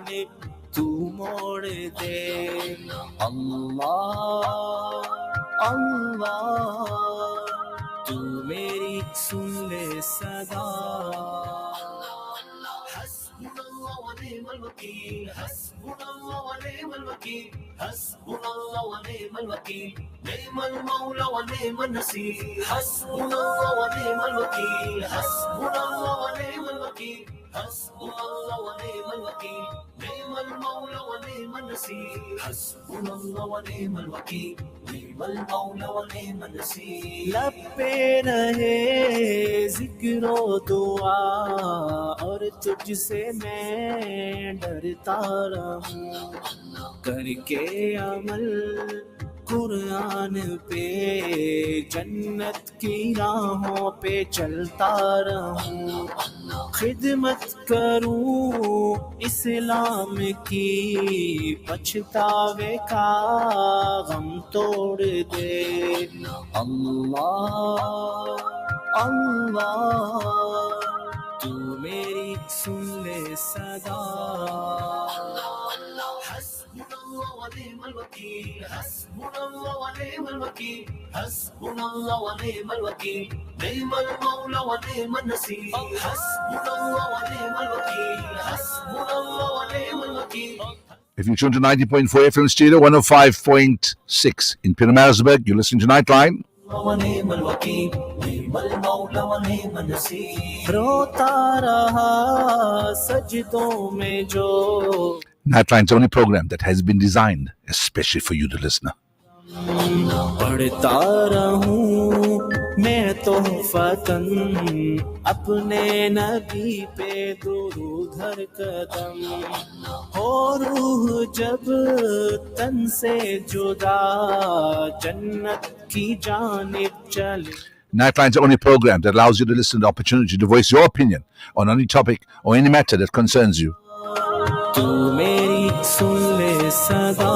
जानिब तू मोड़ दे अल्लाह अल्लाह तू मेरी सुन ले सदा हस्बुनल्लाह व निअमल वकील हस्बुनल्लाह व निअमल वकील हस्बुनल्लाह व निअमल वकील निअमल मौला व निअमन नसीर हस्बुनल्लाह व निअमल वकील हस्बुनल्लाह व निअमल वकील हस्बुनल्लाह व निअमल वकील निअमल मौला व निअमन नसीर हस्बुनल्लाह व निअमल वकील निअमल मौला व निअमन नसीर लब पे रहे जिक्र दुआ और तुझसे मैं डरता रहूं करके अमल कुरान पे जन्नत की राहों पे चलता रहूं खिदमत करूं इस्लाम की पछतावे का गम तोड़ दे अल्लाह अल्लाह तू मेरी सुन ले सदा हस्बुनल्लाह व निअमल वकील हस्बुनल्लाह व निअमल वकील हस्बुनल्लाह व निअमल वकील निअमल मौला व निअमन नसीर हस्बुनल्लाह व निअमल वकील हस्बुनल्लाह व निअमल वकील. If you tune to 90.4 FM Stereo, 105.6 in Pietermaritzburg, you're listening to Nightline. Nightline's the only program that has been designed especially for you, the listener. पढ़ता रहूं मैं तो फतन अपने नबी पे दुरूद हर कदम हो रूह जब तन से जुदा जन्नत की जानिब चले. Nightline's the only program that allows you to listen to the opportunity to voice your opinion on any topic or any matter that concerns you. तू मेरी सुन ले सदा.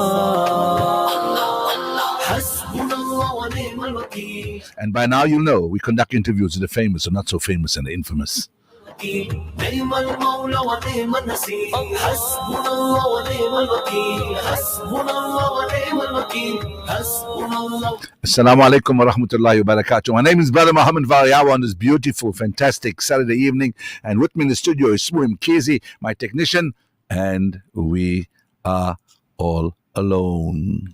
And by now you know we conduct interviews with the famous or not so famous and the infamous. Assalamu alaikum wa rahmatullahi wa barakatuh. My name is Brother Mohammed VARIAWA on this beautiful, fantastic Saturday evening. And with me in the studio is Smuim Kezi, my technician. And we are all alone.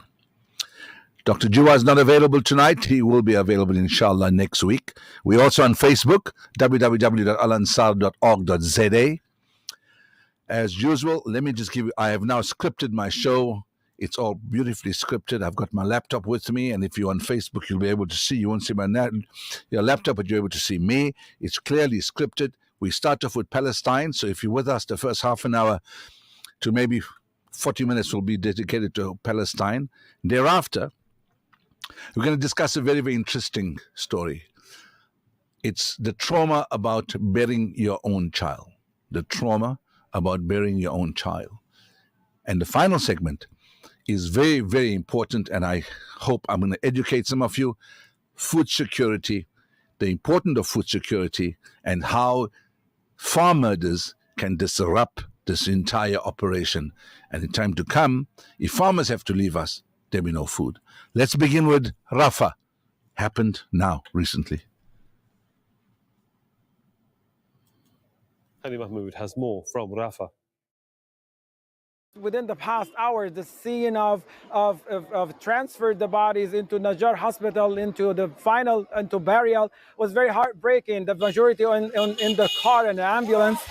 Dr. Jua is not available tonight. He will be available, inshallah, next week. We're also on Facebook, www.alansar.org.za. As usual, let me just give you, I have now scripted my show. It's all beautifully scripted. I've got my laptop with me, and if you're on Facebook, you'll be able to see. You won't see your laptop, but you're able to see me. It's clearly scripted. We start off with Palestine, so if you're with us, the first half an hour to maybe 40 minutes will be dedicated to Palestine. Thereafter, we're going to discuss a very, very interesting story. It's the trauma about bearing your own child. The trauma about bearing your own child. And the final segment is very, very important, and I hope I'm going to educate some of you. Food security, the importance of food security, and how farm murders can disrupt this entire operation. And in time to come, if farmers have to leave us, there'll be no food. Let's begin with Rafah. Happened now, recently. Hani Mahmoud has more from Rafah. Within the past hour, the scene of transferred the bodies into Najjar Hospital into burial was very heartbreaking. The majority in the car and the ambulance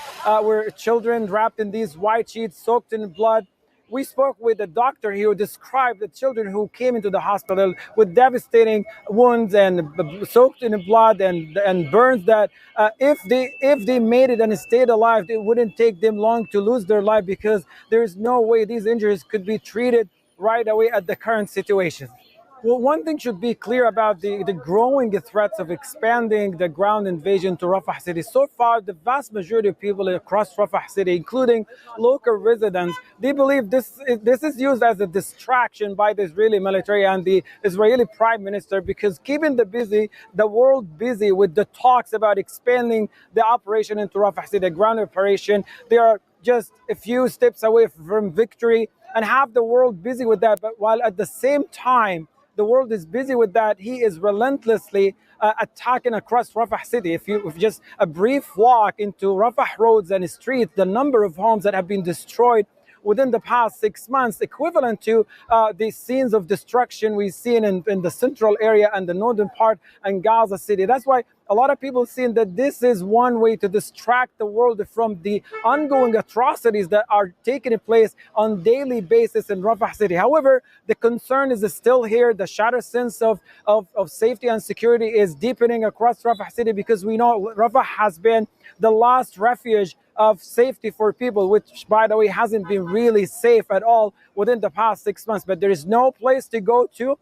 were children wrapped in these white sheets, soaked in blood. We spoke with a doctor who described the children who came into the hospital with devastating wounds and soaked in blood and burns that if they made it and stayed alive, it wouldn't take them long to lose their life, because there is no way these injuries could be treated right away at the current situation. Well, one thing should be clear about the growing threats of expanding the ground invasion to Rafah city. So far, the vast majority of people across Rafah city, including local residents, they believe this is used as a distraction by the Israeli military and the Israeli prime minister, because keeping the world busy with the talks about expanding the operation into Rafah city, the ground operation, they are just a few steps away from victory, and have the world busy with that. But while at the same time the world is busy with that, he is relentlessly attacking across Rafah city. If just a brief walk into Rafah roads and streets, the number of homes that have been destroyed within the past 6 months, equivalent to the scenes of destruction we've seen in the central area and the northern part and Gaza City. That's why a lot of people seeing that this is one way to distract the world from the ongoing atrocities that are taking place on daily basis in Rafah City. However, the concern is still here. The shattered sense of safety and security is deepening across Rafah City, because we know Rafah has been the last refuge of safety for people, which, by the way, hasn't been really safe at all within the past 6 months. But there is no place to go to.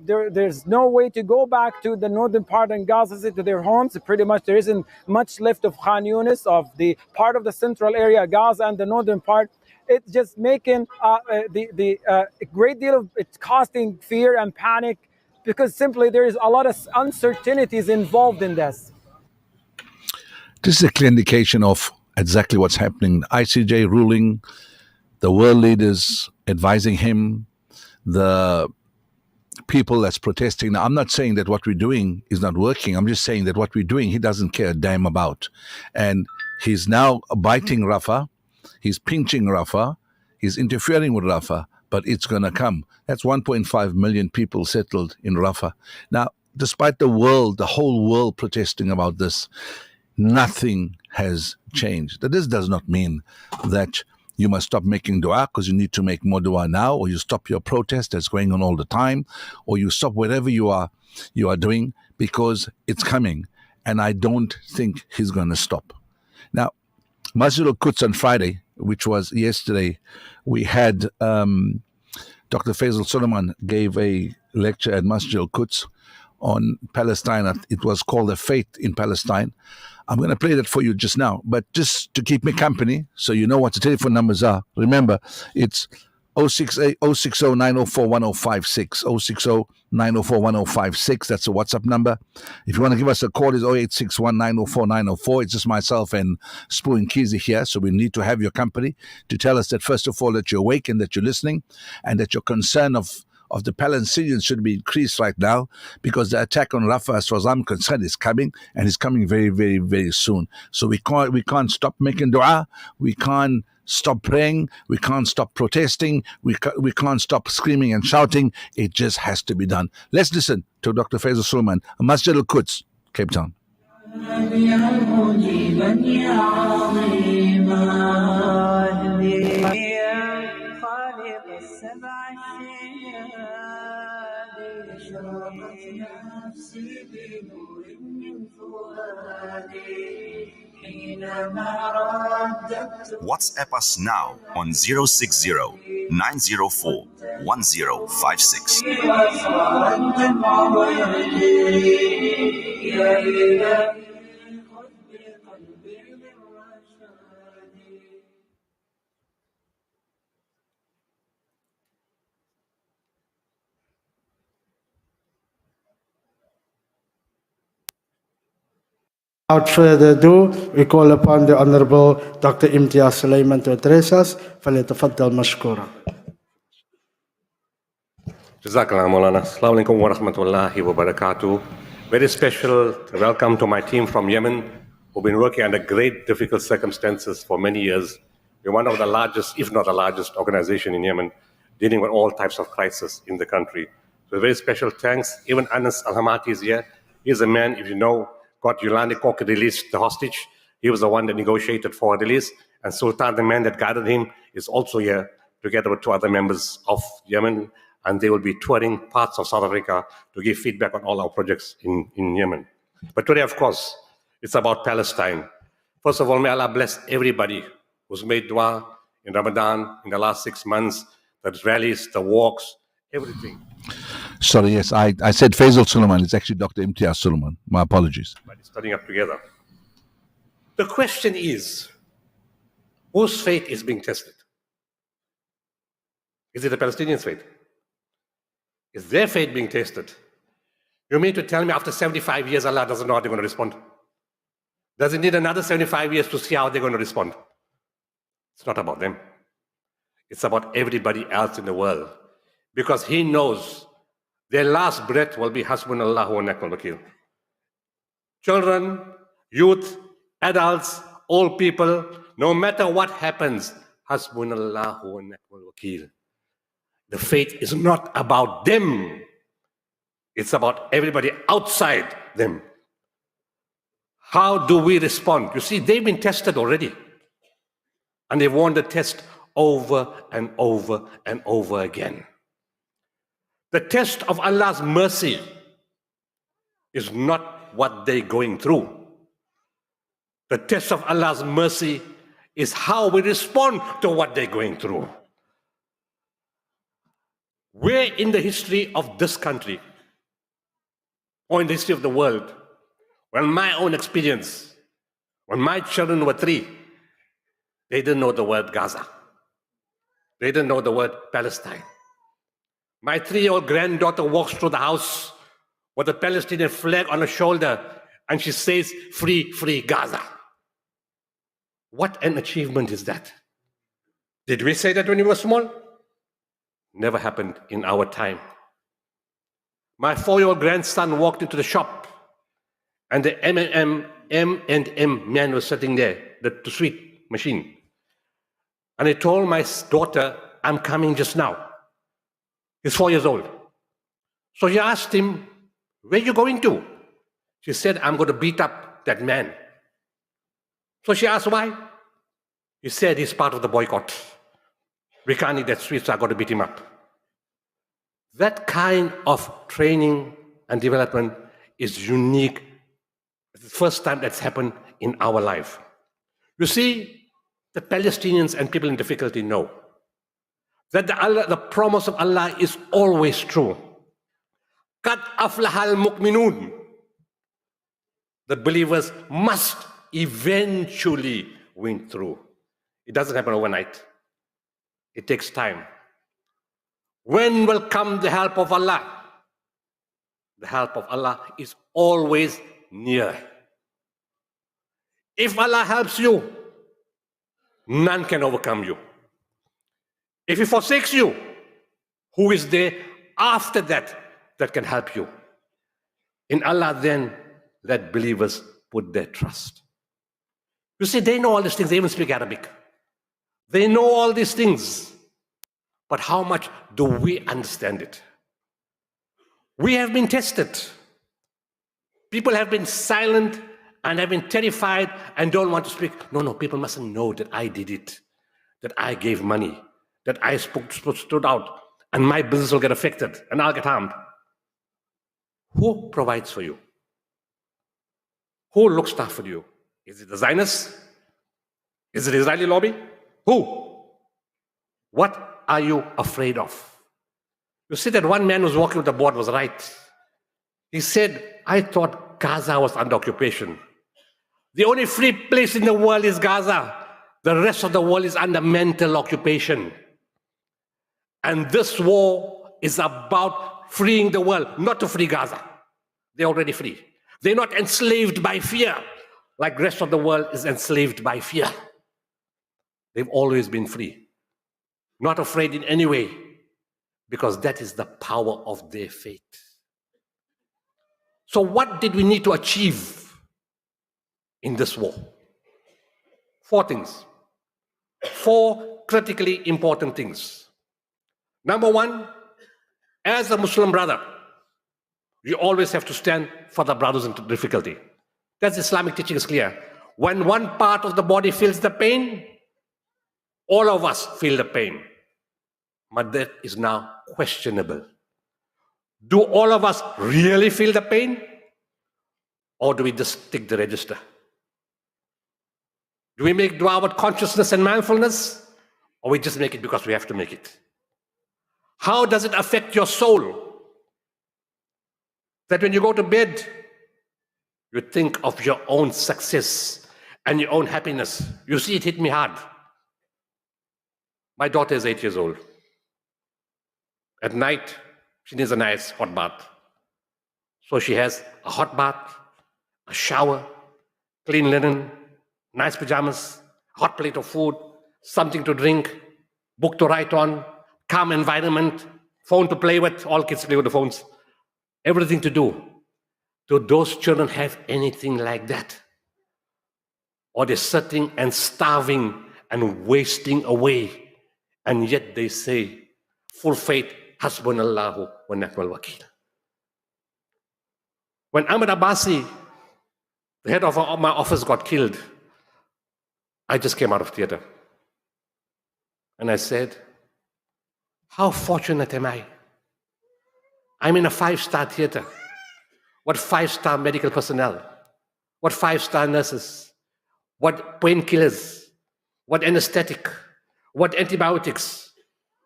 There's no way to go back to the northern part in Gaza City to their homes. Pretty much there isn't much left of Khan Yunis, of the part of the central area, Gaza, and the northern part. It's just making a great deal of, it's causing fear and panic, because simply there is a lot of uncertainties involved in this. This is a clear indication of exactly what's happening. ICJ ruling, the world leaders advising him, the people that's protesting. Now, I'm not saying that what we're doing is not working. I'm just saying that what we're doing, he doesn't care a damn about. And he's now biting Rafah. He's pinching Rafah. He's interfering with Rafah. But it's going to come. That's 1.5 million people settled in Rafah. Now, despite the whole world protesting about this, nothing has changed. This does not mean that you must stop making dua because you need to make more dua now, or you stop your protest that's going on all the time, or you stop whatever you are doing, because it's coming. And I don't think he's going to stop. Now, Masjid al-Quds on Friday, which was yesterday, we had Dr. Faisal Suleiman gave a lecture at Masjid al-Quds on Palestine. It was called The Faith in Palestine. I'm going to play that for you just now, but just to keep me company, so you know what the telephone numbers are. Remember, it's 060-904-1056, 060-904-1056. That's a WhatsApp number. If you want to give us a call, it's 0861-904-904. It's just myself and Spoo and Kizi here, so we need to have your company to tell us that, first of all, that you're awake and that you're listening, and that your concern of the Palestinians should be increased right now, because the attack on Rafah, as far as I'm concerned, is coming, and it's coming very, very, very soon. So we can't stop making dua. We can't stop praying. We can't stop protesting. We can't stop screaming and shouting. It just has to be done. Let's listen to Dr. Faisal Suleiman, Masjid al-Quds, Cape Town. WhatsApp us now on 060-904-1056. Without further ado, we call upon the Honorable Dr. Imtiaz Sulaiman to address us. فليتفضل مشكورا. Jazakallah Maulana. Assalamu alaikum wa rahmatullahi wa barakatuh. Very special welcome to my team from Yemen, who've been working under great difficult circumstances for many years. We're one of the largest, if not the largest, organization in Yemen, dealing with all types of crisis in the country. So very special thanks. Even Anas Al-Hamati is here. He's a man, if you know, got Yolande Kok released, the hostage. He was the one that negotiated for a release. And Sultan, the man that guided him, is also here, together with two other members of Yemen. And they will be touring parts of South Africa to give feedback on all our projects in Yemen. But today, of course, it's about Palestine. First of all, may Allah bless everybody who's made dua in Ramadan in the last 6 months, the rallies, the walks, everything. Sorry, yes, I said Faisal Suleiman. It's actually Dr. Imtiaz Suleiman. My apologies. But it's studying up together. The question is, whose faith is being tested? Is it the Palestinians' faith? Is their faith being tested? You mean to tell me after 75 years Allah doesn't know how they're going to respond? Does it need another 75 years to see how they're going to respond? It's not about them. It's about everybody else in the world. Because He knows their last breath will be Hasbunallahu wa ni'mal wakeel. Children, youth, adults, old people, no matter what happens, Hasbunallahu wa ni'mal wakeel. The faith is not about them. It's about everybody outside them. How do we respond? You see, they've been tested already. And they've won the test over and over and over again. The test of Allah's mercy is not what they're going through. The test of Allah's mercy is how we respond to what they're going through. Where in the history of this country, or in the history of the world, well, my own experience, when my children were 3, they didn't know the word Gaza. They didn't know the word Palestine. My 3-year-old granddaughter walks through the house with a Palestinian flag on her shoulder, and she says, "Free, free Gaza." What an achievement is that? Did we say that when we were small? Never happened in our time. My 4-year-old grandson walked into the shop, and the M&M man was sitting there, the sweet machine. And he told my daughter, "I'm coming just now." He's 4 years old. So he asked him, "Where are you going to?" She said, "I'm going to beat up that man." So she asked why. He said he's part of the boycott. We can't eat that sweet, so I've got to beat him up. That kind of training and development is unique. It's the first time that's happened in our life. You see, the Palestinians and people in difficulty know that the promise of Allah is always true. Qad aflahal mu'minun. The believers must eventually win through. It doesn't happen overnight. It takes time. When will come the help of Allah? The help of Allah is always near. If Allah helps you, none can overcome you. If He forsakes you, who is there after that can help you? In Allah, then, let believers put their trust. You see, they know all these things. They even speak Arabic. They know all these things. But how much do we understand it? We have been tested. People have been silent and have been terrified and don't want to speak. No, people mustn't know that I did it, that I gave money, that I stood out, and my business will get affected and I'll get harmed. Who provides for you? Who looks after you? Is it the Zionists? Is it the Israeli lobby? Who? What are you afraid of? You see, that one man who was walking with the board was right. He said, "I thought Gaza was under occupation. The only free place in the world is Gaza. The rest of the world is under mental occupation. And this war is about freeing the world, not to free Gaza. They're already free. They're not enslaved by fear, like the rest of the world is enslaved by fear. They've always been free, not afraid in any way, because that is the power of their faith." So what did we need to achieve in this war? 4 things. 4 critically important things. Number 1, as a Muslim brother, you always have to stand for the brothers in difficulty. That's Islamic teaching is clear. When one part of the body feels the pain, all of us feel the pain. But that is now questionable. Do all of us really feel the pain? Or do we just tick the register? Do we make dua with consciousness and mindfulness? Or we just make it because we have to make it? How does it affect your soul? That when you go to bed, you think of your own success and your own happiness. You see, it hit me hard. My daughter is 8 years old. At night, she needs a nice hot bath. So she has a hot bath, a shower, clean linen, nice pajamas, hot plate of food, something to drink, book to write on, calm environment, phone to play with, all kids play with the phones, everything to do. Do those children have anything like that? Or they're sitting and starving and wasting away, and yet they say, full faith, Hasbunallahu wa ni'mal wakil. When Ahmed Abbasi, the head of my office, got killed, I just came out of theater. And I said, how fortunate am I? I'm in a 5-star theater. What 5-star medical personnel? What 5-star nurses? What painkillers? What anesthetic? What antibiotics?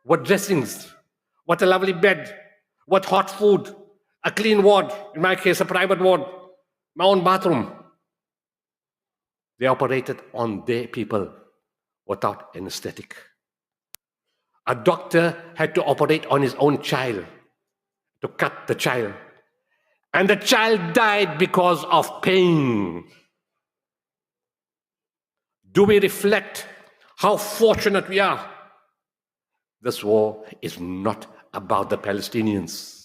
What dressings? What a lovely bed? What hot food? A clean ward, in my case, a private ward, my own bathroom. They operated on their people without anesthetic. A doctor had to operate on his own child, to cut the child. And the child died because of pain. Do we reflect how fortunate we are? This war is not about the Palestinians.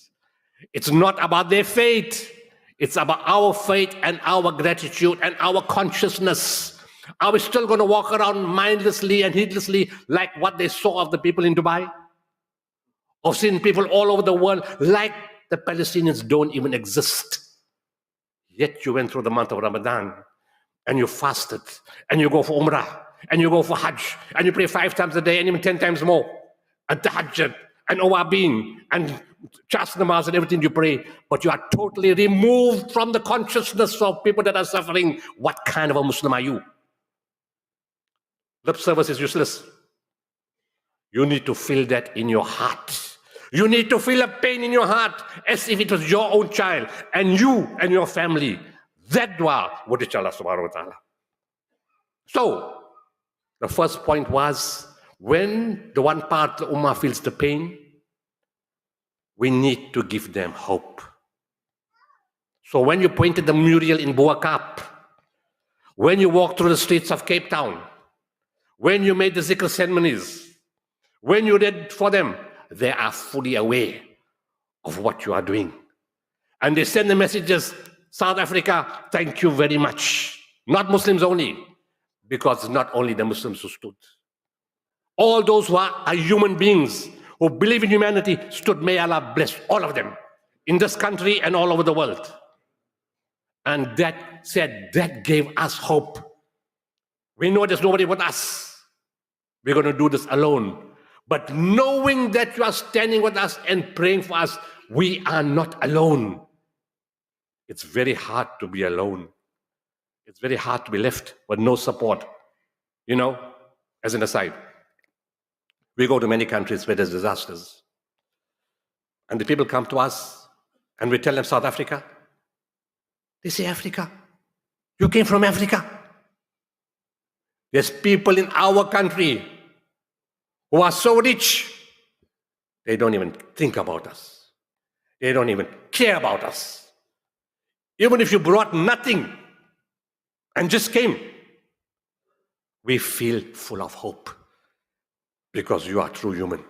It's not about their fate. It's about our faith and our gratitude and our consciousness. Are we still going to walk around mindlessly and heedlessly like what they saw of the people in Dubai? Or seeing people all over the world like the Palestinians don't even exist? Yet you went through the month of Ramadan and you fasted and you go for Umrah and you go for Hajj and you pray 5 times a day and even 10 times more. And Tahajjud and Awabin and Chas Namaz and everything you pray, but you are totally removed from the consciousness of people that are suffering. What kind of a Muslim are you? Lip service is useless. You need to feel that in your heart. You need to feel a pain in your heart as if it was your own child and you and your family. That dua would reach Allah subhanahu wa ta'ala. So, the first point was, when the one part of the Ummah feels the pain, we need to give them hope. So when you pointed the mural in Buakap, when you walked through the streets of Cape Town, when you made the zikr ceremonies, when you read for them, they are fully aware of what you are doing. And they send the messages, South Africa, thank you very much. Not Muslims only, because not only the Muslims who stood. All those who are human beings, who believe in humanity, stood. May Allah bless all of them in this country and all over the world. And that said, that gave us hope. We know there's nobody with us. We're going to do this alone. But knowing that you are standing with us and praying for us, we are not alone. It's very hard to be alone. It's very hard to be left with no support. You know, as an aside, we go to many countries where there's disasters. And the people come to us and we tell them South Africa. They say, Africa? You came from Africa? There's people in our country who are so rich, they don't even think about us. They don't even care about us. Even if you brought nothing and just came, we feel full of hope. Because you are true human.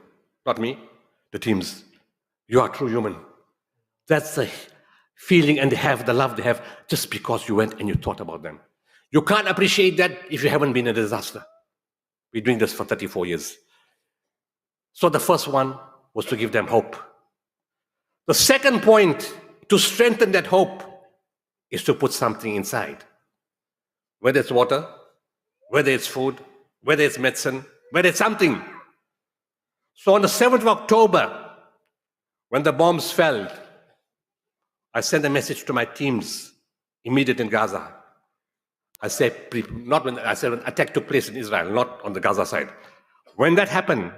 Not me, the teams. You are true human. That's the feeling and the love they have just because you went and you thought about them. You can't appreciate that if you haven't been in a disaster. We're doing this for 34 years. So the first one was to give them hope. The second point to strengthen that hope is to put something inside. Whether it's water, whether it's food, whether it's medicine, whether it's something. So on the 7th of October, when the bombs fell, I sent a message to my teams immediate in Gaza. I said, when attack took place in Israel, not on the Gaza side. When that happened,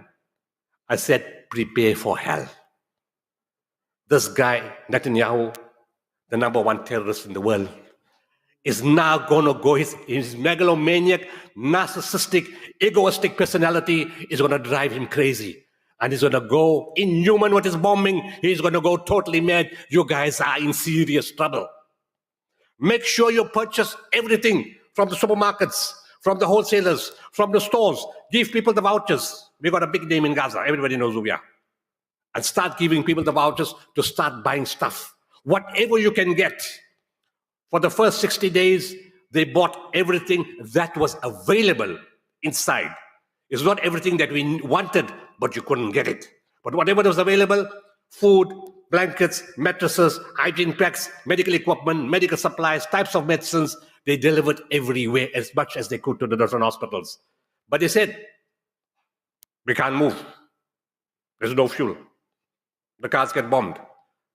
I said, prepare for hell. This guy, Netanyahu, the #1 terrorist in the world, is now going to go, his megalomaniac, narcissistic, egoistic personality is going to drive him crazy. And he's going to go inhuman with his bombing. He's going to go totally mad. You guys are in serious trouble. Make sure you purchase everything from the supermarkets, from the wholesalers, from the stores. Give people the vouchers. We got a big name in Gaza. Everybody knows who we are. And start giving people the vouchers to start buying stuff. Whatever you can get. For the first 60 days, they bought everything that was available inside. It's not everything that we wanted, but you couldn't get it. But whatever was available, food, blankets, mattresses, hygiene packs, medical equipment, medical supplies, types of medicines, they delivered everywhere as much as they could to the different hospitals. But they said, we can't move. There's no fuel. The cars get bombed.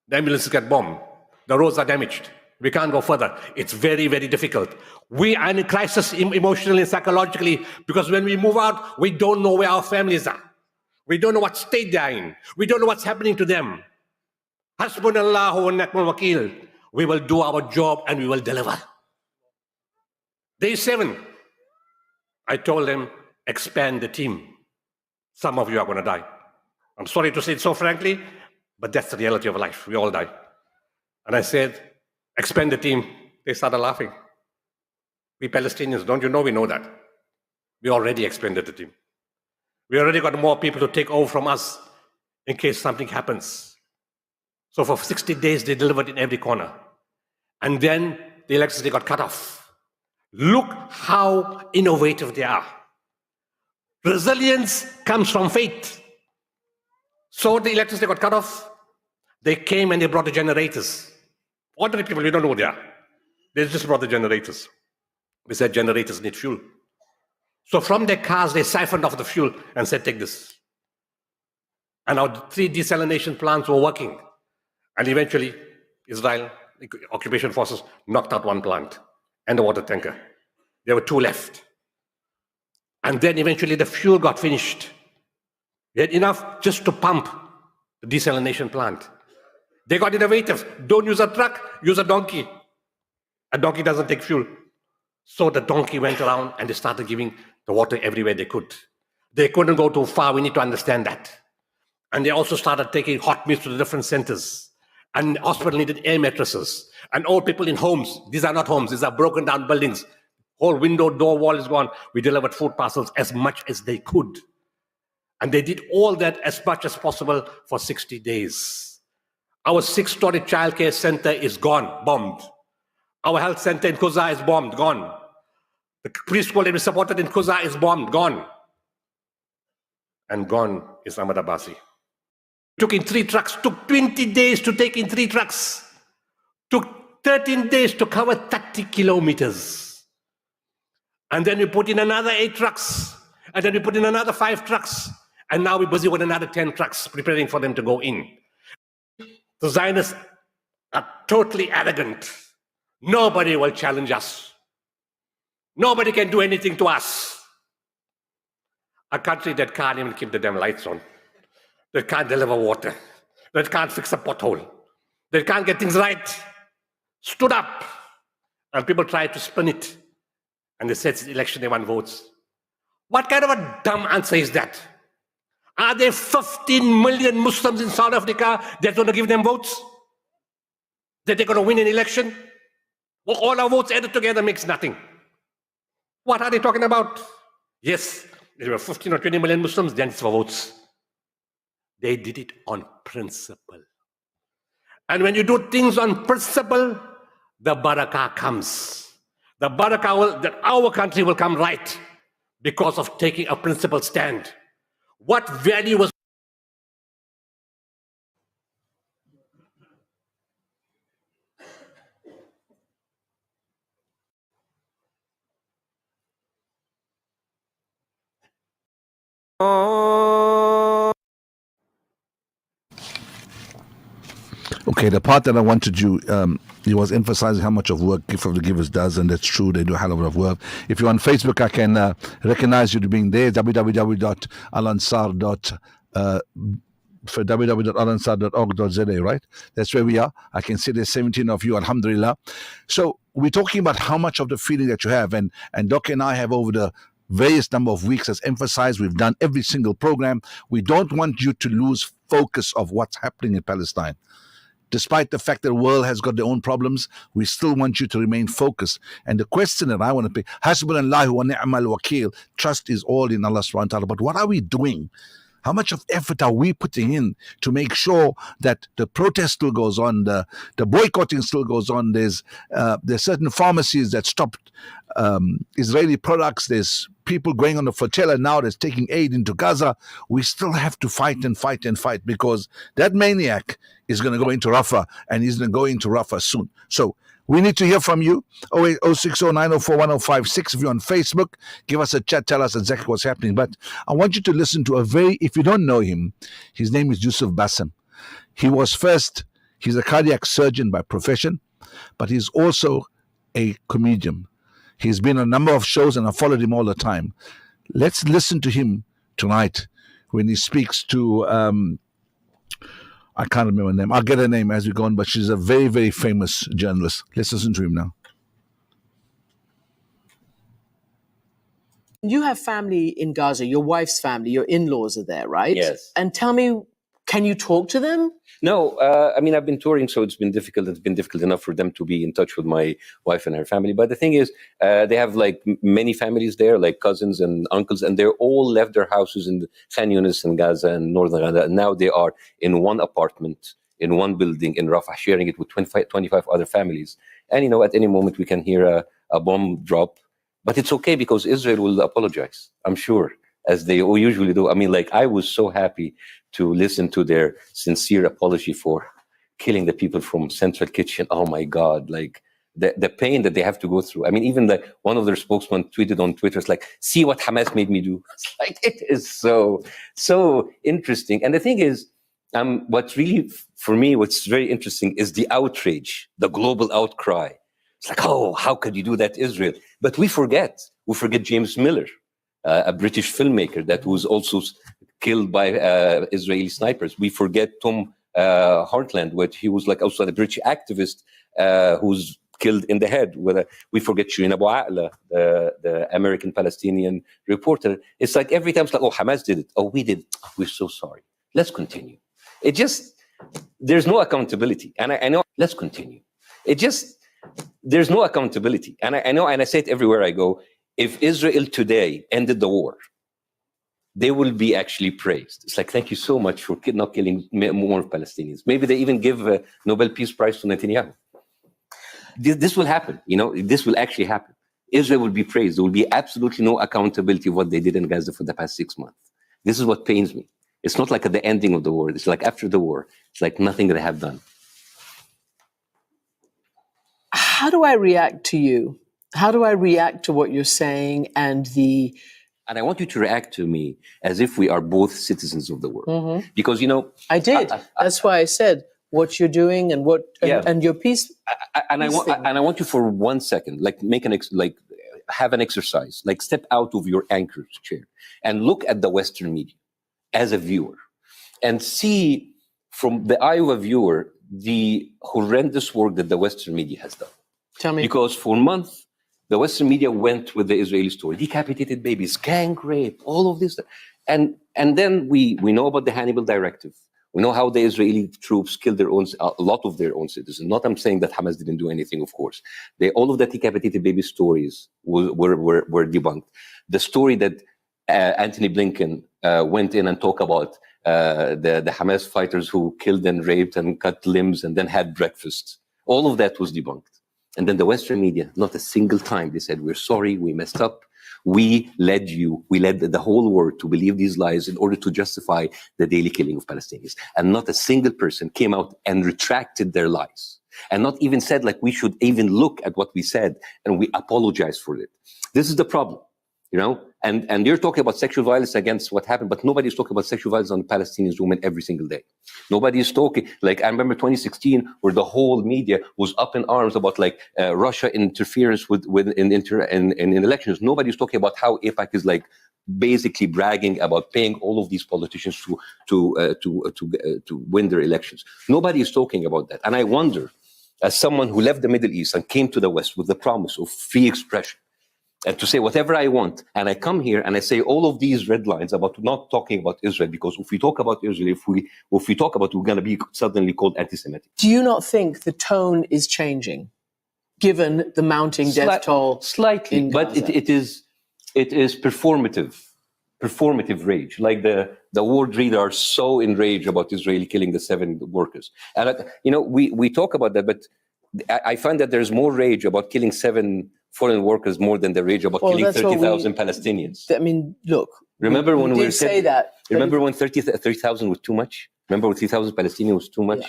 The ambulances get bombed. The roads are damaged. We can't go further. It's very, very difficult. We are in a crisis emotionally and psychologically because when we move out, we don't know where our families are. We don't know what state they're in. We don't know what's happening to them. Hasbunallahu wa ni'mal wakil. We will do our job and we will deliver. Day 7, I told them, expand the team. Some of you are going to die. I'm sorry to say it so frankly, but that's the reality of life. We all die. And I said, expand the team. They started laughing. We Palestinians, don't you know we know that? We already expanded the team. We already got more people to take over from us in case something happens. So for 60 days, they delivered in every corner. And then the electricity got cut off. Look how innovative they are. Resilience comes from faith. So the electricity got cut off. They came and they brought the generators. Ordinary people, we don't know who they are. They just brought the generators. We said generators need fuel. So from their cars, they siphoned off the fuel and said, take this. And our 3 desalination plants were working. And eventually, Israel, the occupation forces, knocked out 1 plant and the water tanker. There were 2 left. And then eventually the fuel got finished. We had enough just to pump the desalination plant. They got innovative. Don't use a truck, use a donkey. A donkey doesn't take fuel. So the donkey went around and they started giving the water everywhere they could. They couldn't go too far. We need to understand that. And they also started taking hot meals to the different centers. And the hospital needed air mattresses. And old people in homes. These are not homes. These are broken down buildings. Whole window, door, wall is gone. We delivered food parcels as much as they could. And they did all that as much as possible for 60 days. Our 6-story childcare center is gone, bombed. Our health center in Kuza is bombed, gone. The preschool that we supported in Kuza is bombed, gone. And gone is Ahmad Abbasi. Took in 3 trucks, took 20 days to take in 3 trucks. Took 13 days to cover 30 kilometers. And then we put in another 8 trucks. And then we put in another 5 trucks. And now we're busy with another 10 trucks, preparing for them to go in. The Zionists are totally arrogant. Nobody will challenge us. Nobody can do anything to us. A country that can't even keep the damn lights on, that can't deliver water, that can't fix a pothole, that can't get things right, stood up. And people tried to spin it. And they said it's the election, they want votes. What kind of a dumb answer is that? Are there 15 million Muslims in South Africa that's going to give them votes? That they're going to win an election? Well, all our votes added together makes nothing. What are they talking about? Yes, there were 15 or 20 million Muslims, then it's for votes. They did it on principle. And when you do things on principle, the barakah comes. The barakah will, that our country will come right because of taking a principled stand. What value was Okay, the part that I wanted you, he was emphasizing how much of work Gift of the Givers does, and that's true. They do a hell of a lot of work. If you're on Facebook, I can recognize you to being there. For www.alansar.org.za, right? That's where we are. I can see there's 17 of you, alhamdulillah. So we're talking about how much of the feeling that you have, and Doc and I have over the various number of weeks has emphasized, we've done every single program. We don't want you to lose focus of what's happening in Palestine. despite the fact that the world has got their own problems, we still want you to remain focused. And the question that I want to pay, Hasbunallahu wa ni'mal wakil, trust is all in Allah subhanahu wa ta'ala. But what are we doing? How much of effort are we putting in to make sure that the protest still goes on, the boycotting still goes on? There's certain pharmacies that stopped Israeli products. There's people going on the flotilla now that's taking aid into Gaza. We still have to fight and fight and fight, because that maniac is going to go into Rafah, and he's going to go into Rafah soon. So we need to hear from you. 08060904156. If you're on Facebook, give us a chat, tell us exactly what's happening. But I want you to listen to if you don't know him, his name is Yusuf Bassem. He's a cardiac surgeon by profession, but he's also a comedian. He's been on a number of shows, and I followed him all the time. Let's listen to him tonight when he speaks to I can't remember her name. I'll get her name as we go on, but she's a very, very famous journalist. Let's listen to him now. You have family in Gaza, your wife's family, your in-laws are there, right? Yes. And tell me, can you talk to them? No, I mean, I've been touring, so it's been difficult. It's been difficult enough for them to be in touch with my wife and her family. But the thing is, they have like many families there, like cousins and uncles, and they're all left their houses in Khan Yunis and Gaza and northern Gaza. And now they are in one apartment, in one building in Rafah, sharing it with 25 other families. And, you know, at any moment we can hear a bomb drop. But it's okay, because Israel will apologize, I'm sure, as they usually do. I mean, like, I was so happy to listen to their sincere apology for killing the people from Central Kitchen. Oh my God, like the pain that they have to go through. I mean, even one of their spokesmen tweeted on Twitter, it's like, see what Hamas made me do. It's like, it is so interesting. And the thing is, what's really, for me, what's very interesting is the outrage, the global outcry. It's like, oh, how could you do that, Israel? But we forget James Miller, a British filmmaker that was also killed by Israeli snipers. We forget Tom Hartland, which he was like also a British activist who's killed in the head. We forget Shireen Abu Aqla, the American-Palestinian reporter. It's like every time it's like, oh, Hamas did it. Oh, we did it. Oh, we're so sorry. Let's continue. There's no accountability. And I know, let's continue. There's no accountability. And I know, and I say it everywhere I go, if Israel today ended the war, they will be actually praised. It's like, thank you so much for not killing more Palestinians. Maybe they even give a Nobel Peace Prize to Netanyahu. This will happen, you know, this will actually happen. Israel will be praised. There will be absolutely no accountability of what they did in Gaza for the past 6 months. This is what pains me. It's not like at the ending of the war. It's like after the war. It's like nothing they have done. How do I react to you? How do I react to what you're saying and I want you to react to me as if we are both citizens of the world. Because, you know... I did. That's why I said what you're doing and and your piece. And I want you for 1 second, like have an exercise, like step out of your anchor chair and look at the Western media as a viewer and see from the eye of a viewer the horrendous work that the Western media has done. Tell me. Because for months, the Western media went with the Israeli story, decapitated babies, gang rape, all of this. And then we know about the Hannibal Directive. We know how the Israeli troops killed a lot of their own citizens. Not I'm saying that Hamas didn't do anything, of course. All of the decapitated baby stories were debunked. The story that Antony Blinken went in and talked about the Hamas fighters who killed and raped and cut limbs and then had breakfast, all of that was debunked. And then the Western media, not a single time, they said, we're sorry, we messed up. We led the whole world to believe these lies in order to justify the daily killing of Palestinians. And not a single person came out and retracted their lies. And not even said, like, we should even look at what we said and we apologize for it. This is the problem, you know? And you're talking about sexual violence against what happened, but nobody's talking about sexual violence on Palestinian women every single day. Nobody is talking, like, I remember 2016, where the whole media was up in arms about, like, Russia interference in elections. Nobody's talking about how AIPAC is, like, basically bragging about paying all of these politicians to win their elections. Nobody is talking about that. And I wonder, as someone who left the Middle East and came to the West with the promise of free expression, and to say whatever I want. And I come here and I say all of these red lines about not talking about Israel, because if we talk about Israel, if we talk about it, we're going to be suddenly called anti-Semitic. Do you not think the tone is changing, given the mounting death toll? Slightly, in but Gaza? it is performative rage. Like the ward reader are so enraged about Israel killing the 7 workers. And we talk about that, but I find that there's more rage about killing 7 foreign workers more than the rage about killing 30,000 Palestinians. I mean, look. Remember when we did say that? Remember when 30,000 was too much? Remember when 3,000 Palestinians was too much? Yeah.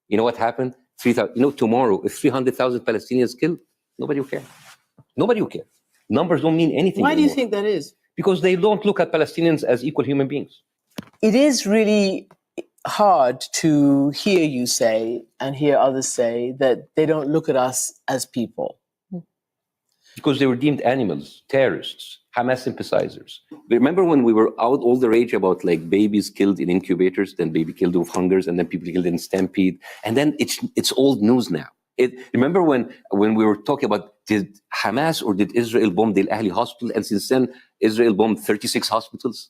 You know what happened? 3,000. Tomorrow, if 300,000 Palestinians killed, nobody will care. Nobody will care. Numbers don't mean anything. Why anymore. do you think that is? Because they don't look at Palestinians as equal human beings. It is really hard to hear you say and hear others say that they don't look at us as people. Because they were deemed animals, terrorists, Hamas sympathizers. Remember when we were out all the rage about like babies killed in incubators, then baby killed of hungers, and then people killed in stampede, and then it's old news now. Remember when we were talking about did Hamas or did Israel bomb the Al Ahli hospital, and since then Israel bombed 36 hospitals?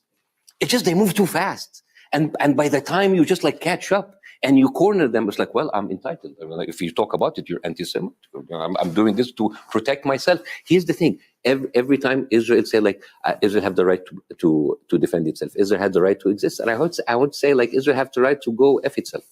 It's just they move too fast, and by the time you just like catch up and you corner them, it's like, well, I'm entitled. I mean, like, if you talk about it, you're anti-Semitic. I'm doing this to protect myself. Here's the thing: every time Israel say like Israel have the right to defend itself, Israel had the right to exist, and I would say like Israel have the right to go F itself.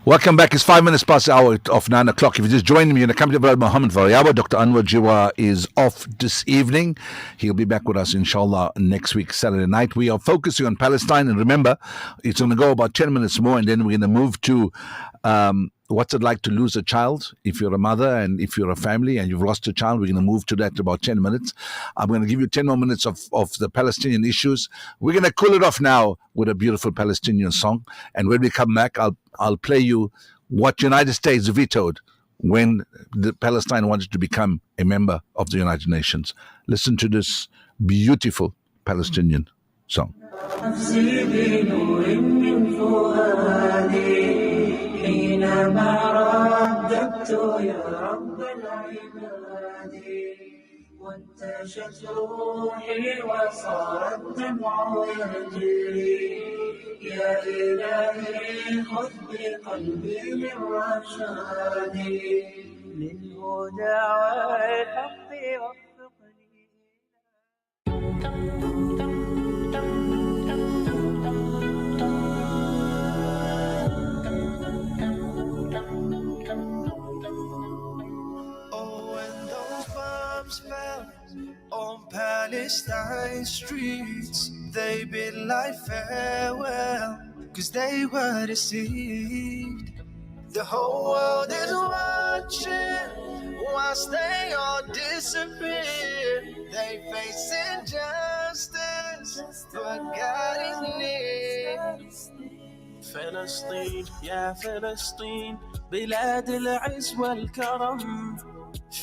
Welcome back. It's 5 minutes past the hour of 9 o'clock. If you just joined me in the company of Mohammed VARIAWA, Dr. Anwar Jiwa is off this evening. He'll be back with us, inshallah, next week, Saturday night. We are focusing on Palestine. And remember, it's going to go about 10 minutes more, and then we're going to move to what's it like to lose a child if you're a mother and if you're a family and you've lost a child. We're going to move to that in about 10 minutes. I'm going to give you 10 more minutes of the Palestinian issues. We're going to cool it off now with a beautiful Palestinian song. And when we come back, I'll play you what United States vetoed when Palestine wanted to become a member of the United Nations. Listen to this beautiful Palestinian song. حينما رددت يا رب العباد وانتشت روحي وصار الدمع يجري يا إلهي خذ بقلبي للرشاد للهدى والحق وفقني. Fell on Palestine streets, they bid like farewell, 'cause they were deceived. The whole world is watching whilst they all disappear. They face injustice, but God is near. فلسطين يا فلسطين بلاد العز والكرم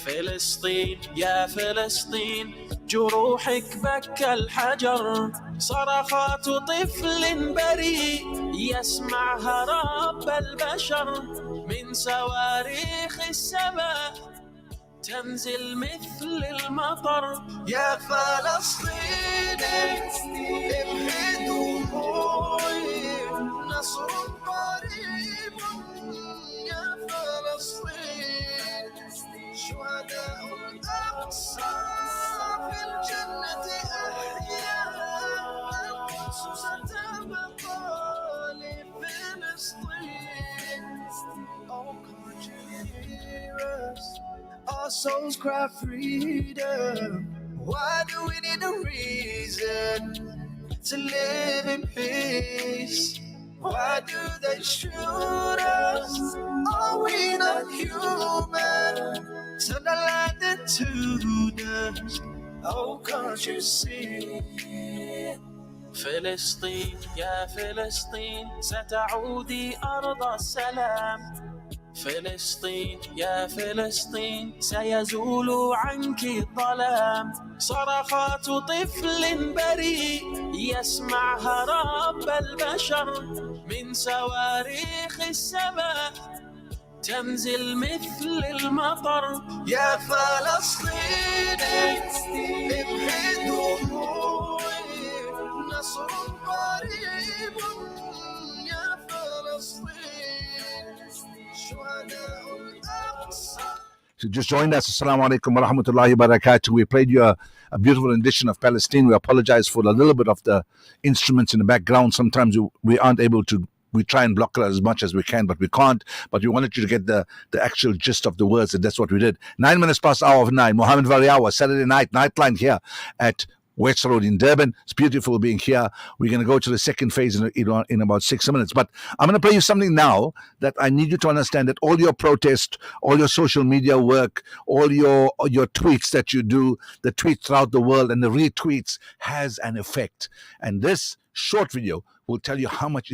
فلسطين يا فلسطين جروحك بكى الحجر صرخات طفل بريء يسمعها رب البشر من صواريخ السماء تنزل مثل المطر يا فلسطين ابعد دموعي نصر قريب يا فلسطين شهداء الأقصى في الجنة أحياء القدس ستبقى لفلسطين. Oh, can't you hear us? Our souls cry freedom. Why do we need a reason to live in peace? Why do they shoot us? Are we not human? Turn the land into dust. Oh, can't you see? فلسطين يا فلسطين ستعودي أرض السلام. فلسطين يا فلسطين سيزول عنك الظلام. صرخات طفل بريء يسمعها رب البشر من صواريخ السماء تنزل مثل المطر يا فلسطين ابهي دموعي نصر قريب يا فلسطين شهداء الأقصى. So just joined us. Assalamu alaikum wa rahmatullahi wa barakatuh. We played you a beautiful rendition of Palestine. We apologize for a little bit of the instruments in the background. Sometimes we aren't able to, we try and block it as much as we can, but we can't. But we wanted you to get the actual gist of the words, and that's what we did. 9 minutes past hour of 9. Mohammed VARIAWA, Saturday night, Nightline here at West Road in Durban. It's beautiful being here. We're going to go to the second phase in about 6 minutes. But I'm going to play you something now that I need you to understand that all your protest, all your social media work, all your tweets that you do, the tweets throughout the world and the retweets has an effect. And this short video will tell you how much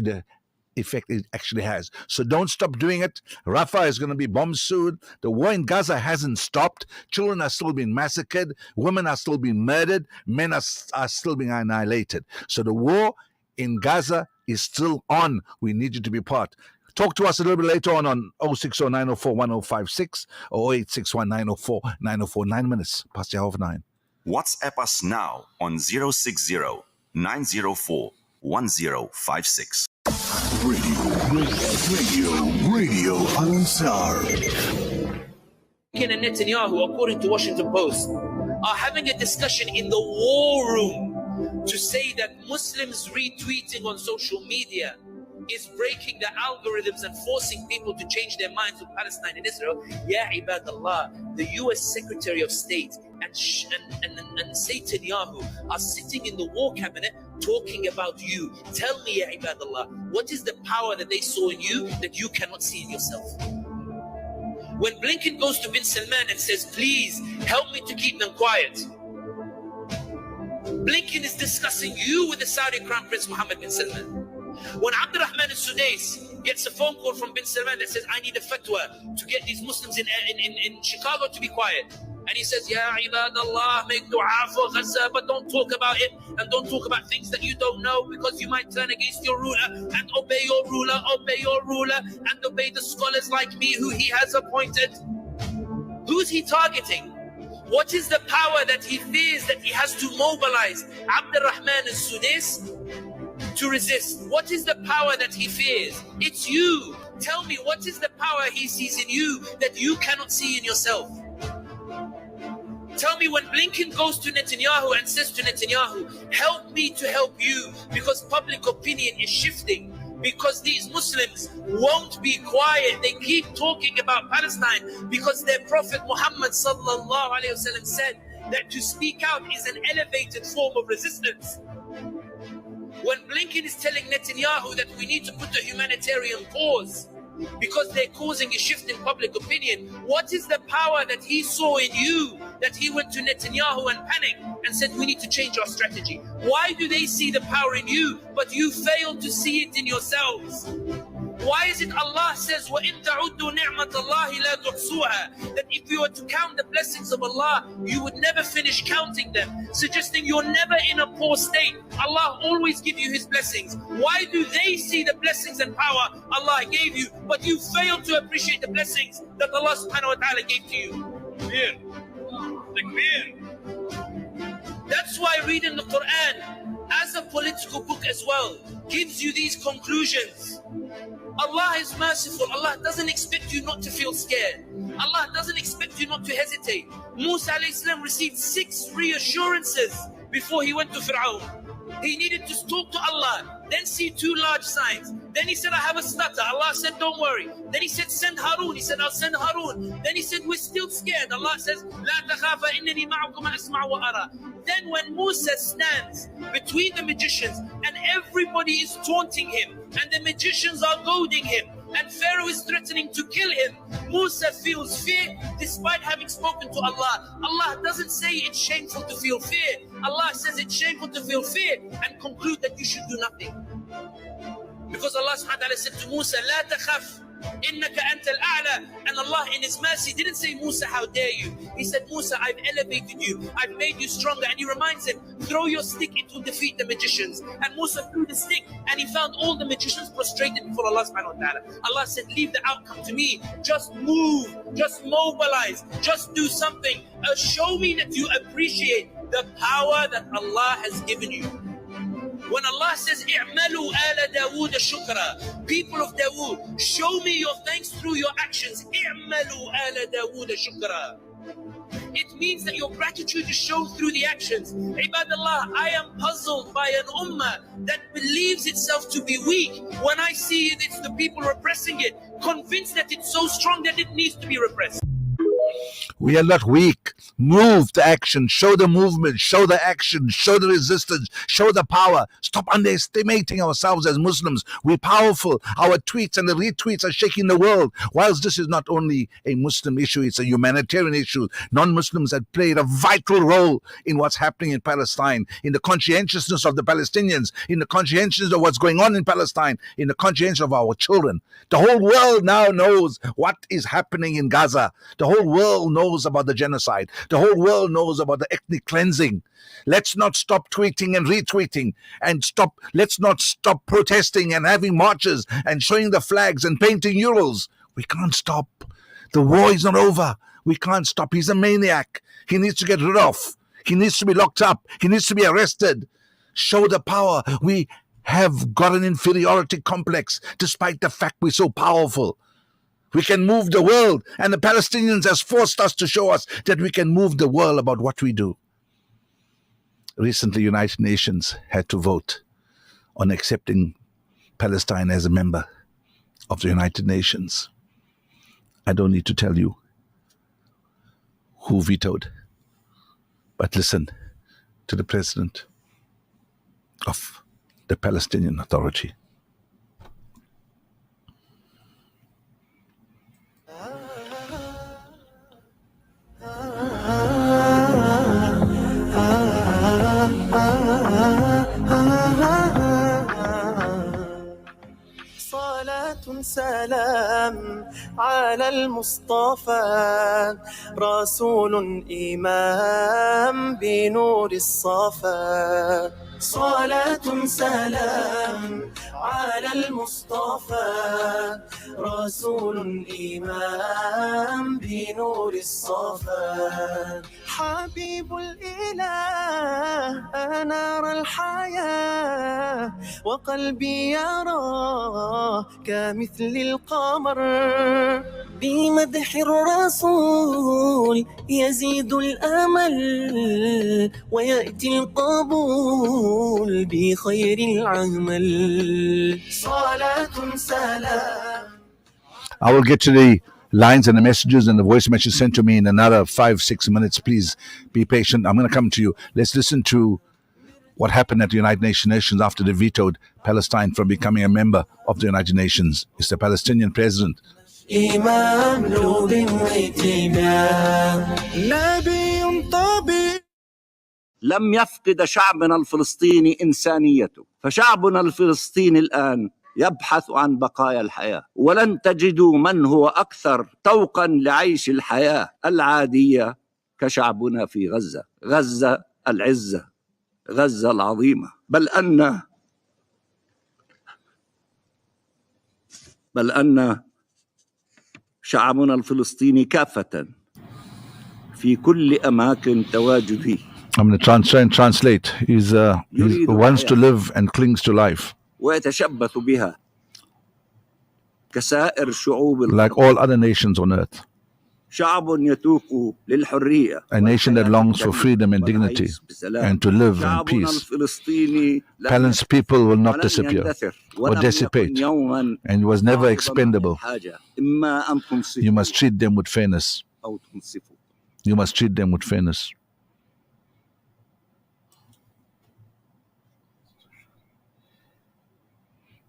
effect it actually has. So don't stop doing it. Rafah is going to be bombed soon. The war in Gaza hasn't stopped. Children are still being massacred. Women are still being murdered. Men are still being annihilated. So the war in Gaza is still on. We need you to be part. Talk to us a little bit later on 060-904-1056 or 0861-904-904. 9 minutes past the hour of 9. WhatsApp us now on 060-904-1056. Radio Ansar. Blinken and Netanyahu, according to Washington Post, are having a discussion in the war room to say that Muslims retweeting on social media is breaking the algorithms and forcing people to change their minds with Palestine and Israel. Ya ibadallah, the US Secretary of State and Netanyahu are sitting in the war cabinet talking about you. Tell me, Ya ibadallah, what is the power that they saw in you that you cannot see in yourself? When Blinken goes to bin Salman and says, please help me to keep them quiet, Blinken is discussing you with the Saudi Crown Prince Mohammed bin Salman. When Abdurrahman al-Sudais gets a phone call from bin Salman that says, I need a fatwa to get these Muslims in Chicago to be quiet. And he says, Ya ibadallah, make dua for Gaza, but don't talk about it and don't talk about things that you don't know because you might turn against your ruler, and obey your ruler, and obey the scholars like me who he has appointed. Who's he targeting? What is the power that he fears that he has to mobilize Abdurrahman al-Sudais to resist? What is the power that he fears? It's you. Tell me, what is the power he sees in you that you cannot see in yourself? Tell me, when Blinken goes to Netanyahu and says to Netanyahu, help me to help you because public opinion is shifting, because these Muslims won't be quiet. They keep talking about Palestine because their Prophet Muhammad sallallahu alaihi wasallam said that to speak out is an elevated form of resistance. When Blinken is telling Netanyahu that we need to put a humanitarian pause because they're causing a shift in public opinion, what is the power that he saw in you that he went to Netanyahu and panicked and said we need to change our strategy? Why do they see the power in you but you fail to see it in yourselves? Why is it Allah says وَإِن تَعُدُّوا نِعْمَةَ اللَّهِ لَا تُحْصُوهَا, that if you were to count the blessings of Allah, you would never finish counting them, suggesting you're never in a poor state. Allah always gives you His blessings. Why do they see the blessings and power Allah gave you, but you fail to appreciate the blessings that Allah subhanahu wa ta'ala gave to you? That's why reading the Quran as a political book as well gives you these conclusions. Allah is merciful. Allah doesn't expect you not to feel scared. Allah doesn't expect you not to hesitate. Musa alayhi salam received 6 reassurances before he went to Fir'aun. He needed to talk to Allah, then see 2 large signs. Then he said, I have a stutter. Allah said, don't worry. Then he said, send Harun. He said, I'll send Harun. Then he said, we're still scared. Allah says, La takhafa innani ma'akum asma' wa ara. Then when Musa stands between the magicians and everybody is taunting him and the magicians are goading him and Pharaoh is threatening to kill him, Musa feels fear despite having spoken to Allah. Allah doesn't say it's shameful to feel fear. Allah says it's shameful to feel fear and conclude that you should do nothing. Because Allah subhanahu wa ta'ala said to Musa, La takhaf, إِنَّكَ أَنْتَ الْأَعْلَى. And Allah in His mercy didn't say, Musa, how dare you? He said, Musa, I've elevated you. I've made you stronger. And He reminds him, throw your stick, it will defeat the magicians. And Musa threw the stick and he found all the magicians prostrated before Allah subhanahu wa ta'ala. Allah said, leave the outcome to me. Just move, just mobilize, just do something. Show me that you appreciate the power that Allah has given you. When Allah says, "I'malu ala Dawood shukra," people of Dawood, show me your thanks through your actions. "I'malu ala Dawood shukra." It means that your gratitude is shown through the actions. Ibadallah, I am puzzled by an ummah that believes itself to be weak when I see it's the people repressing it, convinced that it's so strong that it needs to be repressed. We are not weak. Move the action, show the movement, show the action, show the resistance, show the power. Stop underestimating ourselves as Muslims. We're powerful. Our tweets and the retweets are shaking the world. Whilst this is not only a Muslim issue, it's a humanitarian issue. Non-Muslims have played a vital role in what's happening in Palestine, in the conscientiousness of the Palestinians, in the conscientiousness of what's going on in Palestine, in the conscientiousness of our children. The whole world now knows what is happening in Gaza. The whole world knows about the genocide. The whole world knows about the ethnic cleansing. Let's not stop tweeting and retweeting and let's not stop protesting and having marches and showing the flags and painting murals. We can't stop. The war is not over. We can't stop. He's a maniac. He needs to get rid of. He needs to be locked up. He needs to be arrested. Show the power. We have got an inferiority complex despite the fact we're so powerful. We can move the world, and the Palestinians has forced us to show us that we can move the world about what we do. Recently, United Nations had to vote on accepting Palestine as a member of the United Nations. I don't need to tell you who vetoed, but listen to the president of the Palestinian Authority. سلام على المصطفى رسول إمام بنور الصفا صلاة سلام على المصطفى رسول إمام بنور الصفا حبيب الإله أنار الحياة وقلبي يراه كمثل القمر بمدح الرسول يزيد الأمل ويأتي القبول بخير العمل صلاة سلام. I will get to the lines and the messages and the voice messages sent to me in another 5-6 minutes. Please be patient. I'm going to come to you. Let's listen to what happened at the United Nations after they vetoed Palestine from becoming a member of the United Nations. It's the Palestinian president. إمام نور واتباع نبي طبيب. لم يفقد شعبنا الفلسطيني إنسانيته، فشعبنا الفلسطيني الآن يبحث عن بقايا الحياة، ولن تجدوا من هو أكثر طوقا لعيش الحياة العادية كشعبنا في غزة. غزة العزة، غزة العظيمة، بل أن شعبنا الفلسطيني كافة في كل أماكن تواجده. I'm going to translate. He wants to live and clings to life. ويتشبث بها كسائر شعوب like all other nations on earth. شعب يتوق للحرية. A nation that longs for freedom and dignity and to live in peace. Palestinian people will not disappear or dissipate and was never expendable. You must treat them with fairness. You must treat them with fairness.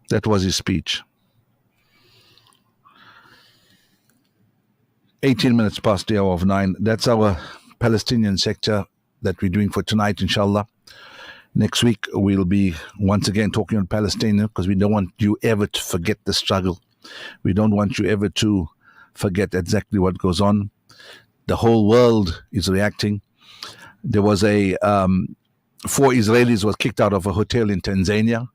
That was his speech. 18 minutes past the hour of 9. That's our Palestinian sector that we're doing for tonight, inshallah. Next week, we'll be once again talking on Palestine because we don't want you ever to forget the struggle. We don't want you ever to forget exactly what goes on. The whole world is reacting. There was 4 Israelis were kicked out of a hotel in Tanzania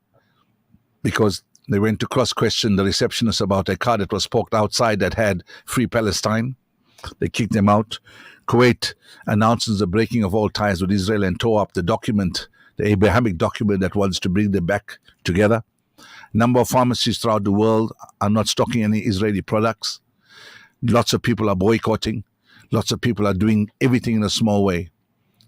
because they went to cross-question the receptionist about a car that was parked outside that had Free Palestine. They kicked them out. Kuwait announces the breaking of all ties with Israel and tore up the document, the Abrahamic document that wants to bring them back together. Number of pharmacies throughout the world are not stocking any Israeli products. Lots of people are boycotting. Lots of people are doing everything in a small way.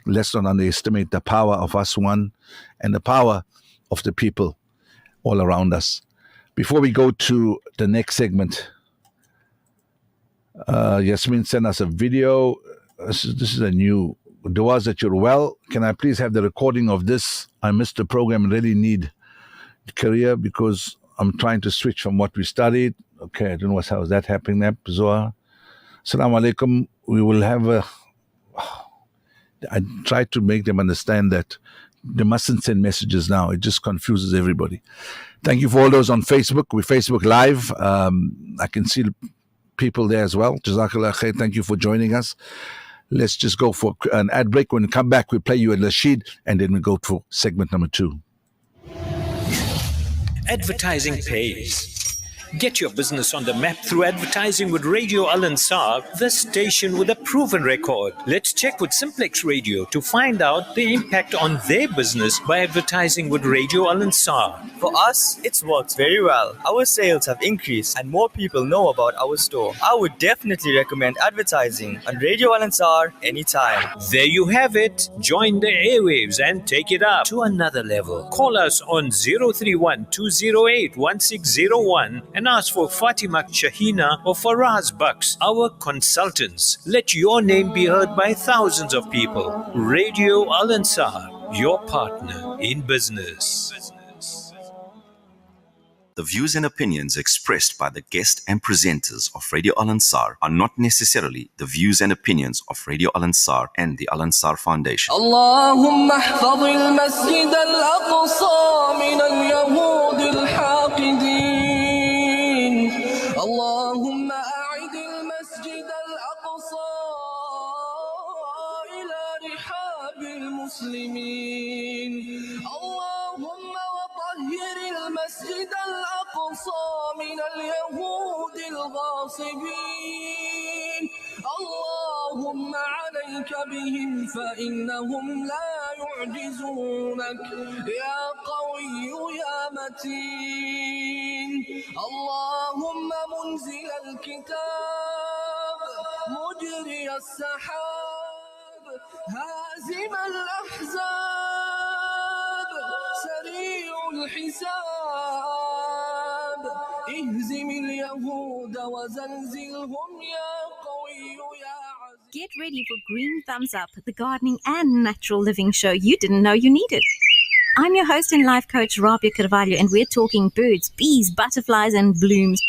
Let's not underestimate the power of us one and the power of the people all around us. Before we go to the next segment, Yasmin sent us a video. This is a new duas that you're well. Can I please have the recording of this? I missed the program. Really need career because I'm trying to switch from what we studied. Okay, I don't know how is that happening there. Zohar. Assalamu alaikum. We will have a... I try to make them understand that they mustn't send messages now. It just confuses everybody. Thank you for all those on Facebook. We're Facebook Live. I can see people there as well. Jazakallah khair. Thank you for joining us. Let's just go for an ad break. When we come back, we play you a Rashid, and then we go for segment number 2. Advertising pays. Get your business on the map through advertising with Radio Al Ansar, the station with a proven record. Let's check with Simplex Radio to find out the impact on their business by advertising with Radio Al Ansar. For us, it's worked very well. Our sales have increased and more people know about our store. I would definitely recommend advertising on Radio Al Ansar anytime. There you have it. Join the airwaves and take it up to another level. Call us on 031-208-1601 and ask for Fatima Shahina or Faraz Bucks, our consultants. Let your name be heard by thousands of people. Radio Al Ansar, your partner in business. The views and opinions expressed by the guest and presenters of Radio Al Ansar are not necessarily the views and opinions of Radio Al Ansar and the Al Ansar Foundation. Allahumma ihfadh al-masjid al-aqsa min al-yahud al-haqidin. اللهم أعد المسجد الأقصى إلى رحاب المسلمين اللهم وطهر المسجد الأقصى من اليهود الغاصبين اللهم عليك بهم فإنهم لا يعجزونك يا قوي يا متين اللهم منزل الكتاب مجري السحاب هازم الأحزاب سريع الحساب اهزم اليهود وزلزلهم يا قوي يا عزيز. Get ready for Green Thumbs Up, the gardening and natural living show you didn't know you needed. I'm your host and life coach, Rabia Carvalho, and we're talking birds, bees, butterflies, and blooms,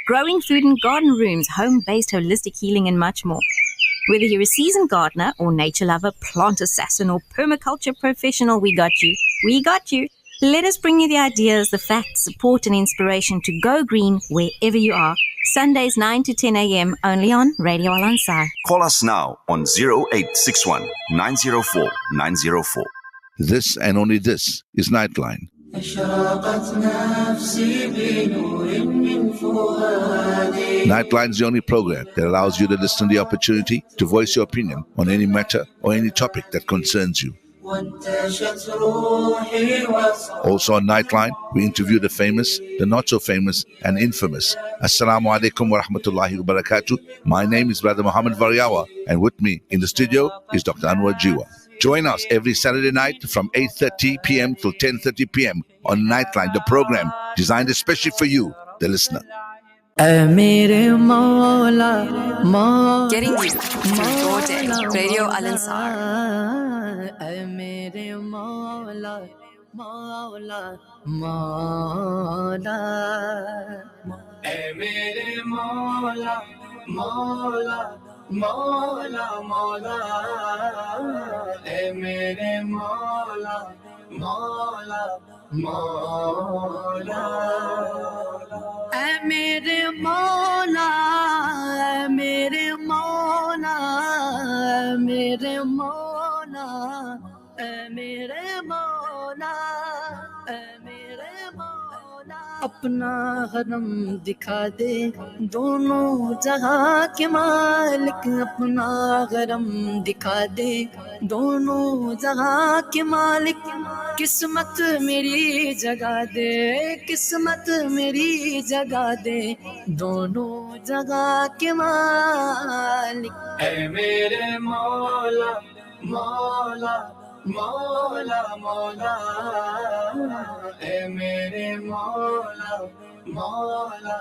growing food in garden rooms, home-based holistic healing, and much more. Whether you're a seasoned gardener or nature lover, plant assassin, or permaculture professional, we got you. We got you. Let us bring you the ideas, the facts, support, and inspiration to go green wherever you are. Sundays 9 to 10 a.m. only on Radio Al Ansar. Call us now on 0861 904 904. This and only this is Nightline. Nightline is the only program that allows you to listen to the opportunity to voice your opinion on any matter or any topic that concerns you. Also on Nightline, we interview the famous, the not so famous, and infamous. Assalamu alaikum wa rahmatullahi wa barakatuh. My name is Brother Muhammad Variawa, and with me in the studio is Dr. Anwar Jiwa. Join us every Saturday night from 8:30 p.m. till 10:30 p.m. on Nightline, the program designed especially for you, the listener. Getting you through your day. Radio Al Ansar. مولا مولا اے میرے مولا مولا مولا اے میرے مولا اے میرے مولا اے میرے مولا اے میرے مولا اے میرے مولا اپنا حرم دکھا دے دونوں جہاں کے مالک اپنا حرم دکھا دے دونوں جہاں کے مالک قسمت میری جگہ دے قسمت میری جگہ دے دونوں جگہ کے مالک اے میرے مولا مولا مولا مولا اے میرے مولا مولا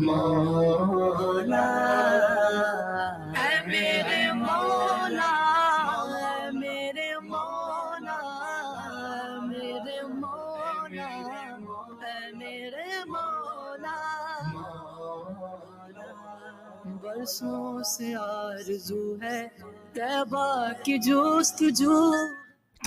مولا اے میرے مولا اے میرے مولا میرے مولا اے میرے مولا برسوں سے آرزو ہے تیبہ کی جستجو.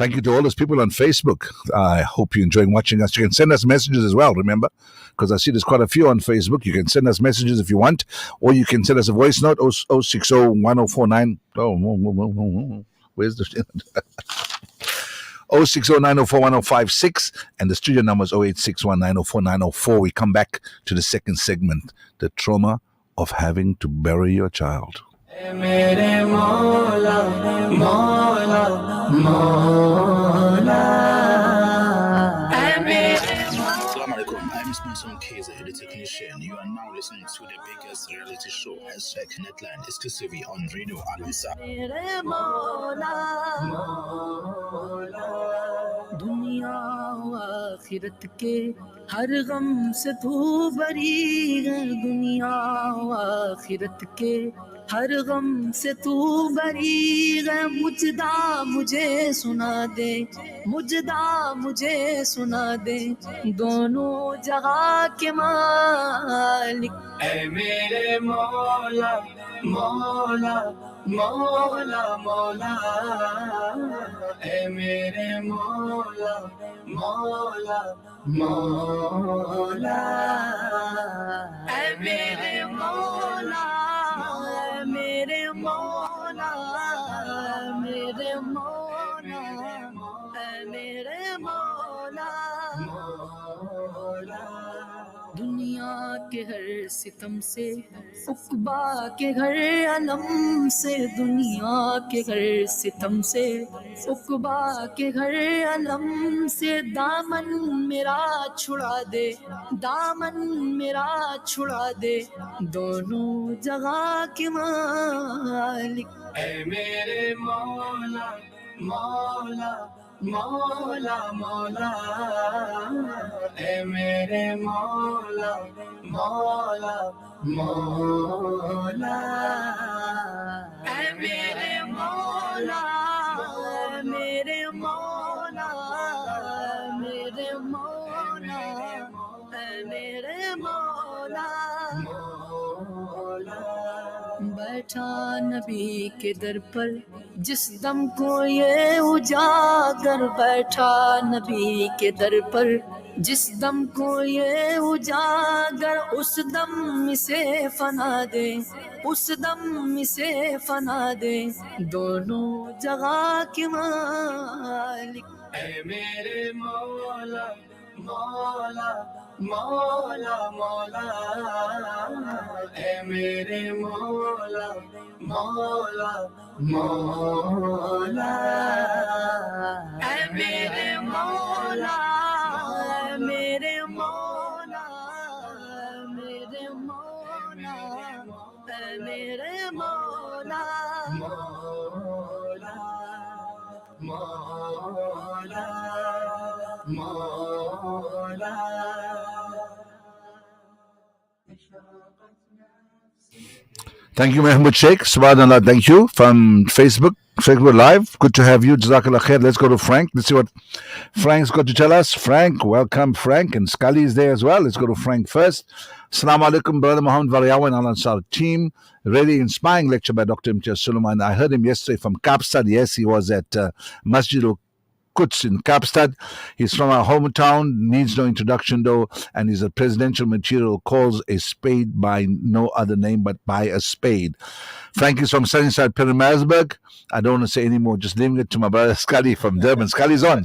Thank you to all those people on Facebook. I hope you're enjoying watching us. You can send us messages as well, remember, because I see there's quite a few on Facebook. You can send us messages if you want, or you can send us a voice note, 060 1049. Where's the 060-904-1056, and the studio number is 0861-904-904. We come back to the second segment, the trauma of having to bury your child. میرے مولا مولا مولا Assalamu alaikum. I'm Ismail Kaiser, the technician. You are now listening to the biggest reality show, #NITELINE, exclusively on Radio Al-Ansar. میرے مولا مولا دنیا و آخرت کے ہر غم سے تو بری ہے دنیا و آخرت کے ہر غم سے تو بری ہے مجدہ مجھے سنا دے مجدہ مجھے سنا دے دونوں جہاں کے مالک اے میرے مولا مولا مولا مولا اے میرے مولا مولا مولا اے میرے مولا میرے مولا میرے مولا میرے مولا دنیا کے ہر ستم سے عقبا کے گھر علم سے دنیا کے ہر ستم سے عقبا کے گھر علم سے دامن میرا چھڑا دے دامن میرا چھڑا دے دونوں جگہ کے مالک اے میرے مولا مولا مولا مولا اے میرے مولا مولا مولا اے میرے مولا میرے مولا میرے مولا میرے مولا بیٹھا نبی کے در پر جس دم کو یہ اجاگر بیٹھا نبی کے در پر جس دم کو یہ اجاگر اس دم اسے فنا دے اس دم اسے فنا دے دونوں جگہ کے مالک اے میرے مولا مولا مولا مولا اے میرے مولا مولا مولا اے میرے مولا میرے مولا میرے مولا میرے مولا مولا مولا مولا Thank you, Mahmoud Sheikh. Subhanallah, thank you. From Facebook Live. Good to have you. Jazakallah khair. Let's go to Frank. Let's see what Frank's got to tell us. Frank, welcome, Frank. And Scully is there as well. Let's go to Frank first. Assalamu alaikum, Brother Mohammed VARIAWA and Al-Ansar team. Really inspiring lecture by Dr. Imtiaz Suleiman. I heard him yesterday from Kapstad. Yes, he was at Masjid Quds in Kapstad. He's from our hometown, needs no introduction though, and he's a presidential material, calls a spade by no other name but by a spade. Frank is from Sunnyside, Pietermaritzburg. I don't want to say any more, just leaving it to my brother Scully from Durban. Scully's on.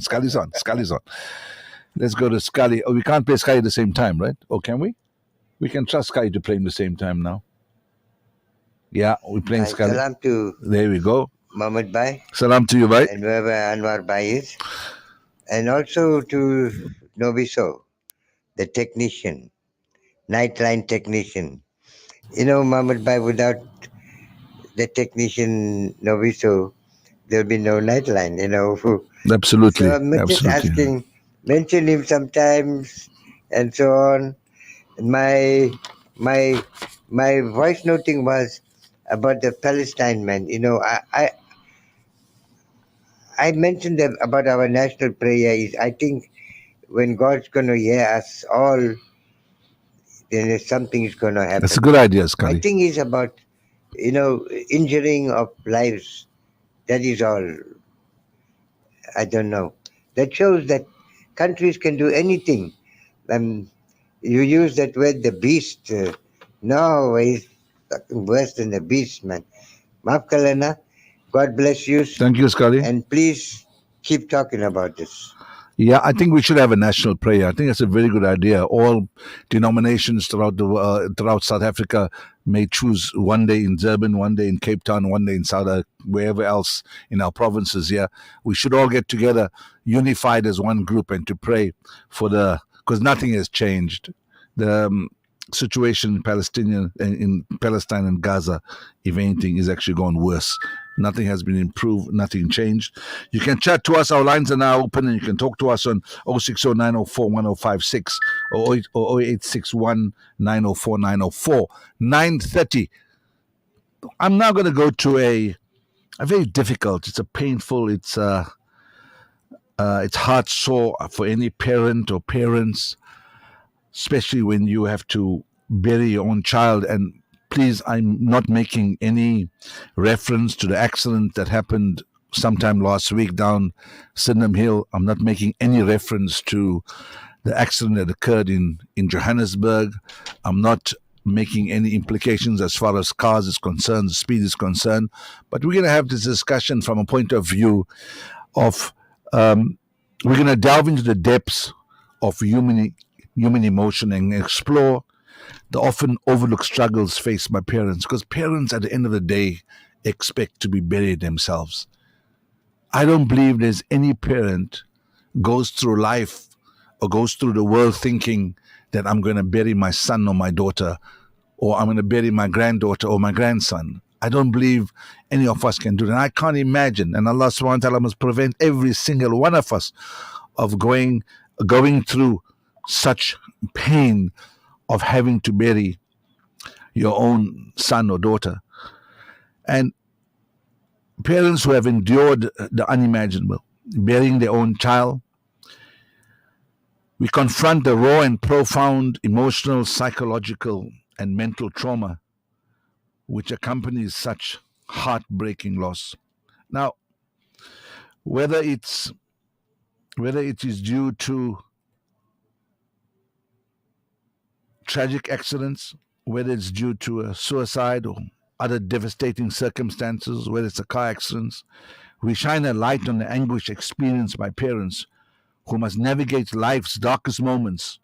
Let's go to Scully. Oh, we can't play Scully at the same time, right? Oh, can we? We can trust Scully to play at the same time now. Yeah, we're playing Scully. Salam to There we go. Mohammed Bhai. Salam to you, Bhai. And wherever Anwar Bhai is. And also to Noviso, the technician, NITELINE technician. You know, Mohammed Bhai, without the technician Noviso, there'll be no NITELINE, you know. Absolutely. So I'm just asking, mention him sometimes and so on. My voice noting was about the Palestine man. You know, I mentioned about our national prayer is, I think when God's going to hear us all, then something is going to happen. That's a good idea, Scully. I think it's about, you know, injuring of lives. That is all. I don't know. That shows that countries can do anything. You use that word, the beast. No, he's worse than the beast, man. Maaf Kalana. God bless you. Thank you, Scully. And please keep talking about this. Yeah, I think we should have a national prayer. I think that's a very good idea. All denominations throughout South Africa may choose one day in Durban, one day in Cape Town, one day in wherever else in our provinces here. We should all get together, unified as one group, and to pray for because nothing has changed. The situation in Palestine and Gaza, if anything, is actually gone worse. Nothing has been improved, nothing changed. You can chat to us. Our lines are now open, and you can talk to us on 060-904-1056 or 0861-904-904. 9:30. I'm now going to go to a very difficult, it's a painful, it's heart sore for any parent or parents, especially when you have to bury your own child. And please, I'm not making any reference to the accident that happened sometime last week down Sydenham Hill. I'm not making any reference to the accident that occurred in Johannesburg. I'm not making any implications as far as cars is concerned, speed is concerned. But we're going to have this discussion from a point of view of, we're going to delve into the depths of human emotion and explore the often overlooked struggles faced by parents, because parents at the end of the day expect to be buried themselves. I don't believe there's any parent goes through life or goes through the world thinking that I'm going to bury my son or my daughter, or I'm going to bury my granddaughter or my grandson. I don't believe any of us can do that. And I can't imagine, and Allah subhanahu wa ta'ala must prevent every single one of us of going through such pain of having to bury your own son or daughter. And parents who have endured the unimaginable, burying their own child, we confront the raw and profound emotional, psychological, and mental trauma which accompanies such heartbreaking loss. Now, whether it is due to tragic accidents, whether it's due to a suicide or other devastating circumstances, whether it's a car accident, we shine a light on the anguish experienced by parents who must navigate life's darkest moments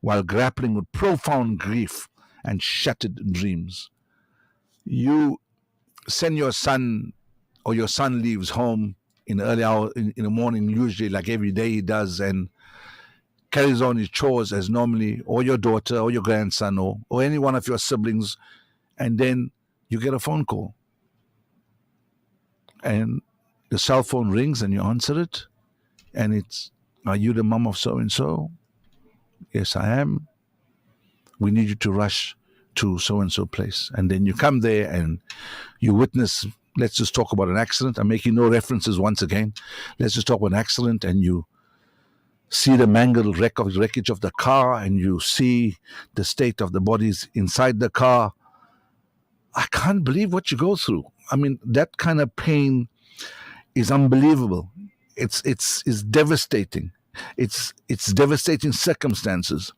while grappling with profound grief and shattered dreams. You send your son, or your son leaves home in the early hour in the morning, usually like every day he does, and carries on his chores as normally, or your daughter or your grandson or any one of your siblings, and then you get a phone call. And the cell phone rings and you answer it, and it's, "Are you the mom of so-and-so?" "Yes, I am." "We need you to rush to so-and-so place." And then you come there and you witness, let's just talk about an accident. I'm making no references once again. Let's just talk about an accident, and you see the mangled wreckage of the car, and you see the state of the bodies inside the car. I can't believe what you go through. I mean, that kind of pain is unbelievable. it's devastating. It's devastating circumstances.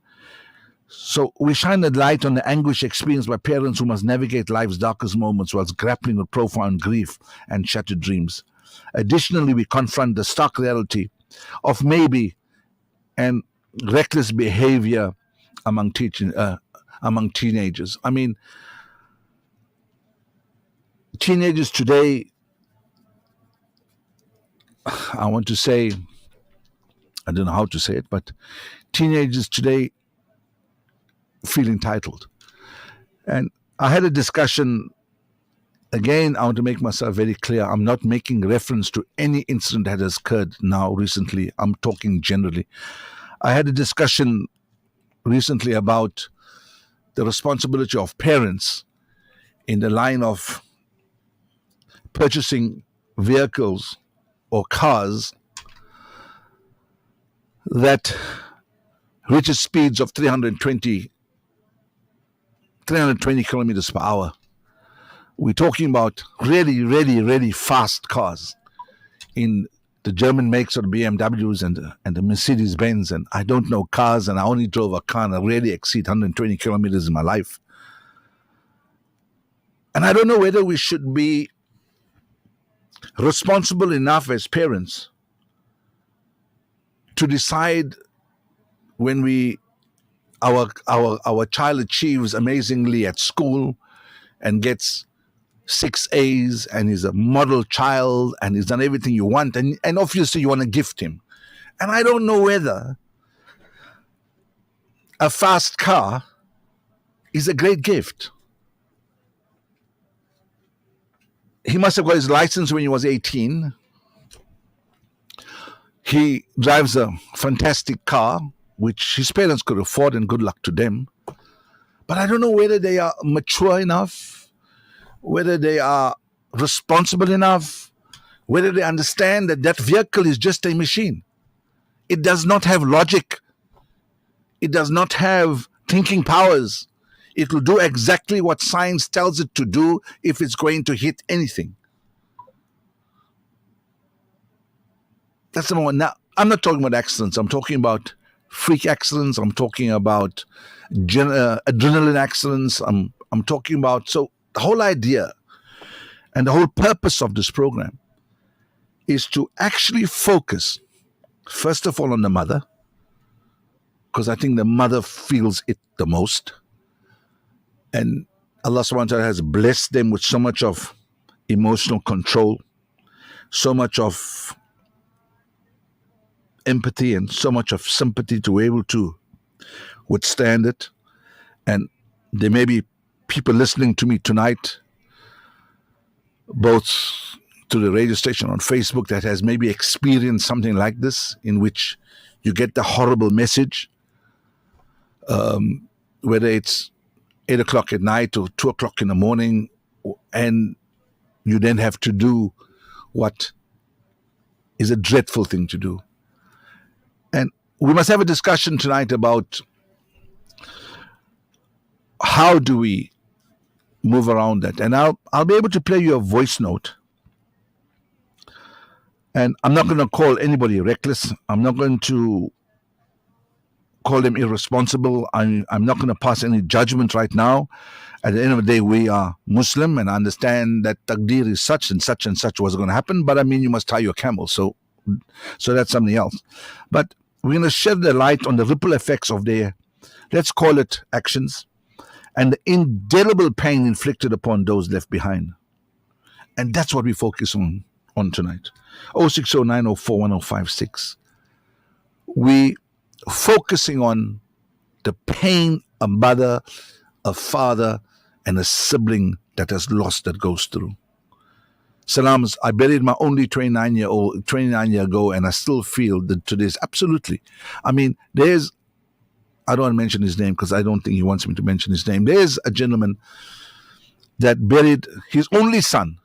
So we shine a light on the anguish experienced by parents who must navigate life's darkest moments whilst grappling with profound grief and shattered dreams. Additionally, we confront the stark reality of maybe and reckless behavior among teenagers. I mean, teenagers today, I want to say, I don't know how to say it, but teenagers today feel entitled. And I had a discussion, again, I want to make myself very clear. I'm not making reference to any incident that has occurred now recently. I'm talking generally. I had a discussion recently about the responsibility of parents in the line of purchasing vehicles or cars that reaches speeds of 320 kilometers per hour. We're talking about really, really, really fast cars in the German makes of the BMWs and the Mercedes Benz. And I don't know cars, and I only drove a car that really exceed 120 kilometers in my life. And I don't know whether we should be responsible enough as parents to decide when our child achieves amazingly at school and gets 6 A's and is a model child and he's done everything you want, and obviously you want to gift him. And I don't know whether a fast car is a great gift. He must have got his license when he was 18. He drives a fantastic car, which his parents could afford, and good luck to them. But I don't know whether they are mature enough, whether they are responsible enough, whether they understand that that vehicle is just a machine. It does not have logic. It does not have thinking powers. It will do exactly what science tells it to do if it's going to hit anything. That's number one. Now, I'm not talking about accidents. I'm talking about freak accidents. I'm talking about adrenaline accidents. I'm talking about, so the whole idea and the whole purpose of this program is to actually focus, first of all, on the mother, because I think the mother feels it the most. And Allah subhanahu wa ta'ala has blessed them with so much of emotional control, so much of empathy and so much of sympathy to be able to withstand it. And there may be people listening to me tonight, both to the radio station on Facebook, that has maybe experienced something like this, in which you get the horrible message, whether it's 8 o'clock at night or 2 o'clock in the morning, and you then have to do what is a dreadful thing to do. And we must have a discussion tonight about how do we move around that. And I'll be able to play you a voice note. And I'm not going to call anybody reckless. I'm not going to call them irresponsible. I'm not going to pass any judgment right now. At the end of the day, we are Muslim, and I understand that taqdeer is such and such and such was going to happen. But I mean, you must tie your camel. So that's something else. But we're going to shed the light on the ripple effects of their, let's call it, actions, and the indelible pain inflicted upon those left behind. And that's what we focus on tonight. 06090411056. We focusing on the pain a mother, a father, and a sibling that has lost, that goes through. Salams, I buried my only 29 year ago, and I still feel that today's absolutely. I mean, I don't want to mention his name because I don't think he wants me to mention his name. There's a gentleman that buried his only son.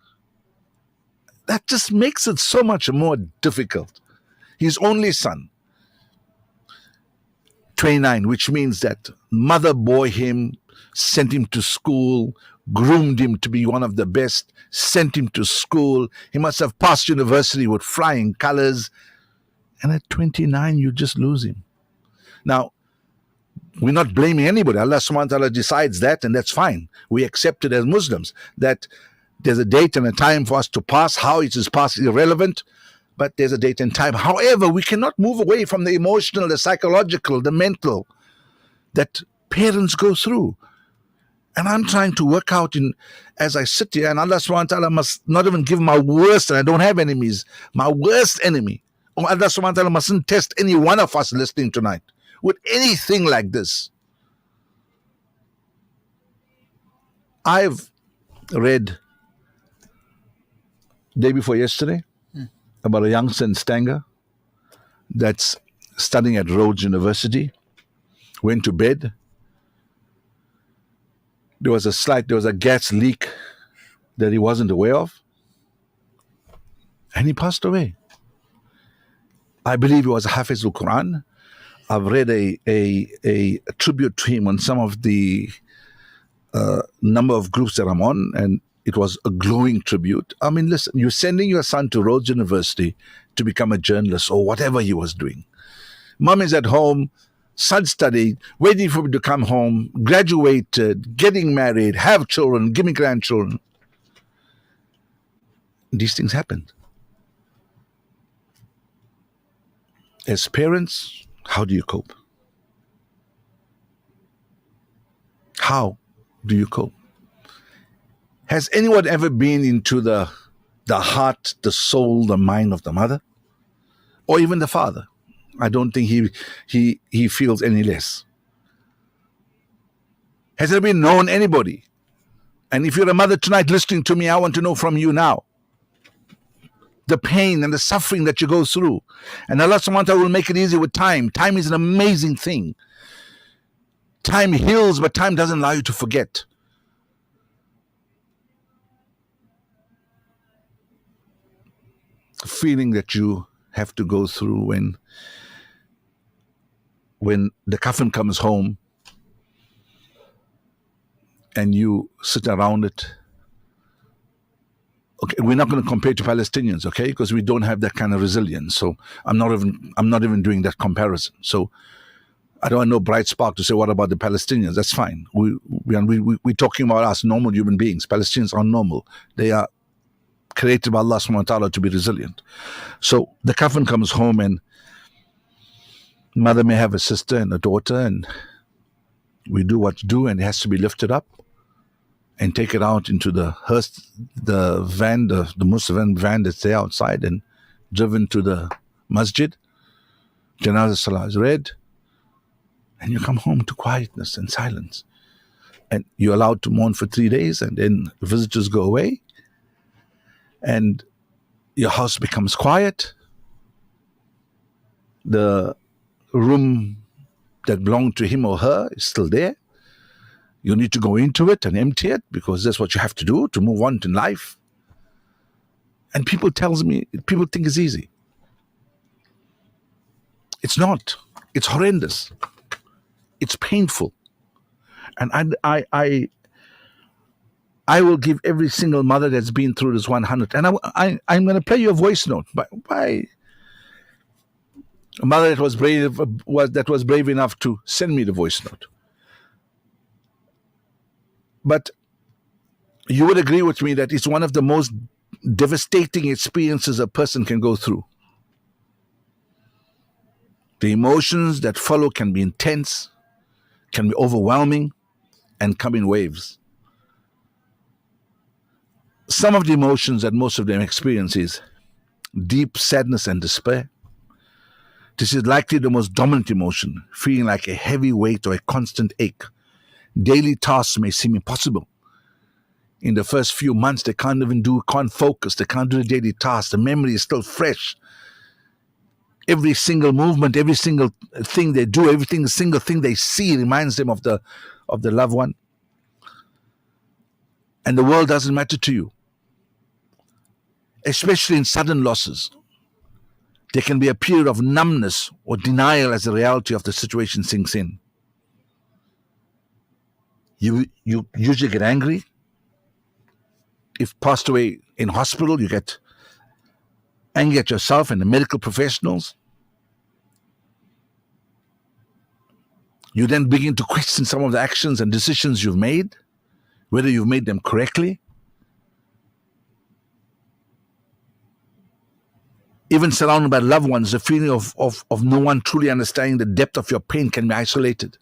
That just makes it so much more difficult. His only son, 29, which means that mother bore him, sent him to school, groomed him to be one of the best, sent him to school. He must have passed university with flying colors. And at 29, you just lose him. Now, we're not blaming anybody. Allah subhanahu wa ta'ala decides that, and that's fine. We accept it as Muslims, that there's a date and a time for us to pass. How it is passed is irrelevant, but there's a date and time. However, we cannot move away from the emotional, the psychological, the mental that parents go through. And I'm trying to work out as I sit here, and Allah subhanahu wa ta'ala must not even give my worst, and I don't have enemies, my worst enemy. Or Allah subhanahu wa ta'ala mustn't test any one of us listening tonight with anything like this. I've read day before yesterday about a youngster in Stanger that's studying at Rhodes University, went to bed. There was a gas leak that he wasn't aware of, and he passed away. I believe he was a Hafiz al-Quran. I've read a tribute to him on some of the number of groups that I'm on, and it was a glowing tribute. I mean, listen, you're sending your son to Rhodes University to become a journalist or whatever he was doing. Mom is at home, son studied, waiting for him to come home, graduated, getting married, have children, give me grandchildren. These things happened. As parents, how do you cope? How do you cope? Has anyone ever been into the heart, the soul, the mind of the mother? Or even the father? I don't think he feels any less. Has there been known anybody? And if you're a mother tonight listening to me, I want to know from you now the pain and the suffering that you go through. And Allah subhanahu wa ta'ala will make it easy with time. Time is an amazing thing. Time heals, but time doesn't allow you to forget. The feeling that you have to go through when the coffin comes home and you sit around it. Okay, we're not going to compare to Palestinians, okay? Because we don't have that kind of resilience. So I'm not even doing that comparison. So I don't want no bright spark to say, what about the Palestinians? That's fine. We're talking about us, normal human beings. Palestinians are normal. They are created by Allah subhanahu wa ta'ala to be resilient. So the coffin comes home, and mother may have a sister and a daughter, and we do what to do, and it has to be lifted up and take it out into the hearse, the van, the Muslim van that's there outside, and driven to the masjid. Janazah Salah is read, and you come home to quietness and silence. And you're allowed to mourn for 3 days, and then visitors go away, and your house becomes quiet. The room that belonged to him or her is still there. You need to go into it and empty it, because that's what you have to do to move on in life. And people think it's easy. It's not. It's horrendous. It's painful. And I will give every single mother that's been through this 100. And I'm going to play you a voice note by a mother that was brave enough to send me the voice note. But you would agree with me that it's one of the most devastating experiences a person can go through. The emotions that follow can be intense, can be overwhelming, and come in waves. Some of the emotions that most of them experience is deep sadness and despair. This is likely the most dominant emotion, feeling like a heavy weight or a constant ache. Daily tasks may seem impossible. In the first few months, they can't focus, they can't do the daily tasks. The memory is still fresh. Every single movement, every single thing they do, single thing they see reminds them of the loved one. And the world doesn't matter to you. Especially in sudden losses. There can be a period of numbness or denial as the reality of the situation sinks in. You usually get angry, if passed away in hospital, you get angry at yourself and the medical professionals. You then begin to question some of the actions and decisions you've made, whether you've made them correctly. Even surrounded by loved ones, the feeling of no one truly understanding the depth of your pain can be isolated.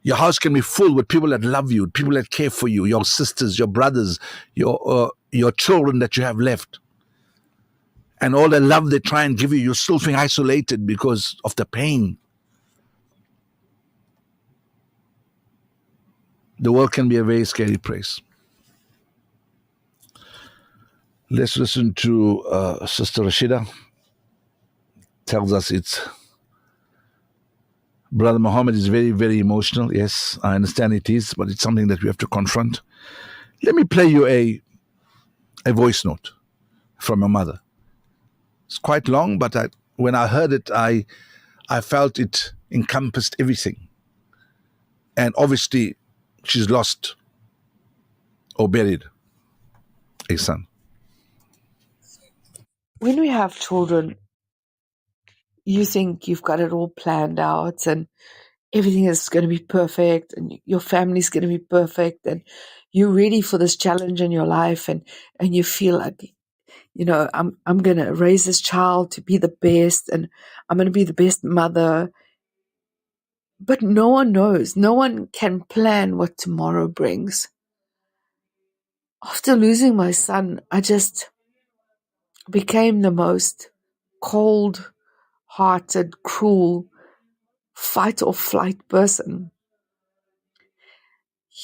Your house can be full with people that love you, people that care for you, your sisters, your brothers, your children that you have left. And all the love they try and give you, you're still feeling isolated because of the pain. The world can be a very scary place. Let's listen to Sister Rashida. Tells us it's Brother Mahomed is very, very emotional. Yes, I understand it is, but it's something that we have to confront. Let me play you a voice note from my mother. It's quite long, but when I heard it, I felt it encompassed everything. And obviously, she's lost or buried a son. When we have children, you think you've got it all planned out and everything is going to be perfect and your family's going to be perfect and you're ready for this challenge in your life and you feel like, I'm going to raise this child to be the best and I'm going to be the best mother. But no one knows. No one can plan what tomorrow brings. After losing my son, I just became the most cold-hearted, cruel, fight or flight person.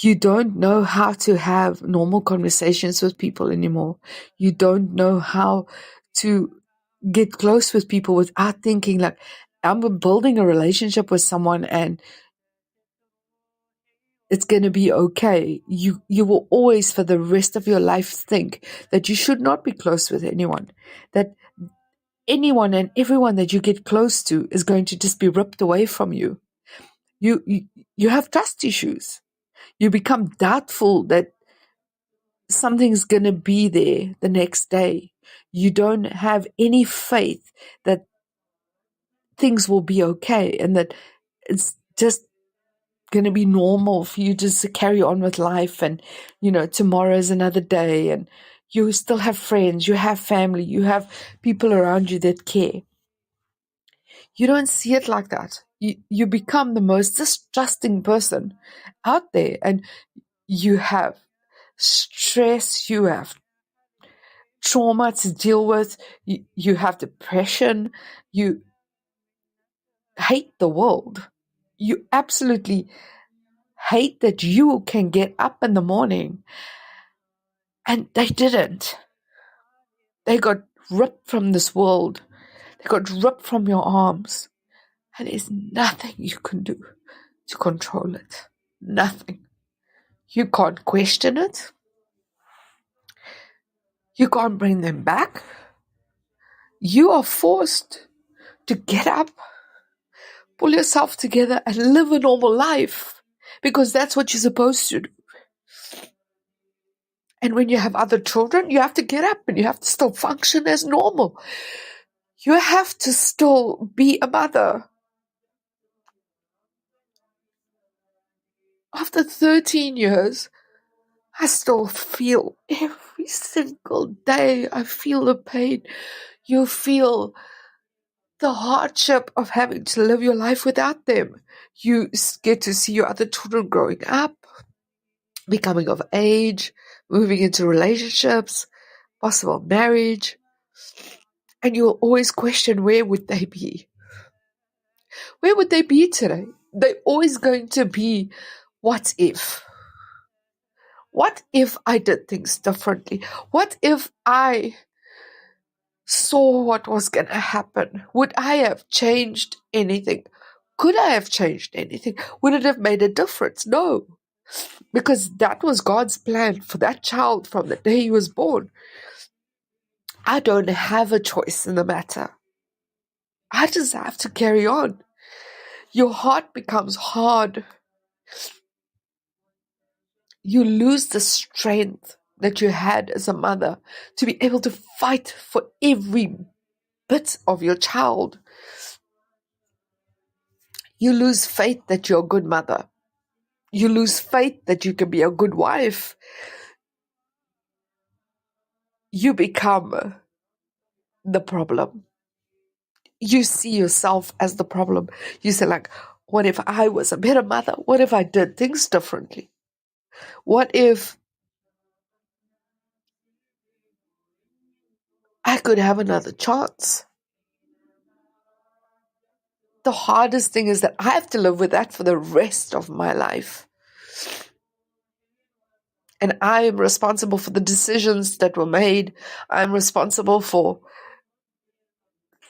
You don't know how to have normal conversations with people anymore. You don't know how to get close with people without thinking like, I'm building a relationship with someone and it's going to be okay. You will always for the rest of your life think that you should not be close with anyone, that anyone and everyone that you get close to is going to just be ripped away from you. You have trust issues. You become doubtful that something's going to be there the next day. You don't have any faith that things will be okay and that it's just going to be normal for you just to carry on with life and, tomorrow is another day and you still have friends, you have family, you have people around you that care. You don't see it like that. You become the most distrusting person out there and you have stress, you have trauma to deal with, you have depression, you hate the world. You absolutely hate that you can get up in the morning and they didn't. They got ripped from this world. They got ripped from your arms. And there's nothing you can do to control it. Nothing. You can't question it. You can't bring them back. You are forced to get up, pull yourself together and live a normal life because that's what you're supposed to do. And when you have other children, you have to get up and you have to still function as normal. You have to still be a mother. After 13 years, I still feel every single day, I feel the pain. You feel the hardship of having to live your life without them. You get to see your other children growing up, becoming of age, moving into relationships, possible marriage. And you'll always question, where would they be? Where would they be today? They're always going to be, what if? What if I did things differently? What if I saw what was going to happen? Would I have changed anything? Could I have changed anything? Would it have made a difference? No. Because that was God's plan for that child from the day he was born. I don't have a choice in the matter. I just have to carry on. Your heart becomes hard. You lose the strength that you had as a mother, to be able to fight for every bit of your child, you lose faith that you're a good mother. You lose faith that you can be a good wife. You become the problem. You see yourself as the problem. You say, like, what if I was a better mother? What if I did things differently? What if I could have another chance? The hardest thing is that I have to live with that for the rest of my life. And I am responsible for the decisions that were made. I'm responsible for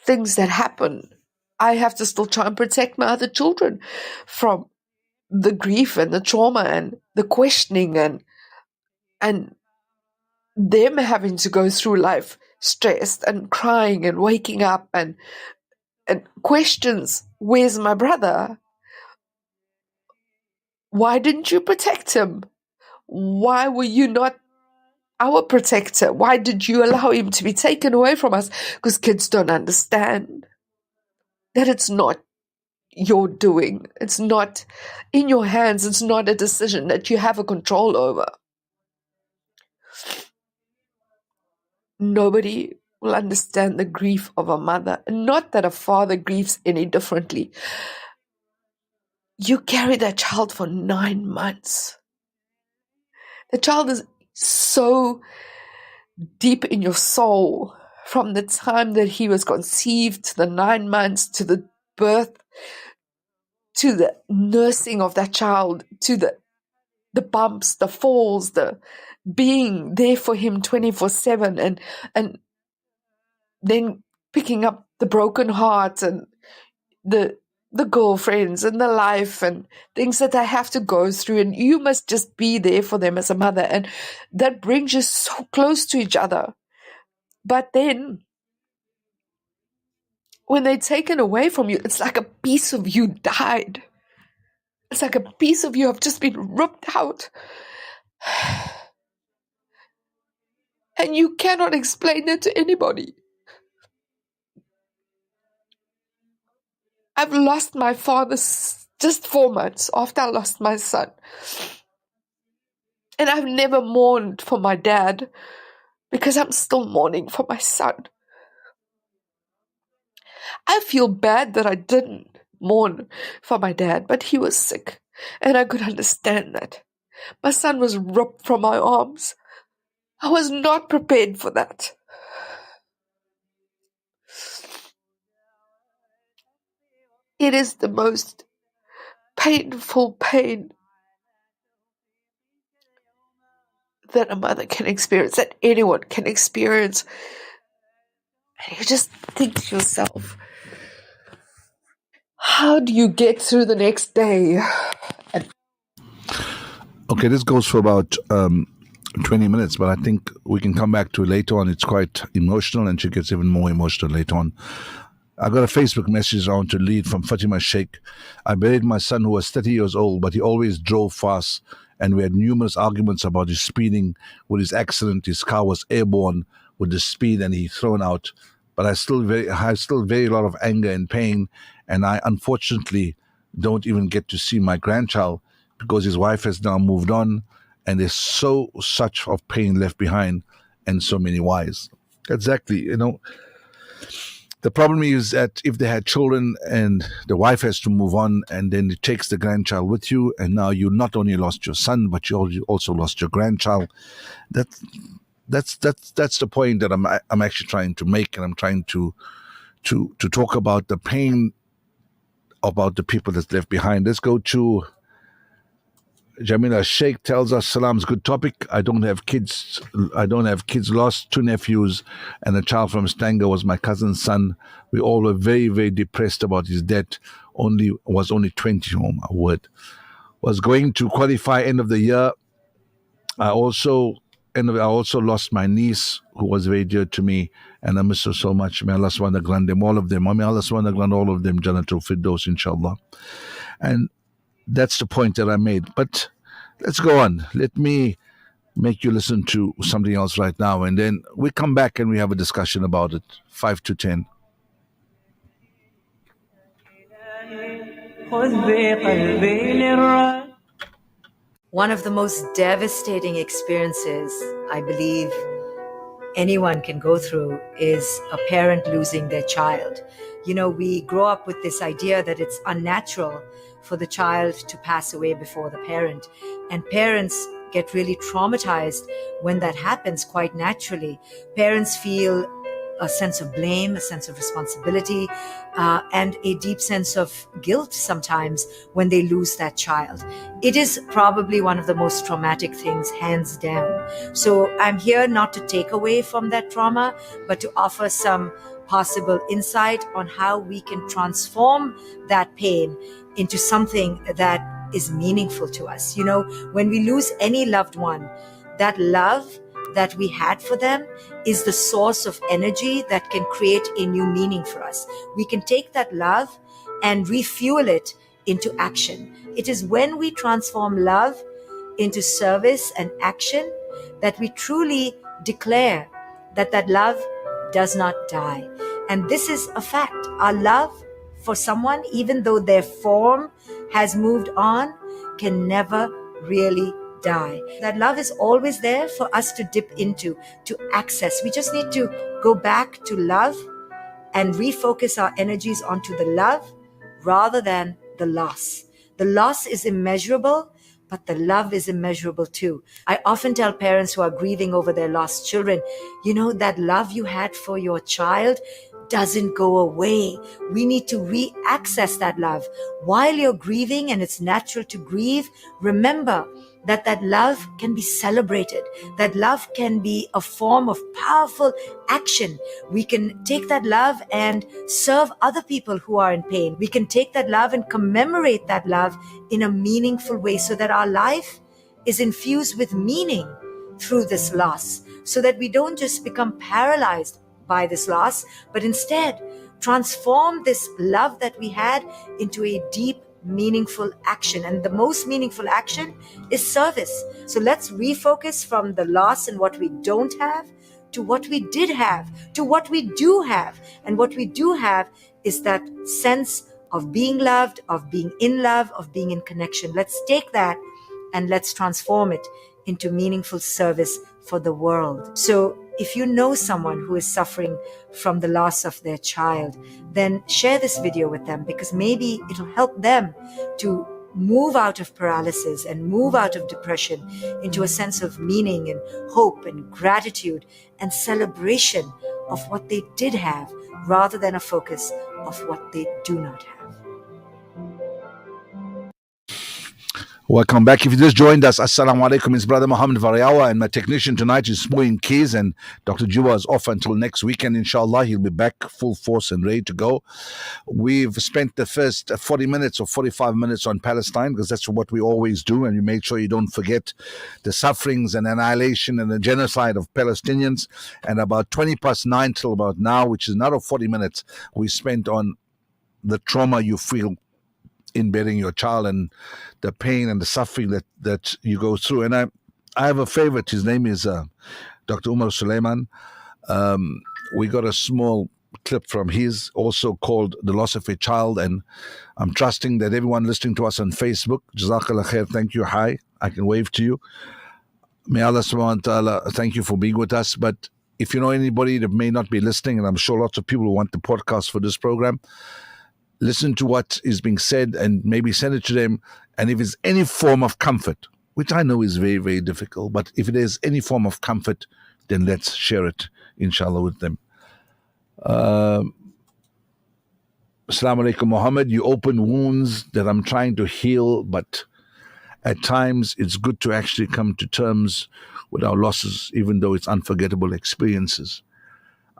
things that happen. I have to still try and protect my other children from the grief and the trauma and the questioning and them having to go through life stressed and crying and waking up and questions. Where's my brother? Why didn't you protect him? Why were you not our protector? Why did you allow him to be taken away from us? Because kids don't understand that it's not your doing. It's not in your hands. It's not a decision that you have a control over. Nobody will understand the grief of a mother. Not that a father grieves any differently. You carry that child for 9 months. The child is so deep in your soul from the time that he was conceived to the 9 months, to the birth, to the nursing of that child, to the bumps, the falls, the being there for him 24/7, and then picking up the broken heart and the girlfriends and the life and things that they have to go through, and you must just be there for them as a mother, and that brings you so close to each other. But then when they're taken away from you, it's like a piece of you died. It's like a piece of you have just been ripped out. And you cannot explain that to anybody. I've lost my father just 4 months after I lost my son. And I've never mourned for my dad because I'm still mourning for my son. I feel bad that I didn't mourn for my dad, but he was sick, and I could understand that. My son was ripped from my arms. I was not prepared for that. It is the most painful pain that a mother can experience, that anyone can experience. And you just think to yourself, how do you get through the next day? Okay, this goes for about 20 minutes, but I think we can come back to it later on. It's quite emotional, and she gets even more emotional later on. I got a Facebook message I want to read from Fatima Sheikh. I buried my son who was 30 years old, but he always drove fast, and we had numerous arguments about his speeding. With his accident, his car was airborne with the speed, and he thrown out. But I have still very lot of anger and pain, and I unfortunately don't even get to see my grandchild because his wife has now moved on, and there's such of pain left behind, and so many whys. Exactly, The problem is that if they had children and the wife has to move on, and then it takes the grandchild with you, and now you not only lost your son, but you also lost your grandchild. That's the point that I'm actually trying to make, and I'm trying to talk about the pain about the people that's left behind. Let's go to Jamila Sheikh. Tells us, Salam's good topic. I don't have kids. Lost 2 nephews, and a child from Stanger was my cousin's son. We all were very, very depressed about his death. Was only 20. Oh my word. Was going to qualify end of the year. I also lost my niece, who was very dear to me, and I miss her so much. May Allah subhanahu wa ta'ala grant them all of them. May Allah subhanahu wa ta'ala grant all of them Jannatul Firdaus, inshallah. And that's the point that I made. But let's go on. Let me make you listen to something else right now, and then we come back and we have a discussion about it. 5 to 10. One of the most devastating experiences I believe anyone can go through is a parent losing their child. You know, we grow up with this idea that it's unnatural for the child to pass away before the parent, and parents get really traumatized when that happens quite naturally. Parents feel a sense of blame, a sense of responsibility, and a deep sense of guilt sometimes when they lose that child. It is probably one of the most traumatic things, hands down. So I'm here not to take away from that trauma, but to offer some possible insight on how we can transform that pain into something that is meaningful to us. You know, when we lose any loved one, that love that we had for them is the source of energy that can create a new meaning for us. We can take that love and refuel it into action. It is when we transform love into service and action that we truly declare that that love does not die. And this is a fact. Our love for someone, even though their form has moved on, can never really die. That love is always there for us to dip into, to access. We just need to go back to love and refocus our energies onto the love rather than the loss. The loss is immeasurable, but the love is immeasurable too. I often tell parents who are grieving over their lost children, you know, that love you had for your child doesn't go away. We need to re-access that love. While you're grieving, and it's natural to grieve, remember that that love can be celebrated. That love can be a form of powerful action. We can take that love and serve other people who are in pain. We can take that love and commemorate that love in a meaningful way so that our life is infused with meaning through this loss, so that we don't just become paralyzed by this loss, but instead transform this love that we had into a deep, meaningful action. And the most meaningful action is service. So let's refocus from the loss and what we don't have to what we did have, to what we do have. And what we do have is that sense of being loved, of being in love, of being in connection. Let's take that and let's transform it into meaningful service for the world. So if you know someone who is suffering from the loss of their child, then share this video with them, because maybe it'll help them to move out of paralysis and move out of depression into a sense of meaning and hope and gratitude and celebration of what they did have, rather than a focus of what they do not have. Welcome back. If you just joined us, Assalamu alaikum. It's Brother MAHOMED VARIAWA, and my technician tonight is Smoin Keys, and Dr. Juba is off until next weekend. Inshallah, he'll be back full force and ready to go. We've spent the first 40 minutes or 45 minutes on Palestine, because that's what we always do, and we make sure you don't forget the sufferings and annihilation and the genocide of Palestinians. And about 20 past 9 till about now, which is another 40 minutes, we spent on the trauma you feel in burying your child and the pain and the suffering that you go through. And I have a favorite. His name is Dr. Umar Suleiman. We got a small clip from his, also called The Loss of a Child. And I'm trusting that everyone listening to us on Facebook, Jazakallah khair, thank you. Hi, I can wave to you. May Allah subhanahu wa ta'ala thank you for being with us. But if you know anybody that may not be listening, and I'm sure lots of people who want the podcast for this program, listen to what is being said and maybe send it to them. And if it's any form of comfort, which I know is very, very difficult, but if it is any form of comfort, then let's share it, inshallah, with them. Assalamu alaikum, Muhammad. You open wounds that I'm trying to heal, but at times it's good to actually come to terms with our losses, even though it's unforgettable experiences.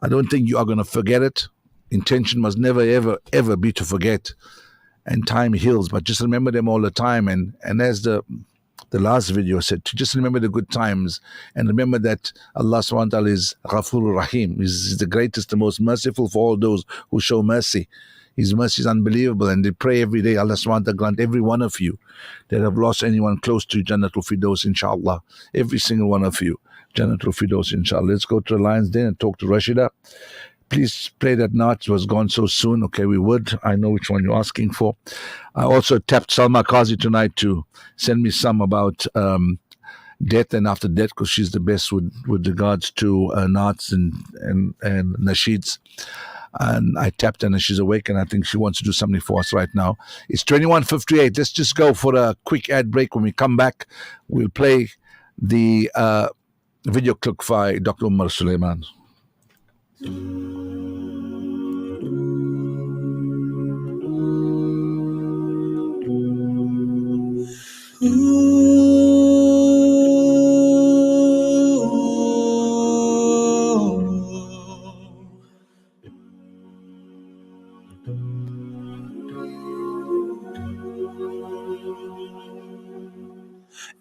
I don't think you are going to forget it. Intention must never, ever, ever be to forget. And time heals, but just remember them all the time. And as the last video said, to just remember the good times and remember that Allah subhanahu wa ta'ala is Ghafurur Rahim. He's the greatest, the most merciful for all those who show mercy. His mercy is unbelievable, and they pray every day. Allah subhanahu wa ta'ala grant every one of you that have lost anyone close to Jannatul Firdaus, inshallah. Every single one of you, Jannatul Firdaus, inshallah. Let's go to the Lions Den and talk to Rashida. Please pray that Nat was gone so soon. Okay, we would. I know which one you're asking for. I also tapped Salma Qazi tonight to send me some about death and after death, because she's the best with regards to Nats and nasheeds. And I tapped her and she's awake, and I think she wants to do something for us right now. It's 21:58. Let's just go for a quick ad break. When we come back, we'll play the video clip by Dr. Umar Suleiman.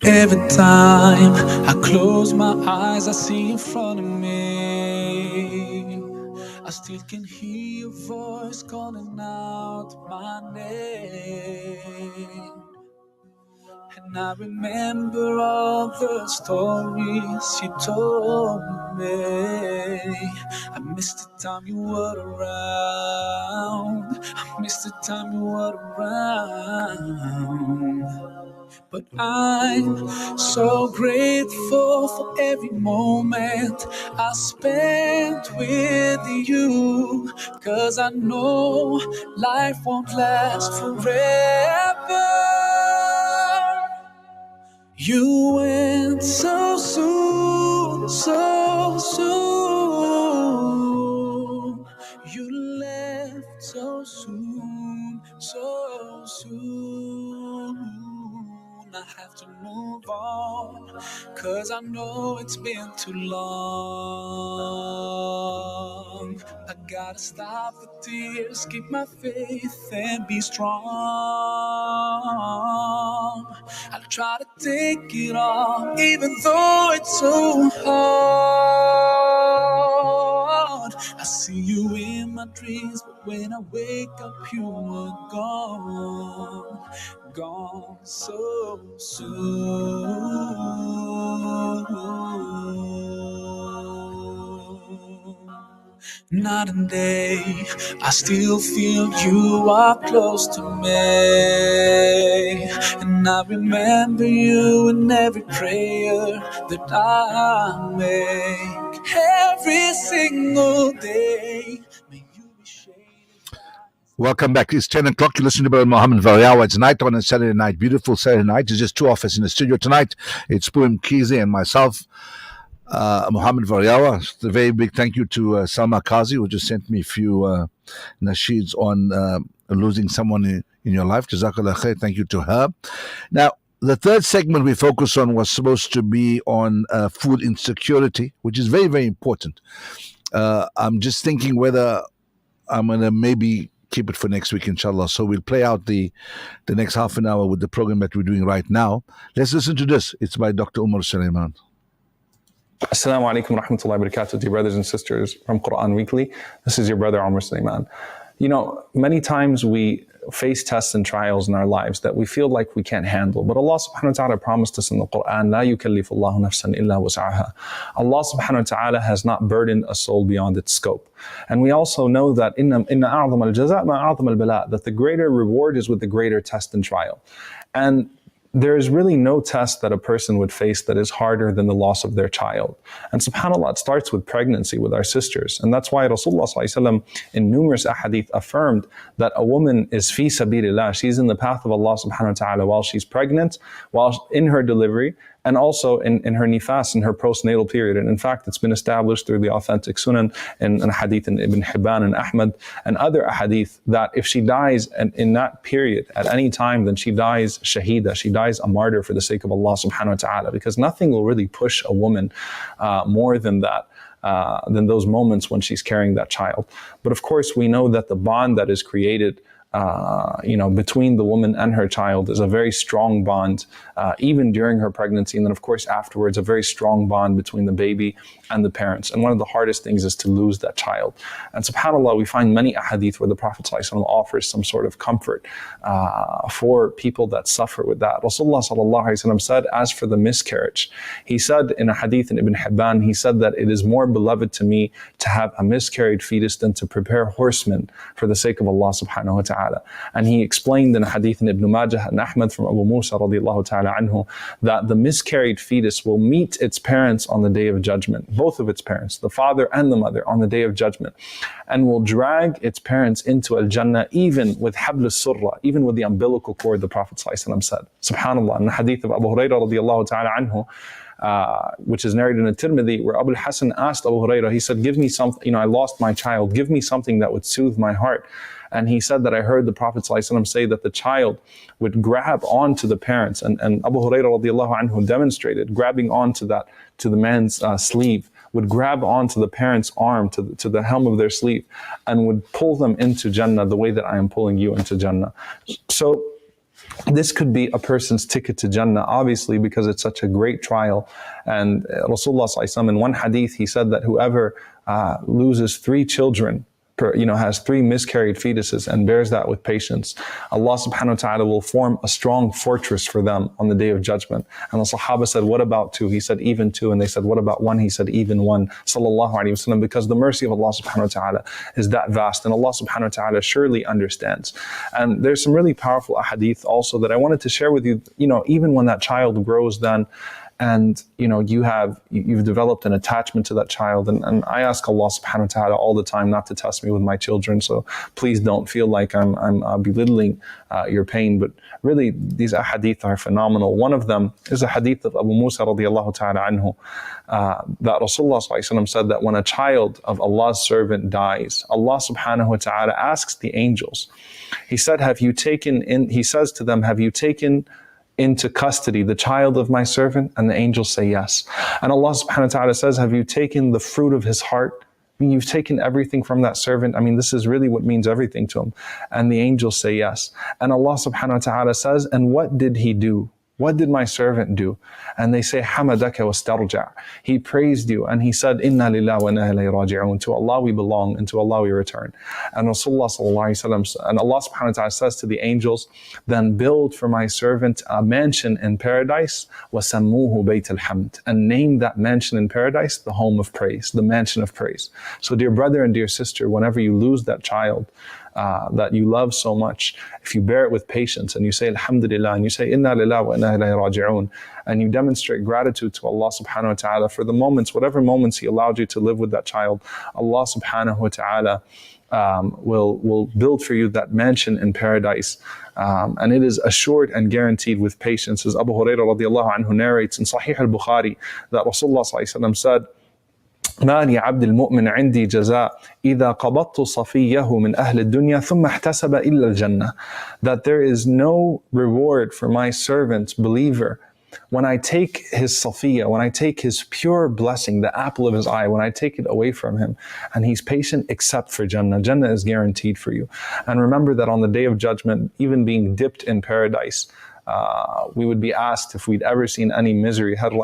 Every time I close my eyes, I see in front of me. I still can hear your voice calling out my name. And I remember all the stories you told me. I miss the time you were around. I miss the time you were around. But I'm so grateful for every moment I spent with you, 'cause I know life won't last forever. You went so soon, so soon. You left so soon, so soon. I have to move on, 'cause I know it's been too long. I gotta stop the tears, keep my faith and be strong. I'll try to take it all, even though it's so hard. I see you in my dreams, but when I wake up, you are gone. Gone so soon. Night and day, I still feel you are close to me. And I remember you in every prayer that I make. Every single day. Welcome back. It's 10 o'clock. You listen to Brother Mohammed VARIAWA. It's night on a Saturday night. Beautiful Saturday night. There's just two of us in the studio tonight. It's Poem Kizi and myself, Mohammed VARIAWA. A very big thank you to Salma Qazi, who just sent me a few nasheeds on losing someone in your life. Jazakallah khair. Thank you to her. Now, the third segment we focused on was supposed to be on food insecurity, which is very, very important. I'm just thinking whether I'm going to maybe keep it for next week, inshallah. So we'll play out the next half an hour with the program that we're doing right now. Let's listen to this. It's by Dr. Umar Suleiman. Assalamu alaikum wa rahmatullahi wa barakatuh, dear brothers and sisters from Quran Weekly. This is your brother Umar Suleiman. You know, many times we face tests and trials in our lives that we feel like we can't handle. But Allah subhanahu wa ta'ala promised us in the Quran, La yukallifu Allahu nafsan illa wus'aha. Allah subhanahu wa ta'ala has not burdened a soul beyond its scope. And we also know that inna a'zam al-jaza' ma a'zam al-bala, that the greater reward is with the greater test and trial. And there is really no test that a person would face that is harder than the loss of their child. And subhanAllah, it starts with pregnancy with our sisters. And that's why Rasulullah ﷺ in numerous ahadith affirmed that a woman is fi sabilillah. She's in the path of Allah subhanahu wa ta'ala while she's pregnant, while in her delivery, and also in her nifas, in her postnatal period. And in fact, it's been established through the authentic sunan and hadith in Ibn Hibban and Ahmad and other hadith that if she dies in that period at any time, then she dies shaheeda, she dies a martyr for the sake of Allah subhanahu wa ta'ala, because nothing will really push a woman more than that. Than those moments when she's carrying that child. But of course, we know that the bond that is created between the woman and her child is a very strong bond, even during her pregnancy. And then, of course, afterwards, a very strong bond between the baby and the parents. And one of the hardest things is to lose that child. And subhanAllah, we find many ahadith where the Prophet ﷺ offers some sort of comfort for people that suffer with that. Rasulullah ﷺ said, as for the miscarriage, he said in a hadith in Ibn Hibban, he said that it is more beloved to me to have a miscarried fetus than to prepare horsemen for the sake of Allah subhanahu wa ta'ala. And he explained in a hadith in Ibn Majah and Ahmad from Abu Musa radiallahu ta'ala anhu that the miscarried fetus will meet its parents on the day of judgment, both of its parents, the father and the mother, on the day of judgment, and will drag its parents into Al-Jannah even with habl al-surra, even with the umbilical cord, the Prophet ﷺ said. Subhanallah, in the hadith of Abu Hurairah radiallahu ta'ala anhu, which is narrated in Tirmidhi, where Abu al-Hasan asked Abu Hurairah, he said, give me something, I lost my child, give me something that would soothe my heart. And he said that I heard the Prophet ﷺ say that the child would grab onto the parents, and Abu Hurairah radiallahu anhu demonstrated grabbing onto that, to the man's sleeve, would grab onto the parent's arm, to the helm of their sleeve, and would pull them into Jannah the way that I am pulling you into Jannah. So this could be a person's ticket to Jannah, obviously, because it's such a great trial. And Rasulullah ﷺ, in one hadith, he said that whoever loses 3 children, has 3 miscarried fetuses and bears that with patience, Allah subhanahu wa ta'ala will form a strong fortress for them on the day of judgment. And the Sahaba said, what about 2? He said, even 2. And they said, what about 1? He said, even 1. Sallallahu alayhi wa sallam, because the mercy of Allah subhanahu wa ta'ala is that vast, and Allah subhanahu wa ta'ala surely understands. And there's some really powerful ahadith also that I wanted to share with you, even when that child grows then, and you've developed an attachment to that child, and I ask Allah subhanahu wa ta'ala all the time not to test me with my children, so please don't feel like I'm belittling your pain, but really these ahadith are phenomenal. One of them is a hadith of Abu Musa radiallahu ta'ala anhu, that Rasulullah sallallahu alaihi wasallam said that when a child of Allah's servant dies, Allah subhanahu wa ta'ala asks the angels, he said, he says to them, have you taken into custody the child of my servant? And the angels say yes. And Allah subhanahu wa ta'ala says, have you taken the fruit of his heart? I mean, you've taken everything from that servant. I mean, this is really what means everything to him. And the angels say yes. And Allah subhanahu wa ta'ala says, and what did he do? What did my servant do? And they say, Hamadaka wastarja. He praised you and he said, Inna lillahi wa inna ilayhi raji'un. To Allah we belong and to Allah we return. And Rasulullah sallallahu alayhi wa sallam, and Allah subhanahu wa ta'ala says to the angels, then build for my servant a mansion in paradise, wasammuhu bayt al-hamd, and name that mansion in paradise the home of praise, the mansion of praise. So dear brother and dear sister, whenever you lose that child that you love so much, if you bear it with patience and you say alhamdulillah and you say inna lillahi wa inna ilayhi raji'un, and you demonstrate gratitude to Allah subhanahu wa ta'ala for the moments, whatever moments He allowed you to live with that child, Allah subhanahu wa ta'ala will build for you that mansion in paradise. And it is assured and guaranteed with patience. As Abu Hurairah radiallahu anhu narrates in Sahih al-Bukhari that Rasulullah sallallahu alaihi wasallam said, ما لعبد المؤمن عندي جزاء إذا قبضت صفيه من أهل الدنيا ثم احتسب إلا الجنة. That there is no reward for my servant believer when I take his safiya, when I take his pure blessing, the apple of his eye, when I take it away from him and he's patient, except for Jannah. Jannah is guaranteed for you. And remember that on the day of judgment, even being dipped in paradise, we would be asked if we'd ever seen any misery. And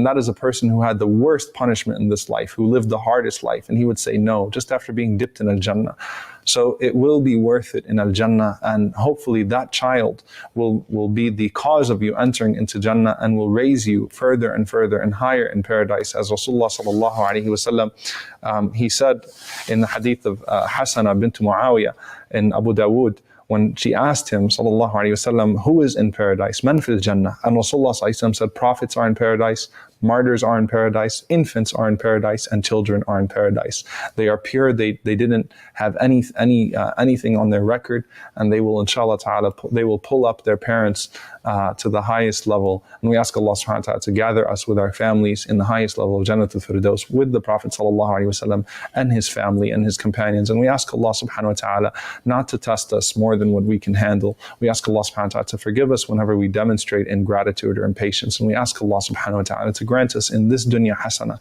that is a person who had the worst punishment in this life, who lived the hardest life. And he would say no, just after being dipped in Al-Jannah. So it will be worth it in Al-Jannah, and hopefully that child will be the cause of you entering into Jannah and will raise you further and further and higher in paradise. As Rasulullah sallallahu alaihi wasallam, he said in the hadith of Hasana bint Muawiyah in Abu Dawood, when she asked him, sallallahu alaihi wasallam, who is in paradise? Man fil Jannah? And Rasulullah sallallahu alaihi wasallam said, prophets are in paradise, martyrs are in paradise, infants are in paradise, and children are in paradise. They are pure. They didn't have anything on their record, and they will, inshallah ta'ala, they will pull up their parents to the highest level. And we ask Allah subhanahu wa ta'ala to gather us with our families in the highest level of Jannatul Firdaus with the Prophet sallallahu alaihi wasallam and his family and his companions. And we ask Allah subhanahu wa ta'ala not to test us more than what we can handle. We ask Allah subhanahu wa ta'ala to forgive us whenever we demonstrate ingratitude or impatience. And we ask Allah subhanahu wa ta'ala to grant us in this dunya hasana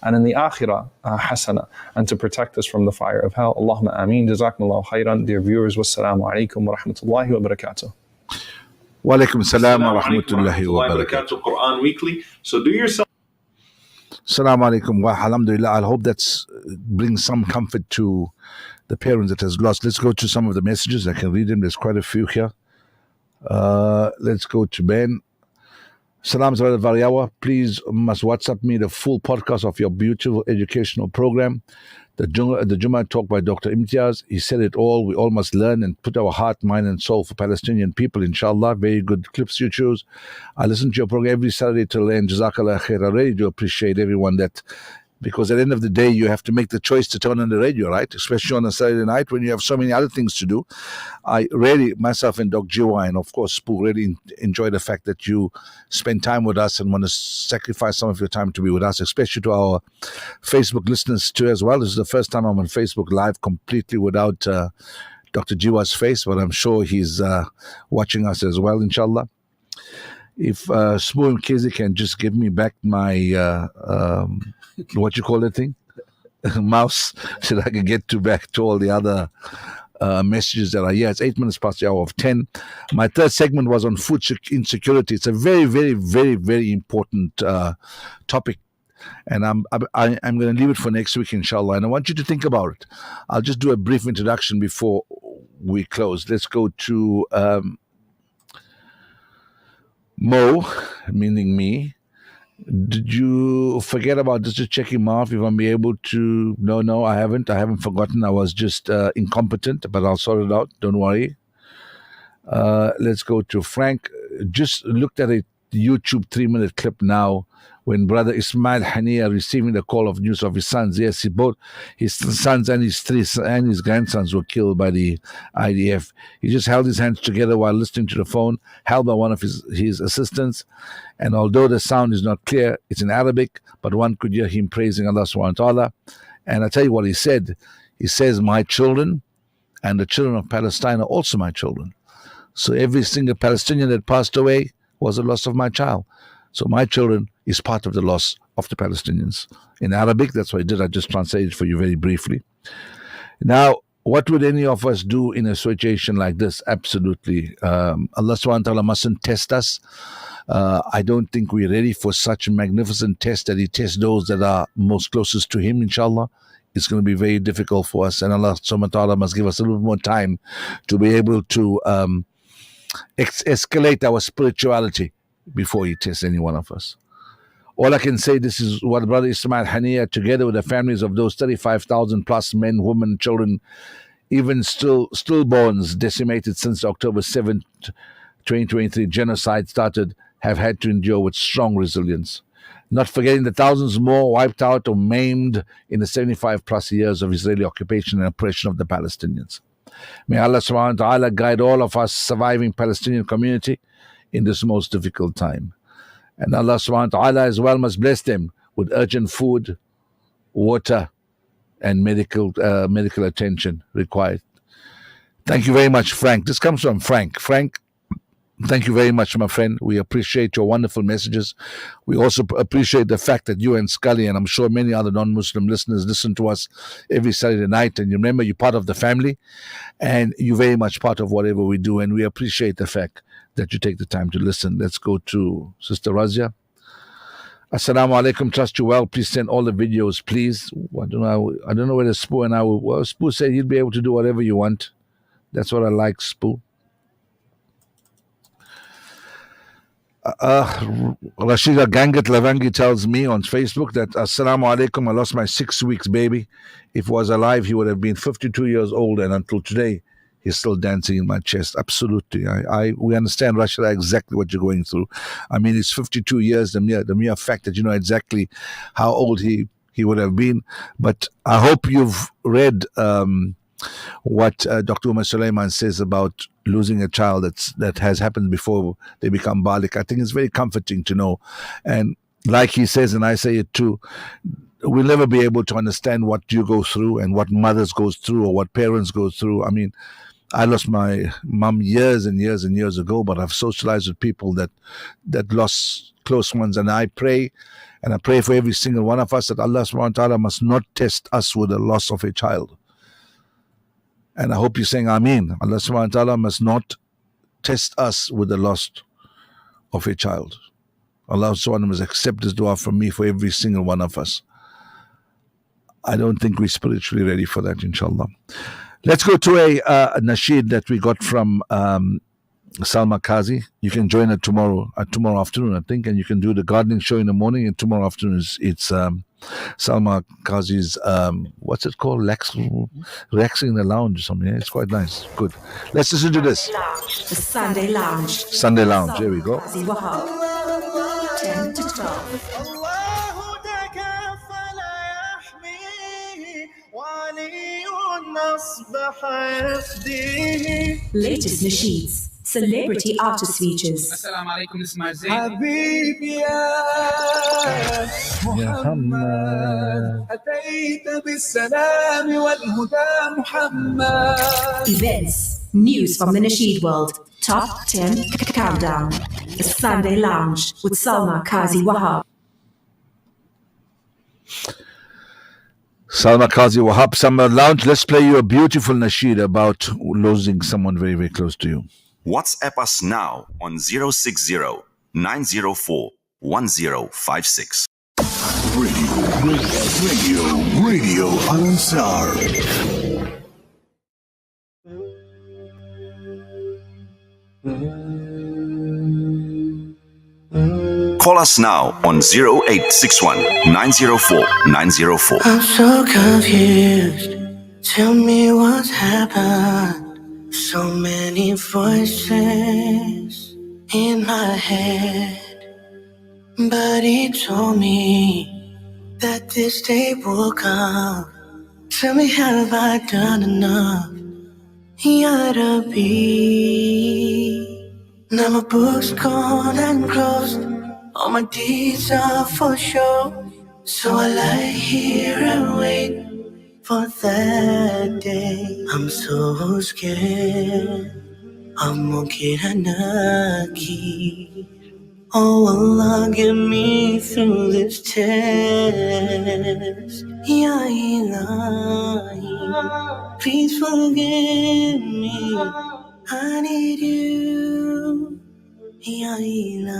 and in the akhirah hasana, and to protect us from the fire of hell. Allahumma ameen. Jazakumullahu khairan. Dear viewers, wassalamu alaikum wa rahmatullahi wa barakatuh. Wa alaikum salam wa rahmatullahi wa barakatuh. Quran Weekly. So do yourself. Assalamu alaikum wa alhamdulillah. I hope that brings some comfort to the parents that has lost. Let's go to some of the messages. I can read them. There's quite a few here. Let's go to Ben. Salam Brother VARIAWA. Please must WhatsApp me the full podcast of your beautiful educational program. The Jummah talk by Dr. Imtiaz. He said it all. We all must learn and put our heart, mind, and soul for Palestinian people, inshallah. Very good clips you choose. I listen to your program every Saturday till end. Jazakallah khair. I really do appreciate everyone that, because at the end of the day, you have to make the choice to turn on the radio, right? Especially on a Saturday night when you have so many other things to do. I really, myself and Dr. Jiwa, and of course, Spoo, really enjoy the fact that you spend time with us and want to sacrifice some of your time to be with us, especially to our Facebook listeners too as well. This is the first time I'm on Facebook Live completely without Dr. Jiwa's face, but I'm sure he's watching us as well, inshallah. If Spoo and Kizi can just give me back my what you call that thing? Mouse, so that I can get back to all the other messages that are here. It's 8 minutes past the hour of 10. My third segment was on food insecurity. It's a very, very, very, very important topic. And I'm going to leave it for next week, inshallah. And I want you to think about it. I'll just do a brief introduction before we close. Let's go to Mo, meaning me. Did you forget about this? Just check him off if I'm able to. No, I haven't. I haven't forgotten. I was just incompetent, but I'll sort it out. Don't worry. Let's go to Frank. Just looked at a YouTube 3-minute clip now when brother Ismail Hania receiving the call of news of his sons. Yes, both his sons and his grandsons were killed by the IDF. He just held his hands together while listening to the phone, held by one of his assistants. And although the sound is not clear, it's in Arabic, but one could hear him praising Allah subhanahu wa ta'ala. And I tell you what he said. He says, my children and the children of Palestine are also my children. So every single Palestinian that passed away was the loss of my child. So my children is part of the loss of the Palestinians. In Arabic, that's what I did. I just translated for you very briefly. Now, what would any of us do in a situation like this? Absolutely. Allah subhanahu wa ta'ala mustn't test us. I don't think we're ready for such a magnificent test that he tests those that are most closest to him, inshallah. It's going to be very difficult for us. And Allah subhanahu wa ta'ala must give us a little more time to be able to escalate our spirituality before he tests any one of us. All I can say, this is what Brother Ismail Hania, together with the families of those 35,000 plus men, women, children, even stillborns decimated since October 7th, 2023 genocide started, have had to endure with strong resilience. Not forgetting the thousands more wiped out or maimed in the 75 plus years of Israeli occupation and oppression of the Palestinians. May Allah subhanahu wa ta'ala guide all of us surviving Palestinian community in this most difficult time. And Allah subhanahu wa ta'ala as well must bless them with urgent food, water, and medical attention required. Thank you very much, Frank. This comes from Frank. Frank, thank you very much, my friend. We appreciate your wonderful messages. We also appreciate the fact that you and Scully, and I'm sure many other non-Muslim listeners, listen to us every Saturday night. And you remember, you're part of the family, and you're very much part of whatever we do. And we appreciate the fact that you take the time to listen. Let's go to Sister Razia. Assalamu alaikum. Trust you well. Please send all the videos, please. I don't know whether Spoo and I will. Well, Spoo said he'll be able to do whatever you want. That's what I like, Spoo. Rashida Gangat Lavangi tells me on Facebook that Assalamu alaikum, I lost my 6 weeks baby. If he was alive, he would have been 52 years old, and until today, he's still dancing in my chest. Absolutely. We understand, Rashida, exactly what you're going through. I mean, it's 52 years, the mere fact that you know exactly how old he would have been. But I hope you've read what Dr. Umar Suleiman says about losing a child that has happened before they become Balik. I think it's very comforting to know. And like he says, and I say it too, we'll never be able to understand what you go through and what mothers goes through or what parents go through. I mean, I lost my mum years and years and years ago, but I've socialized with people that lost close ones, and I pray, and I pray for every single one of us that Allah subhanahu wa ta'ala must not test us with the loss of a child. And I hope you're saying Ameen. Allah subhanahu wa ta'ala must not test us with the loss of a child. Allah subhanahu wa ta'ala must accept this dua from me for every single one of us. I don't think we're spiritually ready for that, inshallah. Let's go to a nasheed that we got from Salma Qazi. You can join her tomorrow afternoon, I think, and you can do the gardening show in the morning, and tomorrow afternoon it's Salma Qazi's, what's it called? Relaxing in the lounge or something. Yeah, it's quite nice. Good. Let's listen to this. The Sunday Lounge. Sunday Lounge. Here we go. 10 to 12. Latest nasheeds, celebrity artist features. Assalamu alaikum, this is my Zayn. حبيبي يا محمد أتيت بالسلام والهدى محمد. Events, news from the nasheed world, top 10 countdown. The Sunday Lounge with Salma Qazi Wahab. Salma Qazi Wahab, Summer Lounge. Let's play you a beautiful nasheed about losing someone very, very close to you. WhatsApp us now on 060-904-1056. Radio Al-Ansar. Call us now on 0861-904-904. I'm so confused. Tell me what's happened. So many voices in my head, but he told me that this day will come. Tell me, have I done enough? Ya Rabbi. Now my book's gone and closed. All my deeds are for sure. So I lie here and wait for that day. I'm so scared. I'm Mukiranaki. Oh Allah, get me through this test. Ya Ilahi, please forgive me. I need you. Ya Ilahi,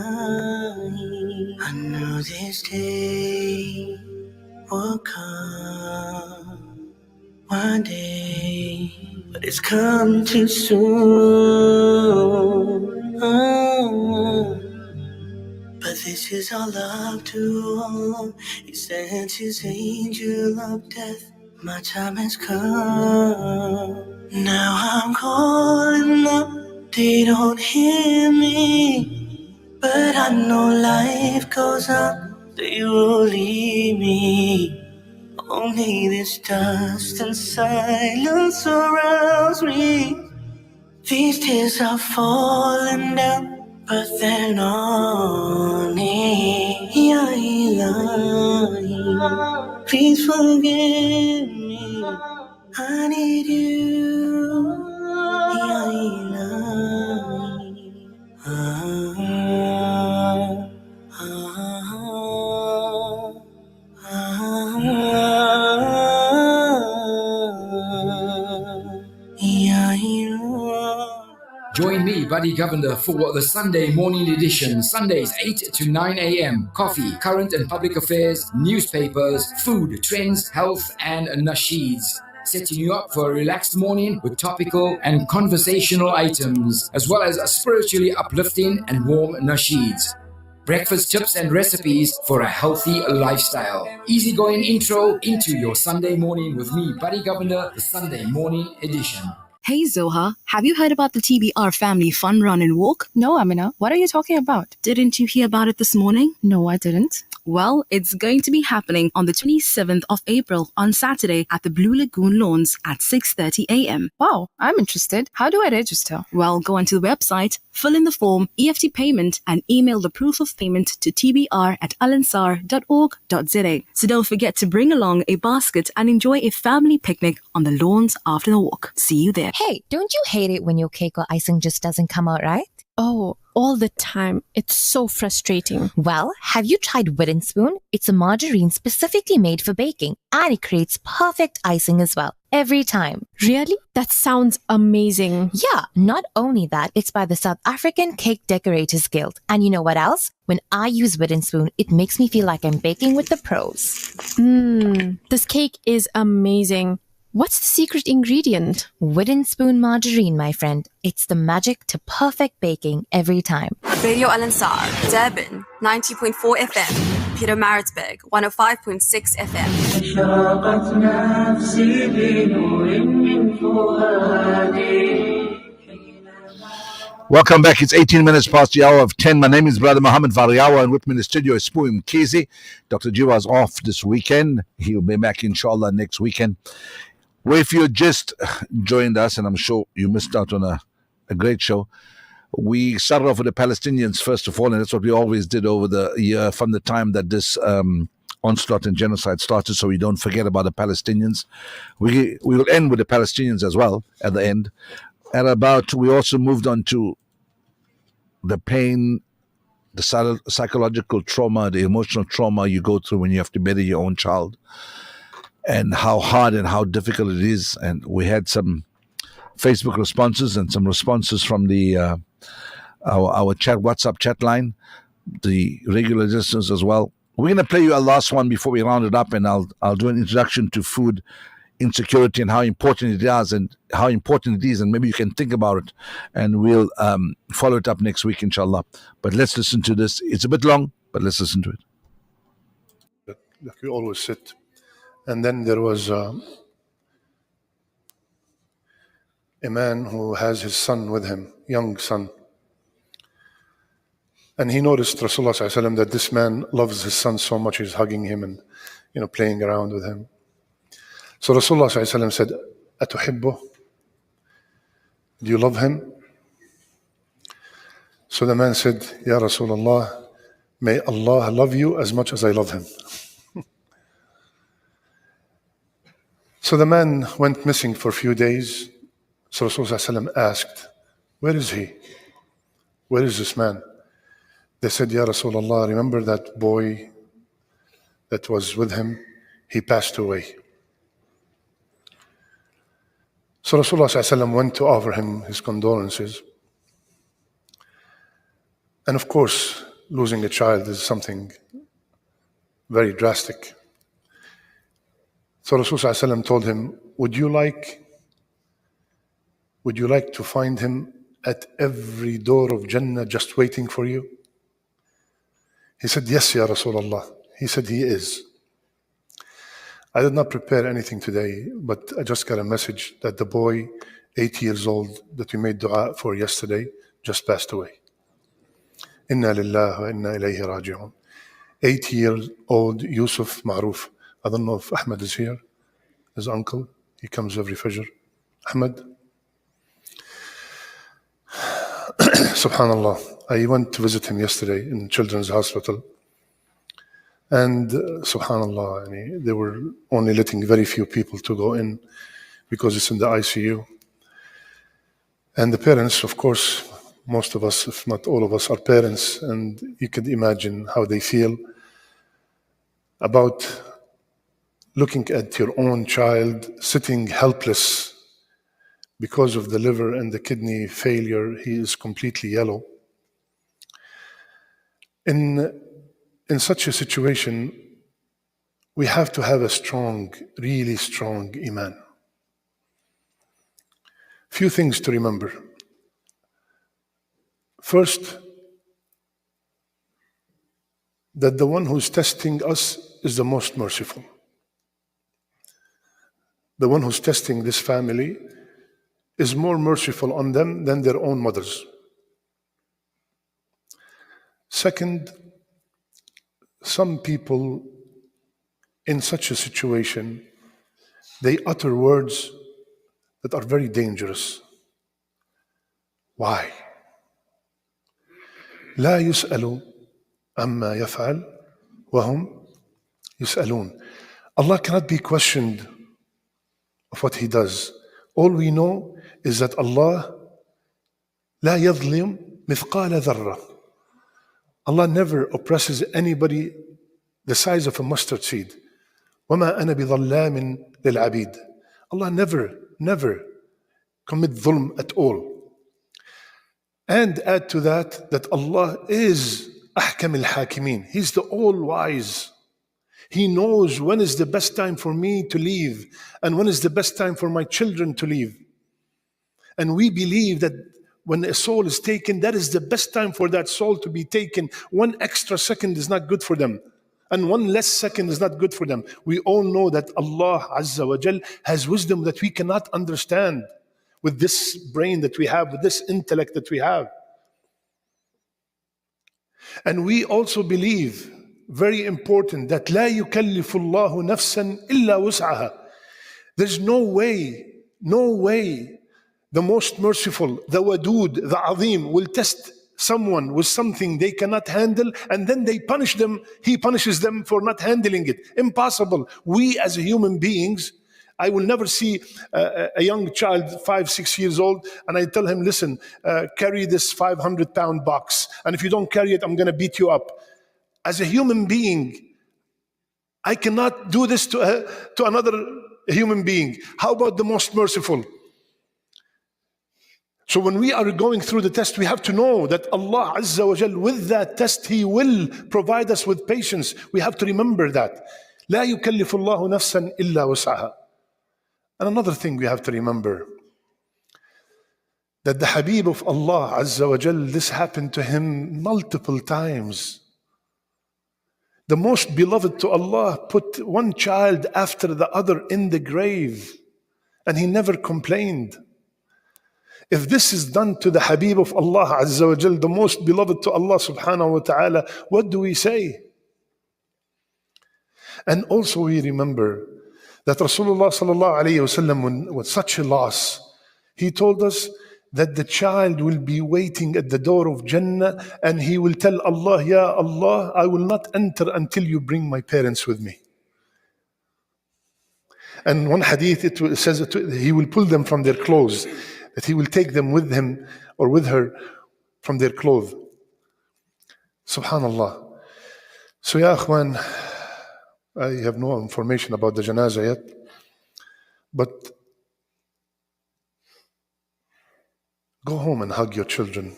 I know this day will come one day, but it's come too soon. But this is all up to Allah. He sent his angel of death. My time has come. Now I'm calling up. They don't hear me, but I know life goes on. They will leave me. Only this dust and silence surrounds me. These tears are falling down, but they're not me. Ya Ilahi, please forgive me. I need you. Ya Ilahi. Join me, Buddy Governor, for the Sunday morning edition, Sundays 8 to 9 a.m. Coffee, current and public affairs, newspapers, food, trends, health, and nasheeds. Setting you up for a relaxed morning with topical and conversational items, as well as spiritually uplifting and warm nasheeds. Breakfast tips and recipes for a healthy lifestyle. Easygoing intro into your Sunday morning with me, Buddy Governor, the Sunday morning edition. Hey Zoha, have you heard about the TBR Family Fun Run and Walk? No, Amina. What are you talking about? Didn't you hear about it this morning? No, I didn't. Well, it's going to be happening on the 27th of April on Saturday at the Blue Lagoon Lawns at 6:30 a.m. Wow, I'm interested. How do I register? Well, go onto the website, fill in the form, EFT payment, and email the proof of payment to tbr@alansar.org.za. So don't forget to bring along a basket and enjoy a family picnic on the lawns after the walk. See you there. Hey, don't you hate it when your cake or icing just doesn't come out right? Oh, all the time. It's so frustrating. Well, have you tried Wooden Spoon? It's a margarine specifically made for baking, and it creates perfect icing as well, every time. Really? That sounds amazing. Yeah, not only that, it's by the South African Cake Decorators Guild. And you know what else? When I use Wooden Spoon, it makes me feel like I'm baking with the pros. This cake is amazing. What's the secret ingredient? Wooden Spoon margarine, my friend. It's the magic to perfect baking every time. Radio Al-Ansar, Durban, 90.4 FM. Peter Maritzburg, 105.6 FM. أشرقت نفسي بنور من فؤادي. Welcome back. It's 18 minutes past the hour of 10. My name is Brother Mohammed Variawa, and with me in the studio is Spoim Kizi. Dr. Jiwa is off this weekend. He'll be back, inshallah, next weekend. Well, if you just joined us, and I'm sure you missed out on a great show, we started off with the Palestinians first of all, and that's what we always did over the year from the time that this onslaught and genocide started, so we don't forget about the Palestinians. We will end with the Palestinians as well at the end. We also moved on to the pain, the psychological trauma, the emotional trauma you go through when you have to bury your own child, and how hard and how difficult it is. And we had some Facebook responses and some responses from the our WhatsApp chat line, the regular listeners as well. We're going to play you a last one before we round it up, and I'll do an introduction to food insecurity and how important it is, and maybe you can think about it, and we'll follow it up next week, inshallah. But let's listen to this. It's a bit long, but let's listen to it. Like we always sit. And then there was a man who has his son with him, young son. And he noticed Rasulullah ﷺ that this man loves his son so much, he's hugging him and playing around with him. So Rasulullah ﷺ said, "Atuhibbu? Do you love him?" So the man said, "Ya Rasulullah, may Allah love you as much as I love him." So the man went missing for a few days. So Rasulullah ﷺ asked, "Where is he? Where is this man?" They said, "Ya Rasulullah, remember that boy that was with him? He passed away." So Rasulullah ﷺ went to offer him his condolences. And of course, losing a child is something very drastic. So Rasulullah ﷺ told him, would you like to find him at every door of Jannah just waiting for you? He said, "Yes, Ya Rasulullah." He said, "He is." I did not prepare anything today, but I just got a message that the boy, 8 years old, that we made dua for yesterday, just passed away. Inna lillahi wa inna ilayhi raji'un. 8-year-old Yusuf Maruf. I don't know if Ahmed is here, his uncle. He comes every Fajr. Ahmed. Subhanallah. I went to visit him yesterday in Children's Hospital. And subhanallah, they were only letting very few people to go in because it's in the ICU. And the parents, of course, most of us, if not all of us, are parents, and you could imagine how they feel about looking at your own child sitting helpless because of the liver and the kidney failure. He is completely yellow. In such a situation, we have to have a strong, really strong iman. Few things to remember. First, that the one who's testing us is the most merciful. The one who's testing this family is more merciful on them than their own mothers. Second, some people in such a situation, they utter words that are very dangerous. Why? لا يسأل عما يفعل وهم يسألون. Allah cannot be questioned of what He does. All we know is that Allah لا يظلم مثقال ذرة. Allah never oppresses anybody the size of a mustard seed. وما أنا بظلام للعبيد. Allah never commit dhulm at all. And add to that Allah is أحكم الحاكمين. He's the all-wise. He knows when is the best time for me to leave and when is the best time for my children to leave. And we believe that when a soul is taken, that is the best time for that soul to be taken. 1 extra second is not good for them. And 1 less second is not good for them. We all know that Allah Azza wa Jal has wisdom that we cannot understand with this brain that we have, with this intellect that we have. And we also believe, very important, that لا يكلف الله نفسا إلا وسعها. There's no way the most merciful, the Wadud, the Azim will test someone with something they cannot handle and then they punish them. He punishes them for not handling it. Impossible. We as human beings, I will never see a young child, 5-6 years old, and I tell him, listen, carry this 500-pound box, and if you don't carry it, I'm going to beat you up. As a human being, I cannot do this to another human being. How about the most merciful? So when we are going through the test, we have to know that Allah Azza wa Jal, with that test, He will provide us with patience. We have to remember that. لا يكلف الله نفسا إلا وسعها. And another thing we have to remember, that the Habib of Allah Azza wa Jal, this happened to him multiple times. The most beloved to Allah put one child after the other in the grave, and he never complained. If this is done to the Habib of Allah Azza wa Jal, the most beloved to Allah subhanahu wa ta'ala, what do we say? And also we remember that Rasulullah sallallahu alayhi wa sallam, with such a loss, he told us that the child will be waiting at the door of Jannah and he will tell Allah, Ya Allah, I will not enter until you bring my parents with me. And one hadith, it says that he will pull them from their clothes, that he will take them with him or with her from their clothes. Subhanallah. So ya akhwan, I have no information about the janazah yet, but go home and hug your children.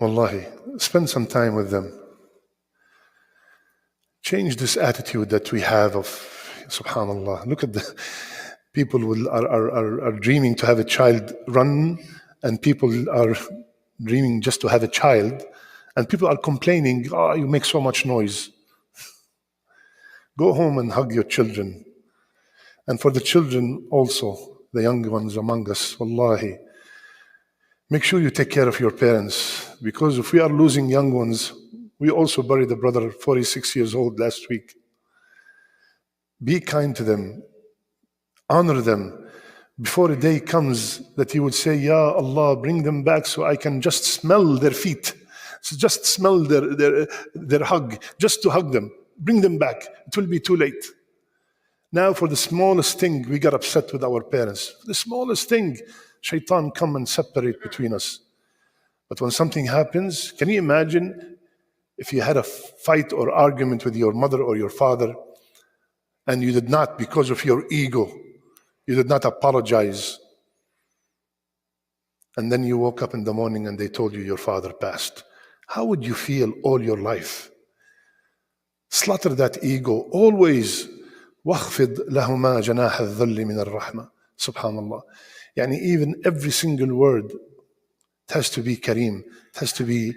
Wallahi, spend some time with them. Change this attitude that we have of, subhanallah, look at the people are dreaming to have a child run, and people are dreaming just to have a child, and people are complaining, oh, you make so much noise. Go home and hug your children. And for the children also, the young ones among us, wallahi, make sure you take care of your parents, because if we are losing young ones, we also buried a brother, 46 years old, last week. Be kind to them. Honor them. Before a day comes that you would say, Ya Allah, bring them back so I can just smell their feet. So just smell their hug, just to hug them. Bring them back. It will be too late. Now for the smallest thing, we got upset with our parents. The smallest thing, shaitan come and separate between us. But when something happens, can you imagine if you had a fight or argument with your mother or your father, and you did not, because of your ego, you did not apologize, and then you woke up in the morning and they told you your father passed? How would you feel all your life? Slaughter that ego. Always وَاخْفِضْ لَهُمَا جَنَاحَ الذَّلِّ مِنَ الرَّحْمَةِ. Subhanallah. Yani even every single word, it has to be kareem, it has to be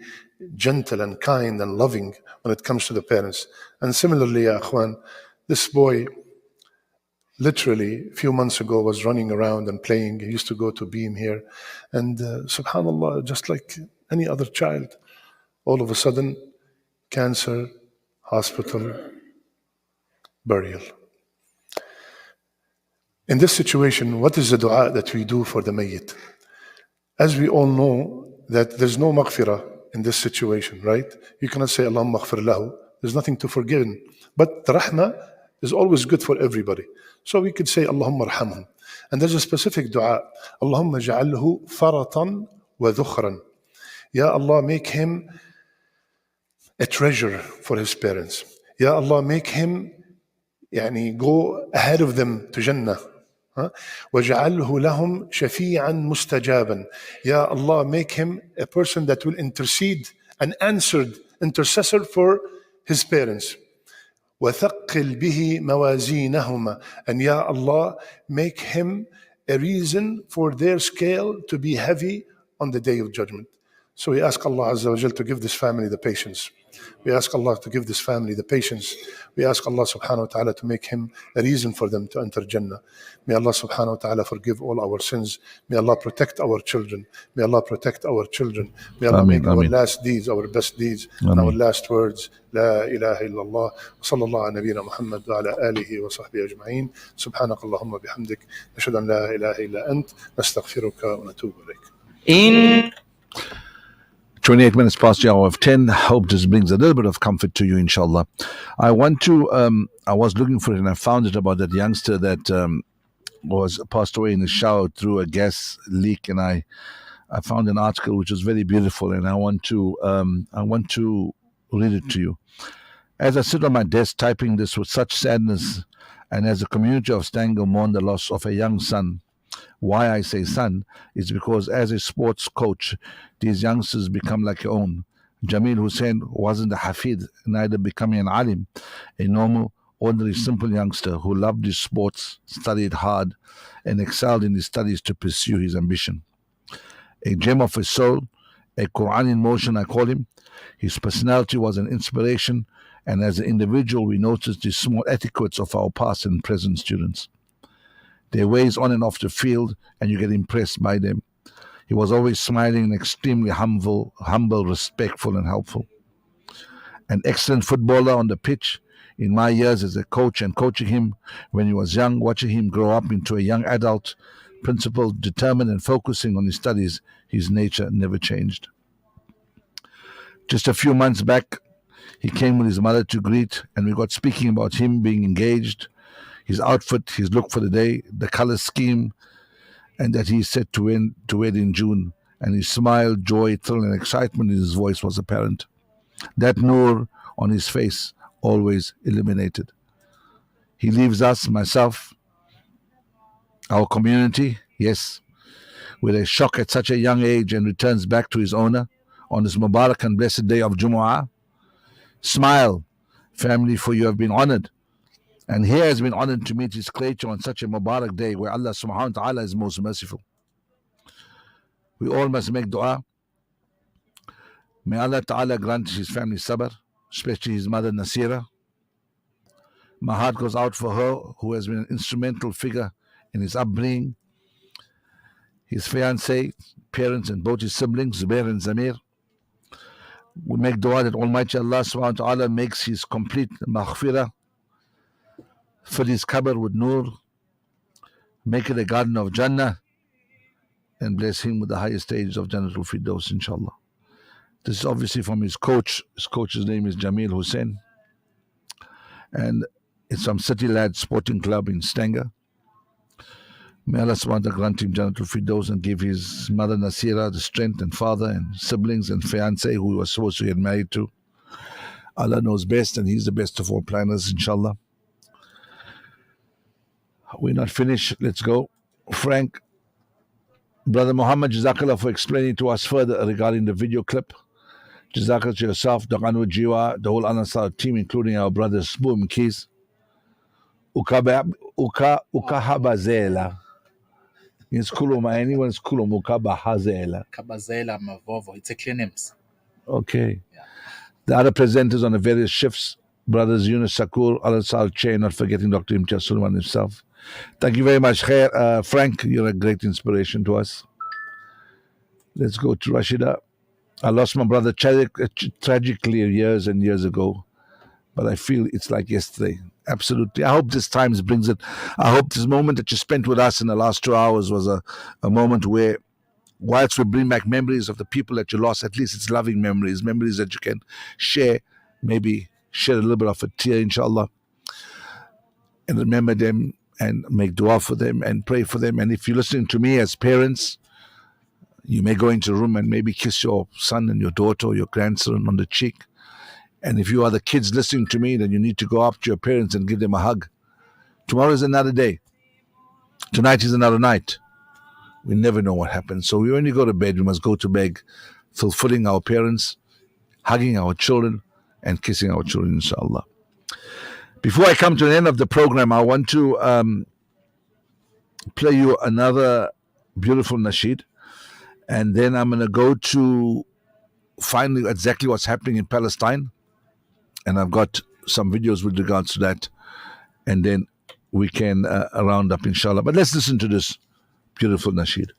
gentle and kind and loving when it comes to the parents. And similarly, ya akhwan, this boy literally a few months ago was running around and playing. He used to go to Beam here, and subhanallah, just like any other child, all of a sudden cancer, hospital, burial. In this situation, what is the dua that we do for the mayyit? As we all know that there's no maghfirah in this situation, right? You cannot say Allahumma maghfir lahu. There's nothing to forgive. But the rahmah is always good for everybody. So we could say Allahumma arhamhum. And there's a specific dua. Allahumma ja'alhu faratan wa dhukhran. Ya Allah, make him a treasure for his parents. Ya Allah, make him go ahead of them to Jannah. وَجَعَلْهُ لَهُمْ شَفِيعًا مُسْتَجَابًا. Ya Allah, make him a person that will intercede, an answered intercessor for his parents. وَثَقِّلْ بِهِ مَوَازِينَهُمَا. And Ya Allah, make him a reason for their scale to be heavy on the Day of Judgment. So we ask Allah Azza wa Jal to give this family the patience. We ask Allah to give this family the patience. We ask Allah subhanahu wa ta'ala to make him a reason for them to enter Jannah. May Allah subhanahu wa ta'ala forgive all our sins. May Allah protect our children. May Allah protect our children. May Allah make our last deeds our best deeds and our last words. La ilaha illallah. Wa sallallahu ala nabiyyina Muhammad wa ala alihi wa sahbihi ajma'in. Subhanak Allahumma bihamdik. Nashhadu an la ilaha illa ant. Nastaghfiruka wa natubu ilayk. 28 minutes past the hour of 10. Hope this brings a little bit of comfort to you, inshallah. I want to, I was looking for it and I found it about that youngster that was passed away in the shower through a gas leak. And I found an article which was very beautiful and I want to read it to you. As I sit on my desk typing this with such sadness, and as a community of Stanger mourn the loss of a young son, why I say son is because as a sports coach, these youngsters become like your own. Jamil Hussein wasn't a hafid, neither becoming an alim, a normal, ordinary, simple youngster who loved his sports, studied hard, and excelled in his studies to pursue his ambition. A gem of his soul, a Quran in motion, I call him. His personality was an inspiration, and as an individual, we noticed the small etiquettes of our past and present students. Their ways on and off the field, and you get impressed by them. He was always smiling and extremely humble, respectful, and helpful. An excellent footballer on the pitch. In my years as a coach and coaching him when he was young, watching him grow up into a young adult, principled, determined, and focusing on his studies, his nature never changed. Just a few months back, he came with his mother to greet, and we got speaking about him being engaged, his outfit, his look for the day, the color scheme, and that he is set to wed in June. And his smile, joy, thrill, and excitement in his voice was apparent. That noor on his face always illuminated. He leaves us, myself, our community, yes, with a shock at such a young age and returns back to his owner on this Mubarak and blessed day of Jumu'ah. Smile, family, for you have been honored. And he has been honored to meet his creator on such a Mubarak day where Allah subhanahu wa ta'ala is most merciful. We all must make dua. May Allah ta'ala grant his family sabr, especially his mother Nasira. My heart goes out for her, who has been an instrumental figure in his upbringing, his fiancée, parents, and both his siblings, Zubair and Zamir. We make dua that Almighty Allah subhanahu wa ta'ala makes his complete maghfirah, fill his qabr with nur, make it a garden of Jannah, and bless him with the highest stages of Jannatul Firdaus, inshallah. This is obviously from his coach. His coach's name is Jamil Hussein. And it's from City Lad Sporting Club in Stanger. May Allah subhanahu wa ta'ala grant him Jannatul Firdaus and give his mother Nasira the strength, and father and siblings and fiancé who he was supposed to get married to. Allah knows best, and he's the best of all planners, inshallah. We're not finished. Let's go. Frank, Brother Muhammad, Jazakallah for explaining to us further regarding the video clip. Jazakallah to yourself, Daqanu Jiwa, the whole Ansar team, including our brothers Boom Keys. Ukahabazela. It's Kuluma. Anyone's Kulum Ukabahazela. Kabazela Mavovo. It's a clear names. Okay. Yeah. The other presenters on the various shifts, brothers Yunus Sakur, Al-Sal Che, not forgetting Dr. Imtiaz Sulman himself. Thank you very much, Frank. You're a great inspiration to us. Let's go to Rashida. I lost my brother tragically years and years ago, but I feel it's like yesterday. Absolutely. I hope this Times brings it. I hope this moment that you spent with us in the last 2 hours was a moment where, whilst we bring back memories of the people that you lost, at least it's loving memories that you can share, maybe shed a little bit of a tear, inshallah, and remember them and make dua for them and pray for them. And if you're listening to me as parents, you may go into a room and maybe kiss your son and your daughter or your grandson on the cheek. And if you are the kids listening to me, then you need to go up to your parents and give them a hug. Tomorrow is another day. Tonight is another night. We never know what happens. So when you go to bed, we must go to bed fulfilling our parents, hugging our children, and kissing our children, inshallah. Before I come to the end of the program, I want to play you another beautiful nasheed. And then I'm going to go to find exactly what's happening in Palestine. And I've got some videos with regards to that. And then we can round up, inshallah. But let's listen to this beautiful nasheed.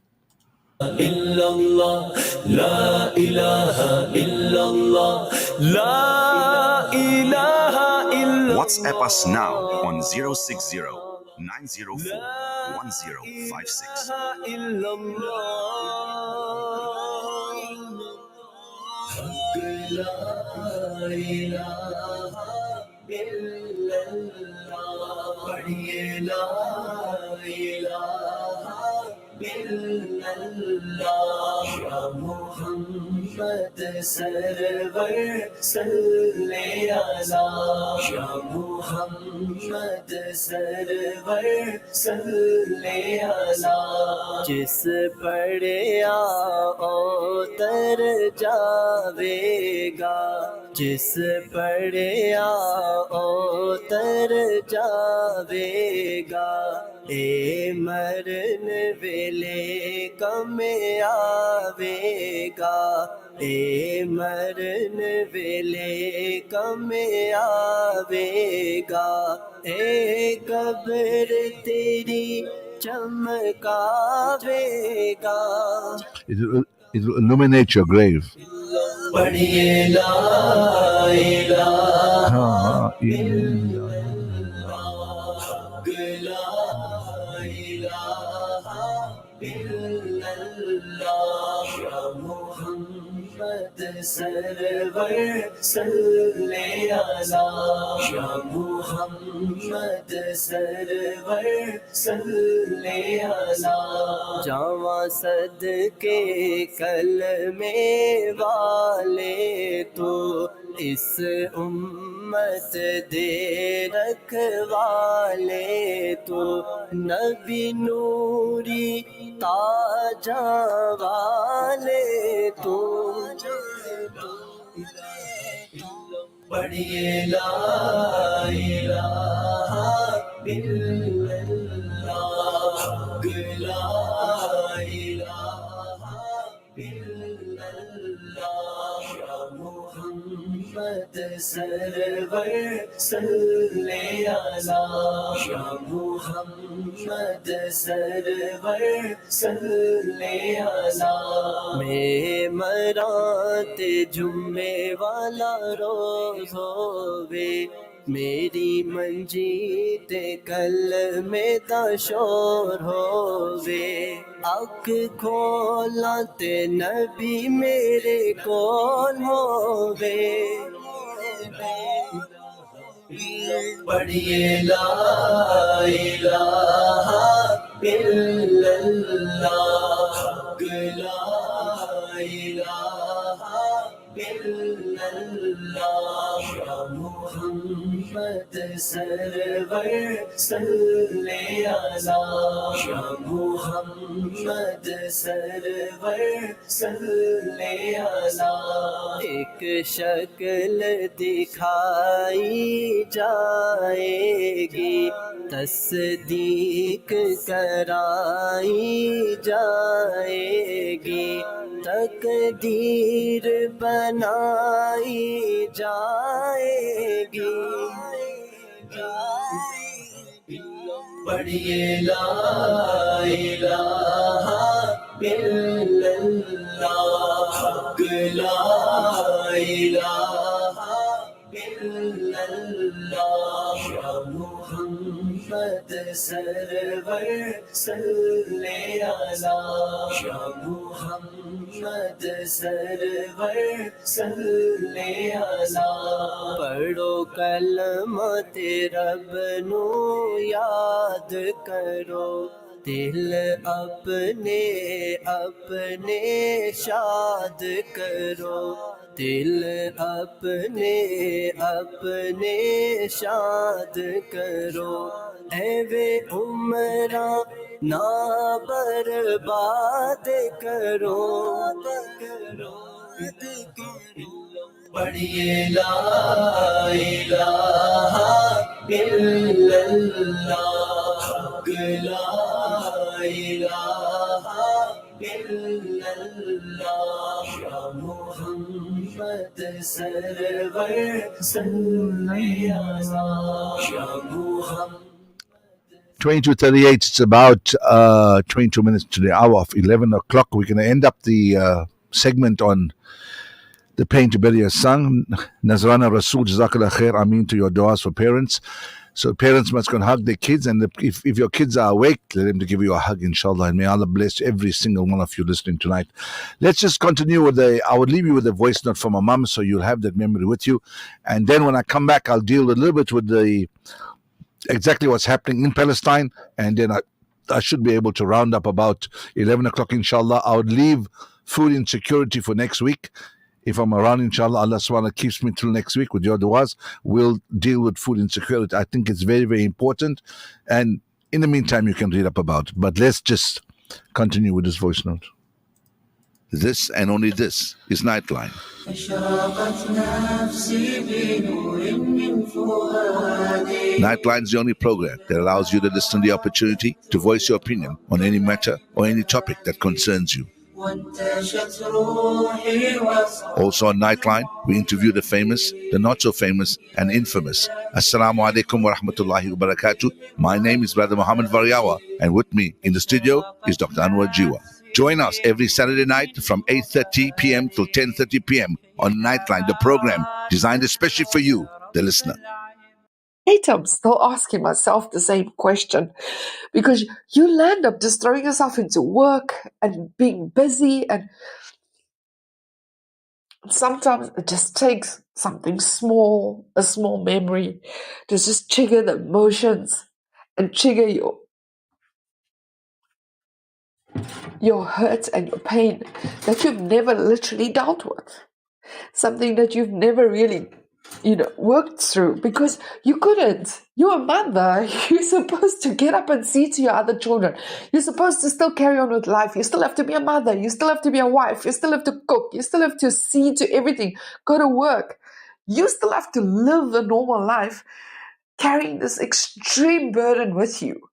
illallah, la ilaha illallah, la ilaha illallah. WhatsApp us now on 060 904 1056. Ya Muhammad sarvar salli ala, Ya Muhammad sarvar salli ala. Jis padya utar javega, jis padya utar javega. ए मरन वेले कमे आवेगा, ए मरन वेले कमे आवेगा. ए कब्र तेरी चमकावेगा. It will illuminate your grave. पढ़िए ला इलाहा इल्लल्लाह, ला इलाहा इल्लल्लाह. या मुहम्मद सरवर सल्ले अला, या मुहम्मद सरवर सल्ले अला. जावा सदके कलमे वाले तो इस उम्मत दे रखवाले तो, नबी नूरी ताजा वाले तो. पढ़िए ला इलाहा इल्लल्लाह, ला इलाहा इल्लल्लाह. या मुहम्मद सरवर सल्ले अला, या मुहम्मद सरवर सल्ले अला. मैं मरात जुम्मे वाला रोज होवे, मेरी मंजी ते कल में दा शोर होवे. अख खोला ते नबी मेरे कोल होवे. पढ़िए ला इलाहा इल्लल्लाह, ला इलाहा इल्लल्लाह. या मुहम्मद सरवर सल्ले अला, या मुहम्मद सरवर सल्ले अला. एक शक्ल दिखाई जाएगी, तस्दीक कराई जाएगी. तकदीर बनाई जाएगी. पढ़िए ला इलाहा illallah, haq la ilaha illallah, ya Muhammad sarwar salli ala, ya Muhammad sarwar salli ala. पढ़ो कलमा तेरा बनो याद करो दिल अपने अपने शाद करो दिल अपने अपने शाद करो ऐवे उमरा ना बर्बाद करो पढ़िए ला इलाहा इल्लल्लाह, हक ला इलाहा इल्लल्लाह, या मुहम्मद सरवर सल्ले अला, या Muhammad 22:38. It's about 22 minutes to the hour of 11 o'clock. We're going to end up the segment on the Pain to Bury a Son. Nazrana Rasul, Jazakallah khair, Ameen to your du'as for parents. So parents must go and hug their kids, and if your kids are awake, let them to give you a hug, inshallah, and may Allah bless every single one of you listening tonight. Let's just continue with I would leave you with a voice note from my mum, so you'll have that memory with you. And then when I come back, I'll deal a little bit with exactly what's happening in Palestine, and then I should be able to round up about 11 o'clock, inshallah. I would leave food insecurity for next week. If I'm around, inshallah, Allah subhanahu wa ta'ala keeps me till next week with your du'as. We'll deal with food insecurity. I think it's very, very important. And in the meantime, you can read up about it. But let's just continue with this voice note. This and only this is Nightline. Nightline is the only program that allows you to listen to the opportunity to voice your opinion on any matter or any topic that concerns you. Also on Nightline, we interview the famous, the not so famous, and infamous. Assalamu alaikum wa rahmatullahi wa barakatuh. My name is Brother Muhammad Variawa, and with me in the studio is Dr. Anwar Jiwa. Join us every Saturday night from 8:30 p.m. till 10:30 p.m. on Nightline, the program designed especially for you, the listener. I'm still asking myself the same question, because you land up just throwing yourself into work and being busy, and sometimes it just takes something small, a small memory, to just trigger the emotions and trigger your hurt and your pain that you've never literally dealt with. Something that you've never really, worked through, because you couldn't. You're a mother. You're supposed to get up and see to your other children. You're supposed to still carry on with life. You still have to be a mother. You still have to be a wife. You still have to cook. You still have to see to everything. Go to work. You still have to live a normal life, carrying this extreme burden with you.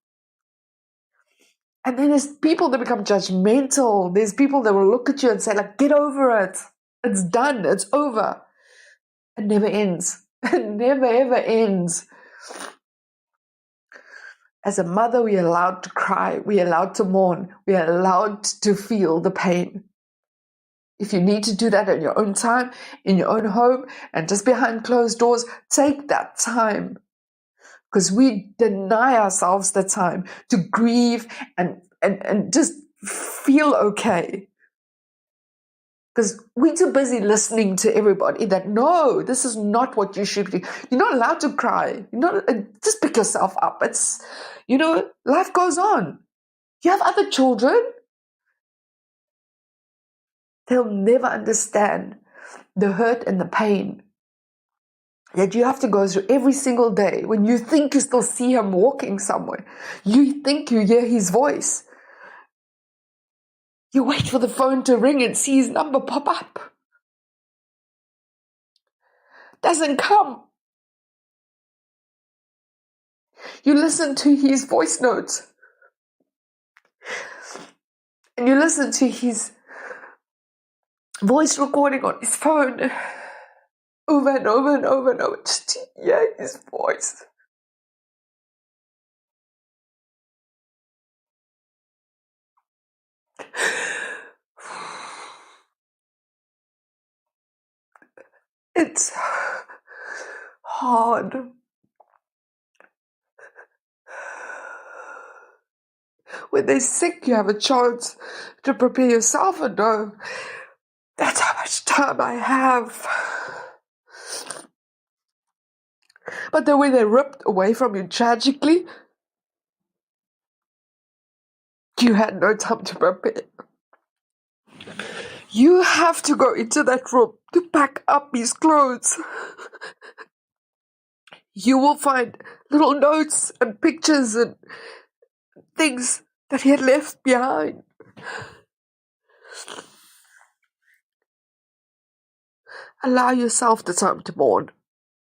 And then there's people that become judgmental. There's people that will look at you and say, like, get over it. It's done. It's over. It never ends. It never, ever ends. As a mother, we are allowed to cry. We are allowed to mourn. We are allowed to feel the pain. If you need to do that in your own time, in your own home, and just behind closed doors, take that time. Because we deny ourselves the time to grieve and just feel okay. Because we're too busy listening to everybody that, no, this is not what you should do. You're not allowed to cry. Just pick yourself up. It's, life goes on. You have other children. They'll never understand the hurt and the pain that you have to go through every single day when you think you still see him walking somewhere. You think you hear his voice. You wait for the phone to ring and see his number pop up. Doesn't come. You listen to his voice notes. And you listen to his voice recording on his phone over and over and over and over, just to hear his voice. It's hard. When they're sick, you have a chance to prepare yourself, and no, that's how much time I have. But then when they're ripped away from you tragically, you had no time to prepare. You have to go into that room to pack up his clothes. You will find little notes and pictures and things that he had left behind. Allow yourself the time to mourn.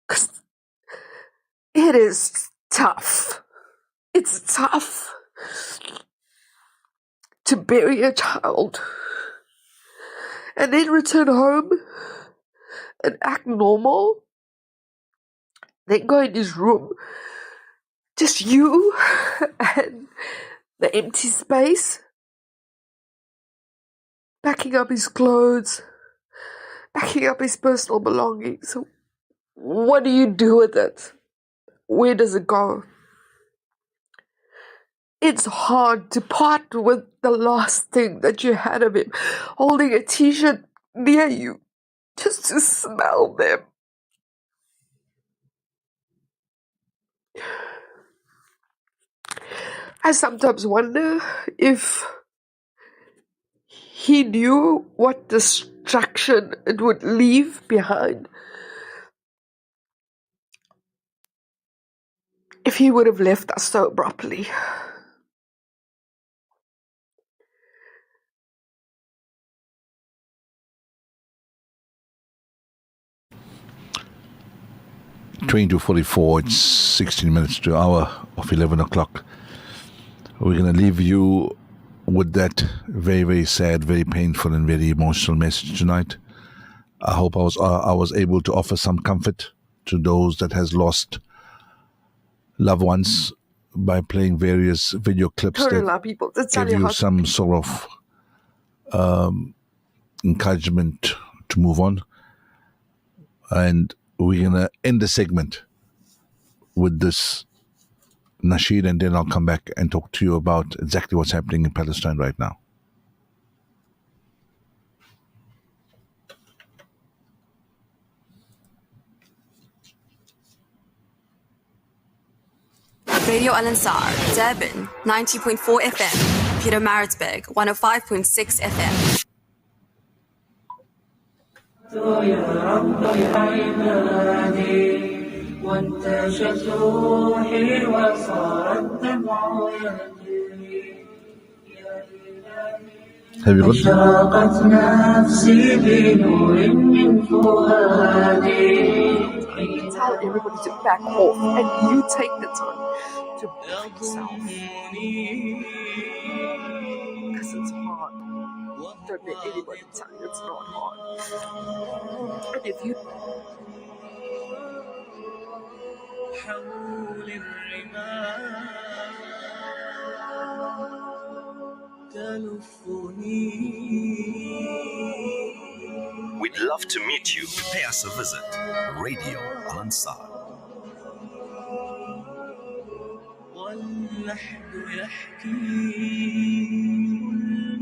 'Cause it is tough. It's tough to bury a child and then return home and act normal. Then go in his room, just you and the empty space, packing up his clothes, packing up his personal belongings. What do you do with it? Where does it go? It's hard to part with the last thing that you had of him, holding a t-shirt near you, just to smell them. I sometimes wonder if he knew what destruction it would leave behind. If he would have left us so abruptly. To 44, it's 16 minutes to the hour of 11 o'clock. We're going to leave you with that very, very sad, very painful and very emotional message tonight. I hope I was able to offer some comfort to those that has lost loved ones by playing various video clips that give you some sort of encouragement to move on. And we're going to end the segment with this nasheed, and then I'll come back and talk to you about exactly what's happening in Palestine right now. Radio Al-Ansar, Durban, 90.4 FM. Peter Maritzburg, 105.6 FM. يا رب عبادي وانتشت روحي وصار الدمع يجري Have you got أشرقت نفسي بنور من فؤادي. You tell everybody to back off, and you take the time to break yourself. Because it's hard. Don't let anybody tell you it's not hard. And if you حول الرمال تلفني. We'd love to meet you. Pay us a visit. Radio Al-Ansar. واللحد يحكي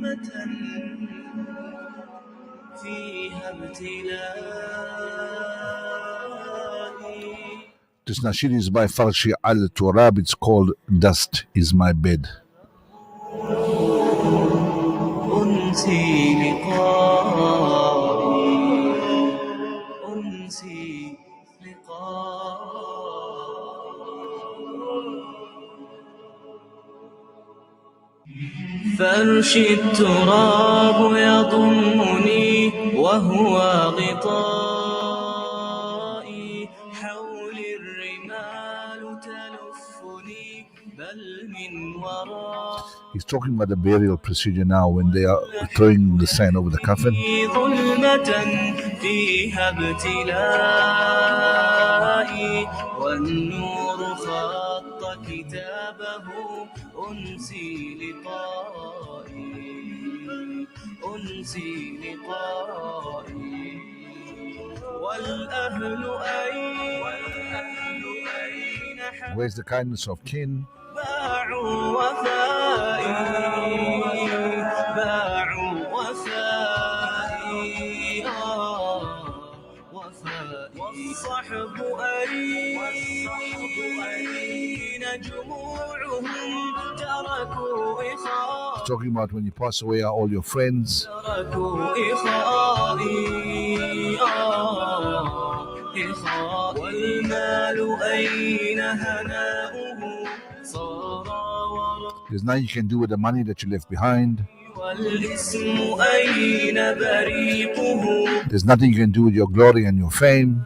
متى فيها ابتلائي. This nasheed is by Farshi Al-Turab. It's called Dust Is My Bed. أنسي لقائي أنسي لقائي. فرشي التراب يضمني وهو غطائي. حولي الرمال تلفني بل من وراء. He's talking about the burial procedure now when they are throwing the sand over the coffin. ظلمة فيها ابتلائي والنور خط كتابه أنسي لقائي. أنسي لقائي والأهل أين Where's the kindness of kin? باعوا Wafai باعوا Wafai Wafai والصحب أين جموعهم تركوا إخائي Talking about when you pass away are all your friends. تركوا إخائي والمال أين هناؤه صار There's nothing you can do with the money that you left behind. والاسم أين بريقه There's nothing you can do with your glory and your fame,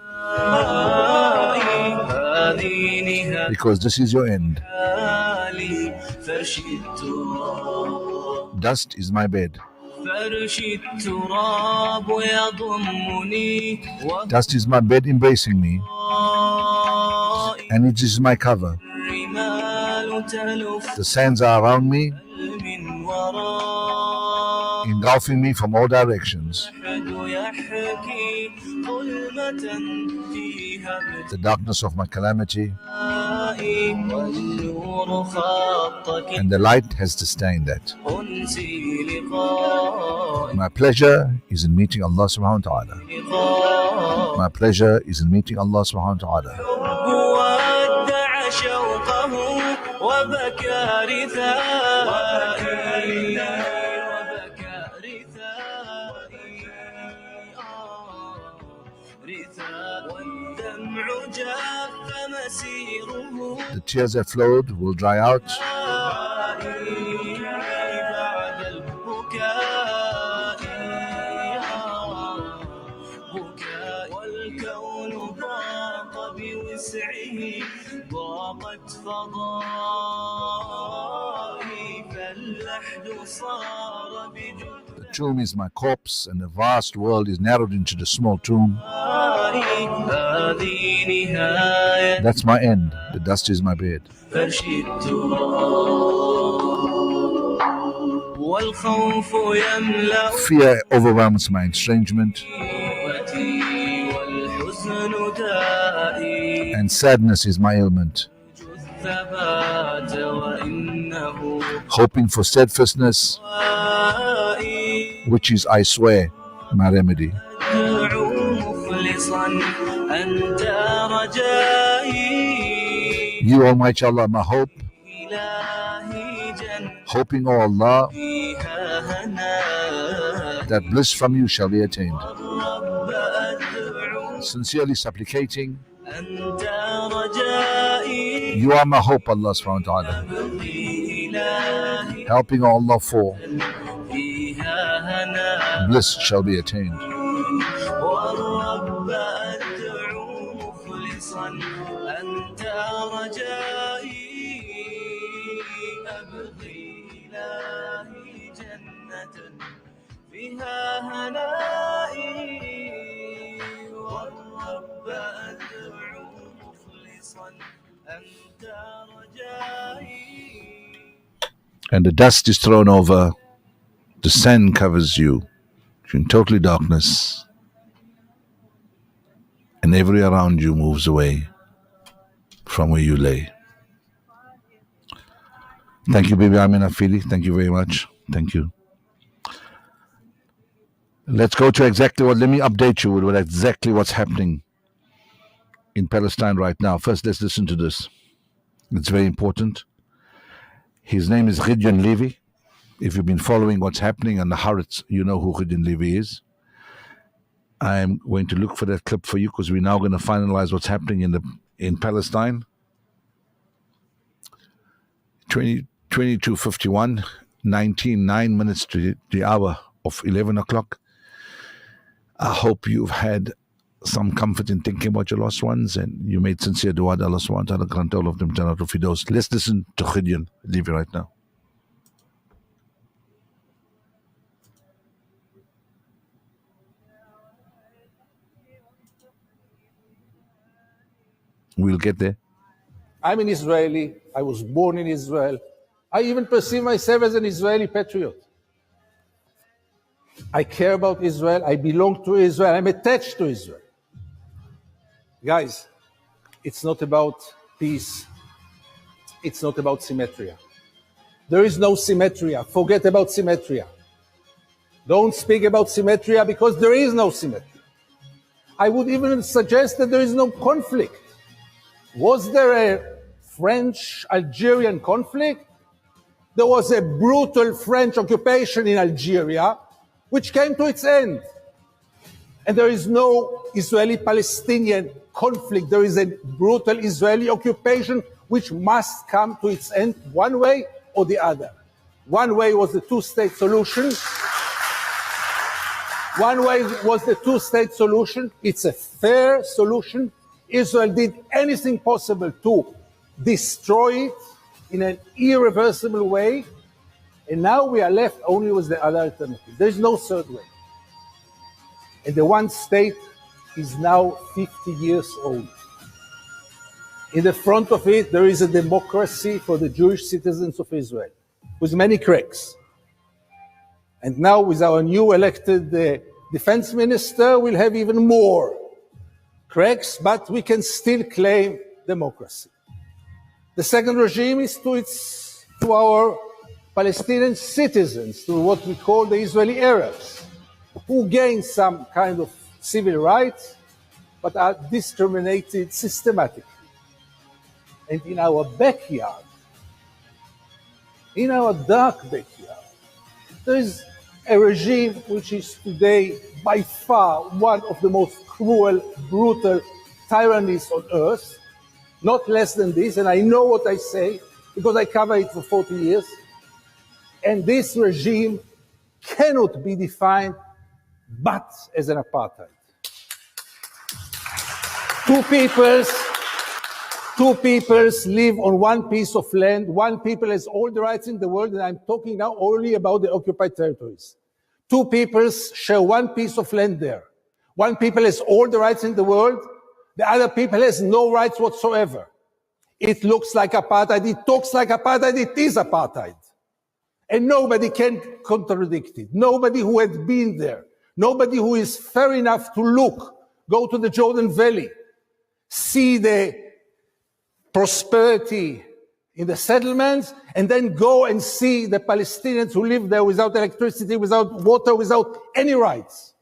because this is your end. فرش التراب Dust is my bed. فرش التراب يضمني Dust is my bed embracing me, and it is my cover. والرمال تلف The sands are around me, من وراء engulfing me from all directions. أحد يحكي ظلمة فيها The darkness of my calamity, والنور خطك and the light has disdained that. أنسي لقائي My pleasure is in meeting Allah subhanahu wa ta'ala. My pleasure is in meeting Allah subhanahu wa ta'ala. ودع شوقه وبكى رثائي والدمع جاف مسيره The tears that flowed will dry out. بعد البكاء والكون ضاق بوسعه ضاقت فضائي فاللحد صار بجد The tomb is my corpse, and the vast world is narrowed into the small tomb. هذه نهاية That's my end. The dust is my bed. فرش التراب والخوف يملأ Fear overwhelms my estrangement, قوتي والحزن دائي and sadness is my ailment. الثبات وإنه Hoping for steadfastness, why which is, I swear, my remedy. أدعو مخلصا أنت رجائي You, Almighty Allah, my hope, إلهي جنة hoping, O Allah, فيها هنائي that bliss from you shall be attained. الرب أدعو Sincerely supplicating, أنت رجائي you are my hope, Allah subhanahu wa ta'ala. أبغي إلهي Helping, O Allah, for فيها هنائي bliss shall be attained. والرب أدعو مخلصا أنت رجائي أبغي إلهي جنة فيها هنائي والرب أدعو مخلصا أنت رجائي. And the dust is thrown over, the sand covers you. You're in total darkness, and every around you moves away from where you lay. Thank you, baby Amina Fili. Thank you very much. Thank you. Let's go to exactly let me update you with exactly what's happening in Palestine right now. First, let's listen to this. It's very important. His name is Gideon Levy. If you've been following what's happening on the Haaretz, you know who Gideon Levy is. I'm going to look for that clip for you because we're now going to finalize what's happening in Palestine. 22:51, 9 minutes to the hour of 11 o'clock. I hope you've had some comfort in thinking about your lost ones and you made sincere dua that Allah subhanahu wa ta'ala grant all of them Jannatul Firdaus. Let's listen to Gideon Levy right now. We'll get there. I'm an Israeli. I was born in Israel. I even perceive myself as an Israeli patriot. I care about Israel. I belong to Israel. I'm attached to Israel. Guys, it's not about peace. It's not about symmetry. There is no symmetry. Forget about symmetry. Don't speak about symmetry because there is no symmetry. I would even suggest that there is no conflict. Was there a French-Algerian conflict? There was a brutal French occupation in Algeria, which came to its end. And there is no Israeli-Palestinian conflict. There is a brutal Israeli occupation which must come to its end one way or the other. One way was the two-state solution. One way was the two-state solution. It's a fair solution. Israel did anything possible to destroy it in an irreversible way. And now we are left only with the other alternative. There's no third way. And the one state is now 50 years old. In the front of it, there is a democracy for the Jewish citizens of Israel, with many cracks. And now with our new elected defense minister, we'll have even more cracks, but we can still claim democracy. The second regime is to our Palestinian citizens, to what we call the Israeli Arabs, who gain some kind of civil rights, but are discriminated systematically. And in our backyard, in our dark backyard, there is a regime which is today by far one of the most cruel, brutal tyrannies on earth, not less than this, and I know what I say because I cover it for 40 years. And this regime cannot be defined but as an apartheid. Two peoples live on one piece of land. One people has all the rights in the world, and I'm talking now only about the occupied territories. Two peoples share one piece of land there. One people has all the rights in the world. The other people has no rights whatsoever. It looks like apartheid. It talks like apartheid. It is apartheid. And nobody can contradict it. Nobody who had been there. Nobody who is fair enough to look, go to the Jordan Valley, see the prosperity in the settlements, and then go and see the Palestinians who live there without electricity, without water, without any rights.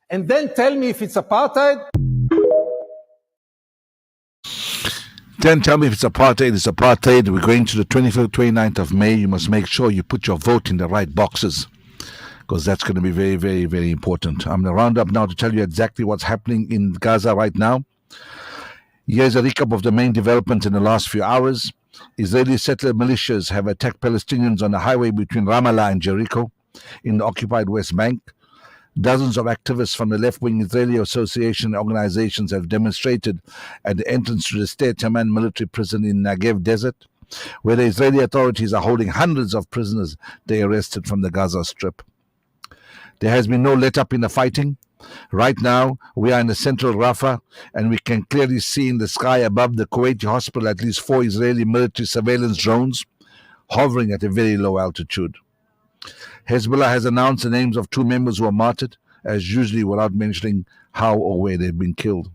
And then tell me if it's apartheid. Then tell me if it's apartheid. It's apartheid. We're going to the 25th, 29th of May. You must make sure you put your vote in the right boxes, because that's going to be very, very, very important. I'm going to round up now to tell you exactly what's happening in Gaza right now. Here's a recap of the main developments in the last few hours. Israeli settler militias have attacked Palestinians on the highway between Ramallah and Jericho in the occupied West Bank. Dozens of activists from the left-wing Israeli association organizations have demonstrated at the entrance to the State Taman military prison in Negev Desert, where the Israeli authorities are holding hundreds of prisoners they arrested from the Gaza Strip. There has been no let-up in the fighting. Right now, we are in the central Rafah, and we can clearly see in the sky above the Kuwaiti hospital at least 4 Israeli military surveillance drones hovering at a very low altitude. Hezbollah has announced the names of 2 members who were martyred, as usually without mentioning how or where they've been killed.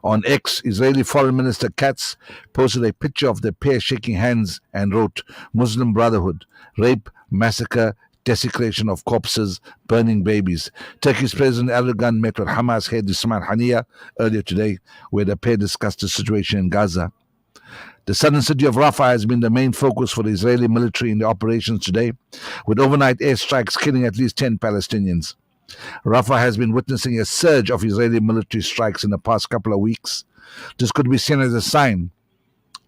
On X, Israeli Foreign Minister Katz posted a picture of the pair shaking hands and wrote, "Muslim Brotherhood, rape, massacre, desecration of corpses, burning babies." Turkey's President Erdogan met with Hamas head Ismail Haniyeh earlier today, where the pair discussed the situation in Gaza. The southern city of Rafah has been the main focus for the Israeli military in the operations today, with overnight airstrikes killing at least 10 Palestinians. Rafah has been witnessing a surge of Israeli military strikes in the past couple of weeks. This could be seen as a sign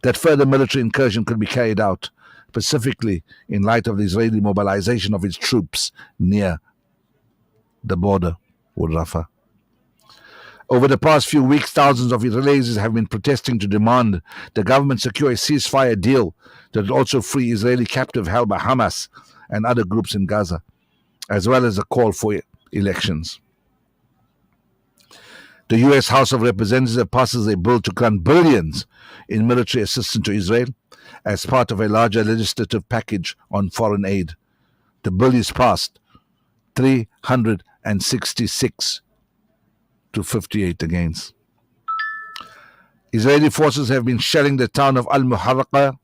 that further military incursion could be carried out, specifically in light of the Israeli mobilization of its troops near the border with Rafah. Over the past few weeks, thousands of Israelis have been protesting to demand the government secure a ceasefire deal that will also free Israeli captive held by Hamas and other groups in Gaza, as well as a call for elections. The U.S. House of Representatives passes a bill to grant billions in military assistance to Israel as part of a larger legislative package on foreign aid. The bill is passed 366 to 58 against. Israeli forces have been shelling the town of Al-Muharraqa,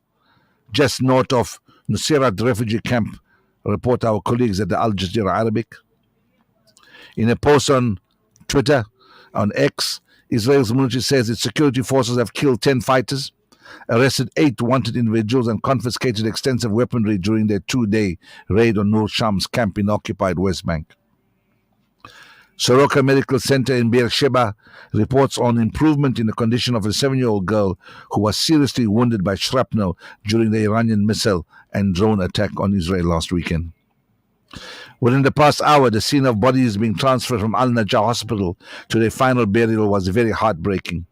just north of Nuseirat refugee camp, report our colleagues at the Al Jazeera Arabic. In a post on Twitter, on X, Israel's military says its security forces have killed 10 fighters, arrested 8 wanted individuals, and confiscated extensive weaponry during their 2-day raid on Nur Sham's camp in occupied West Bank. Soroka Medical Center in Beersheba reports on improvement in the condition of a 7-year-old girl who was seriously wounded by shrapnel during the Iranian missile and drone attack on Israel last weekend. Within the past hour, the scene of bodies being transferred from Al-Najah Hospital to their final burial was very heartbreaking.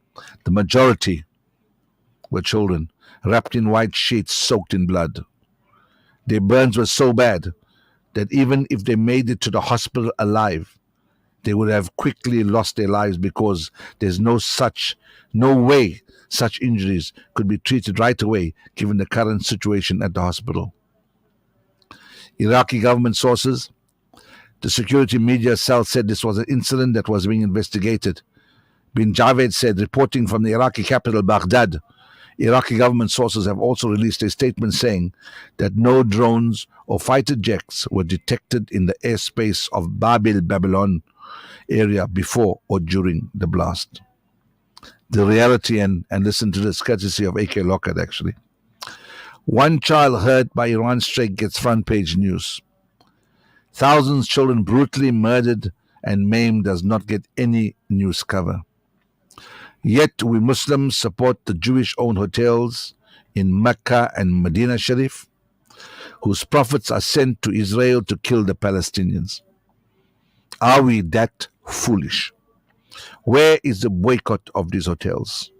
The majority were children, wrapped in white sheets soaked in blood. Their burns were so bad that even if they made it to the hospital alive, they would have quickly lost their lives because there's no way such injuries could be treated right away given the current situation at the hospital. Iraqi government sources, the security media cell said this was an incident that was being investigated. Bin Javed said, reporting from the Iraqi capital Baghdad, Iraqi government sources have also released a statement saying that no drones or fighter jets were detected in the airspace of Babylon area before or during the blast. The reality, and listen to this, courtesy of AK Lockett actually. One child hurt by Iran strike gets front page news. Thousands of children brutally murdered and maimed does not get any news cover. Yet we Muslims support the Jewish-owned hotels in Mecca and Medina Sharif, whose prophets are sent to Israel to kill the Palestinians. Are we that foolish? Where is the boycott of these hotels?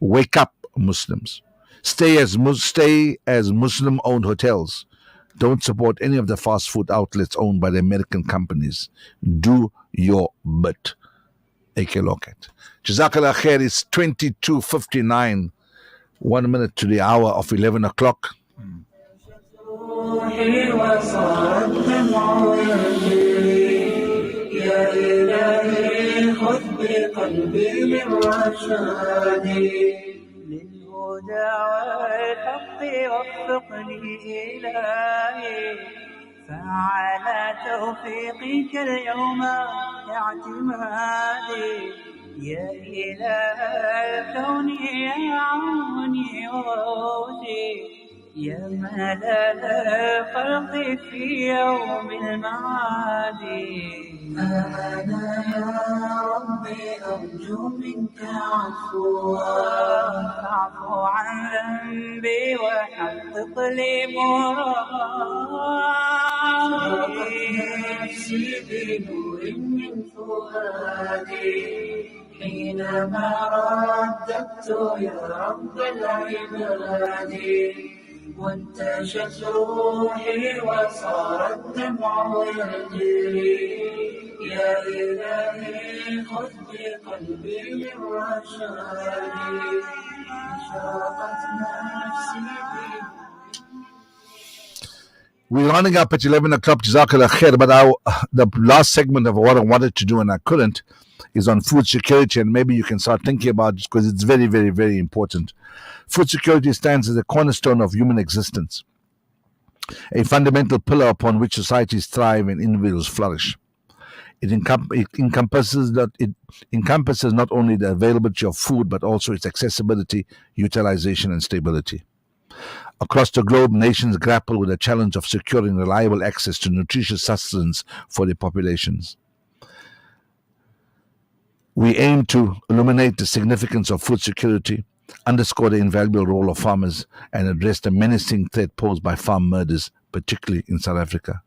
Wake up, Muslims. Stay as Muslim-owned hotels. Don't support any of the fast food outlets owned by the American companies. Do your bit. AK Lockett. Jazakallah khair. It's 22:59. 1 minute to the hour of 11 o'clock. يا إلهي خذ بقلبي من رشادي للهدى والحق وفقني إلهي فعلى توفيقك اليوم اعتمادي يا إله الكون يا عوني وغوثي يا ملل الخلق في يوم المعاد أنا يا ربي أرجو منك عفوا فاعفو عن ذنبي وحقق لي مرادي نفسي بنور من فؤادي حينما رددت يا رب العباد وانتشت روحي وصار الدمع يجري يا إلهي خذ بقلبي من رشادي أشرقت نفسي We're running up at 11 o'clock, Jazakallah khair, but the last segment of what I wanted to do and I couldn't is on food security, and maybe you can start thinking about it because it's very, very, very important. Food security stands as a cornerstone of human existence, a fundamental pillar upon which societies thrive and individuals flourish. It encompasses not only the availability of food, but also its accessibility, utilization, and stability. Across the globe, nations grapple with the challenge of securing reliable access to nutritious sustenance for their populations. We aim to illuminate the significance of food security, underscore the invaluable role of farmers, and address the menacing threat posed by farm murders, particularly in South Africa.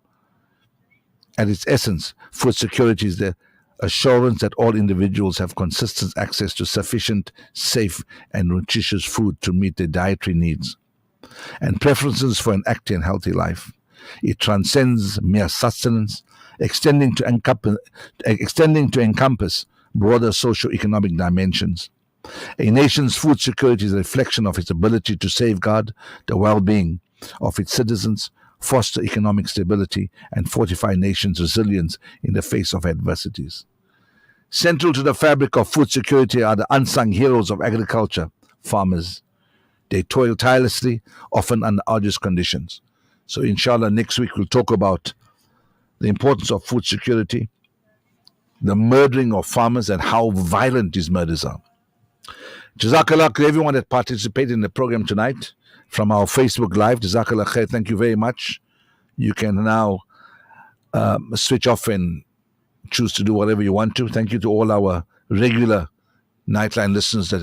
At its essence, food security is the assurance that all individuals have consistent access to sufficient, safe, and nutritious food to meet their dietary needs and preferences for an active and healthy life. It transcends mere sustenance, extending to encompass broader socio-economic dimensions. A nation's food security is a reflection of its ability to safeguard the well-being of its citizens foster economic stability, and fortify nations' resilience in the face of adversities. Central to the fabric of food security are the unsung heroes of agriculture, farmers. They toil tirelessly, often under arduous conditions. So inshallah, next week we'll talk about the importance of food security, the murdering of farmers, and how violent these murders are. Jazakallah to everyone that participated in the program tonight from our Facebook Live. Jazakallah khair. Thank you very much. You can now switch off and choose to do whatever you want to. Thank you to all our regular Nightline listeners that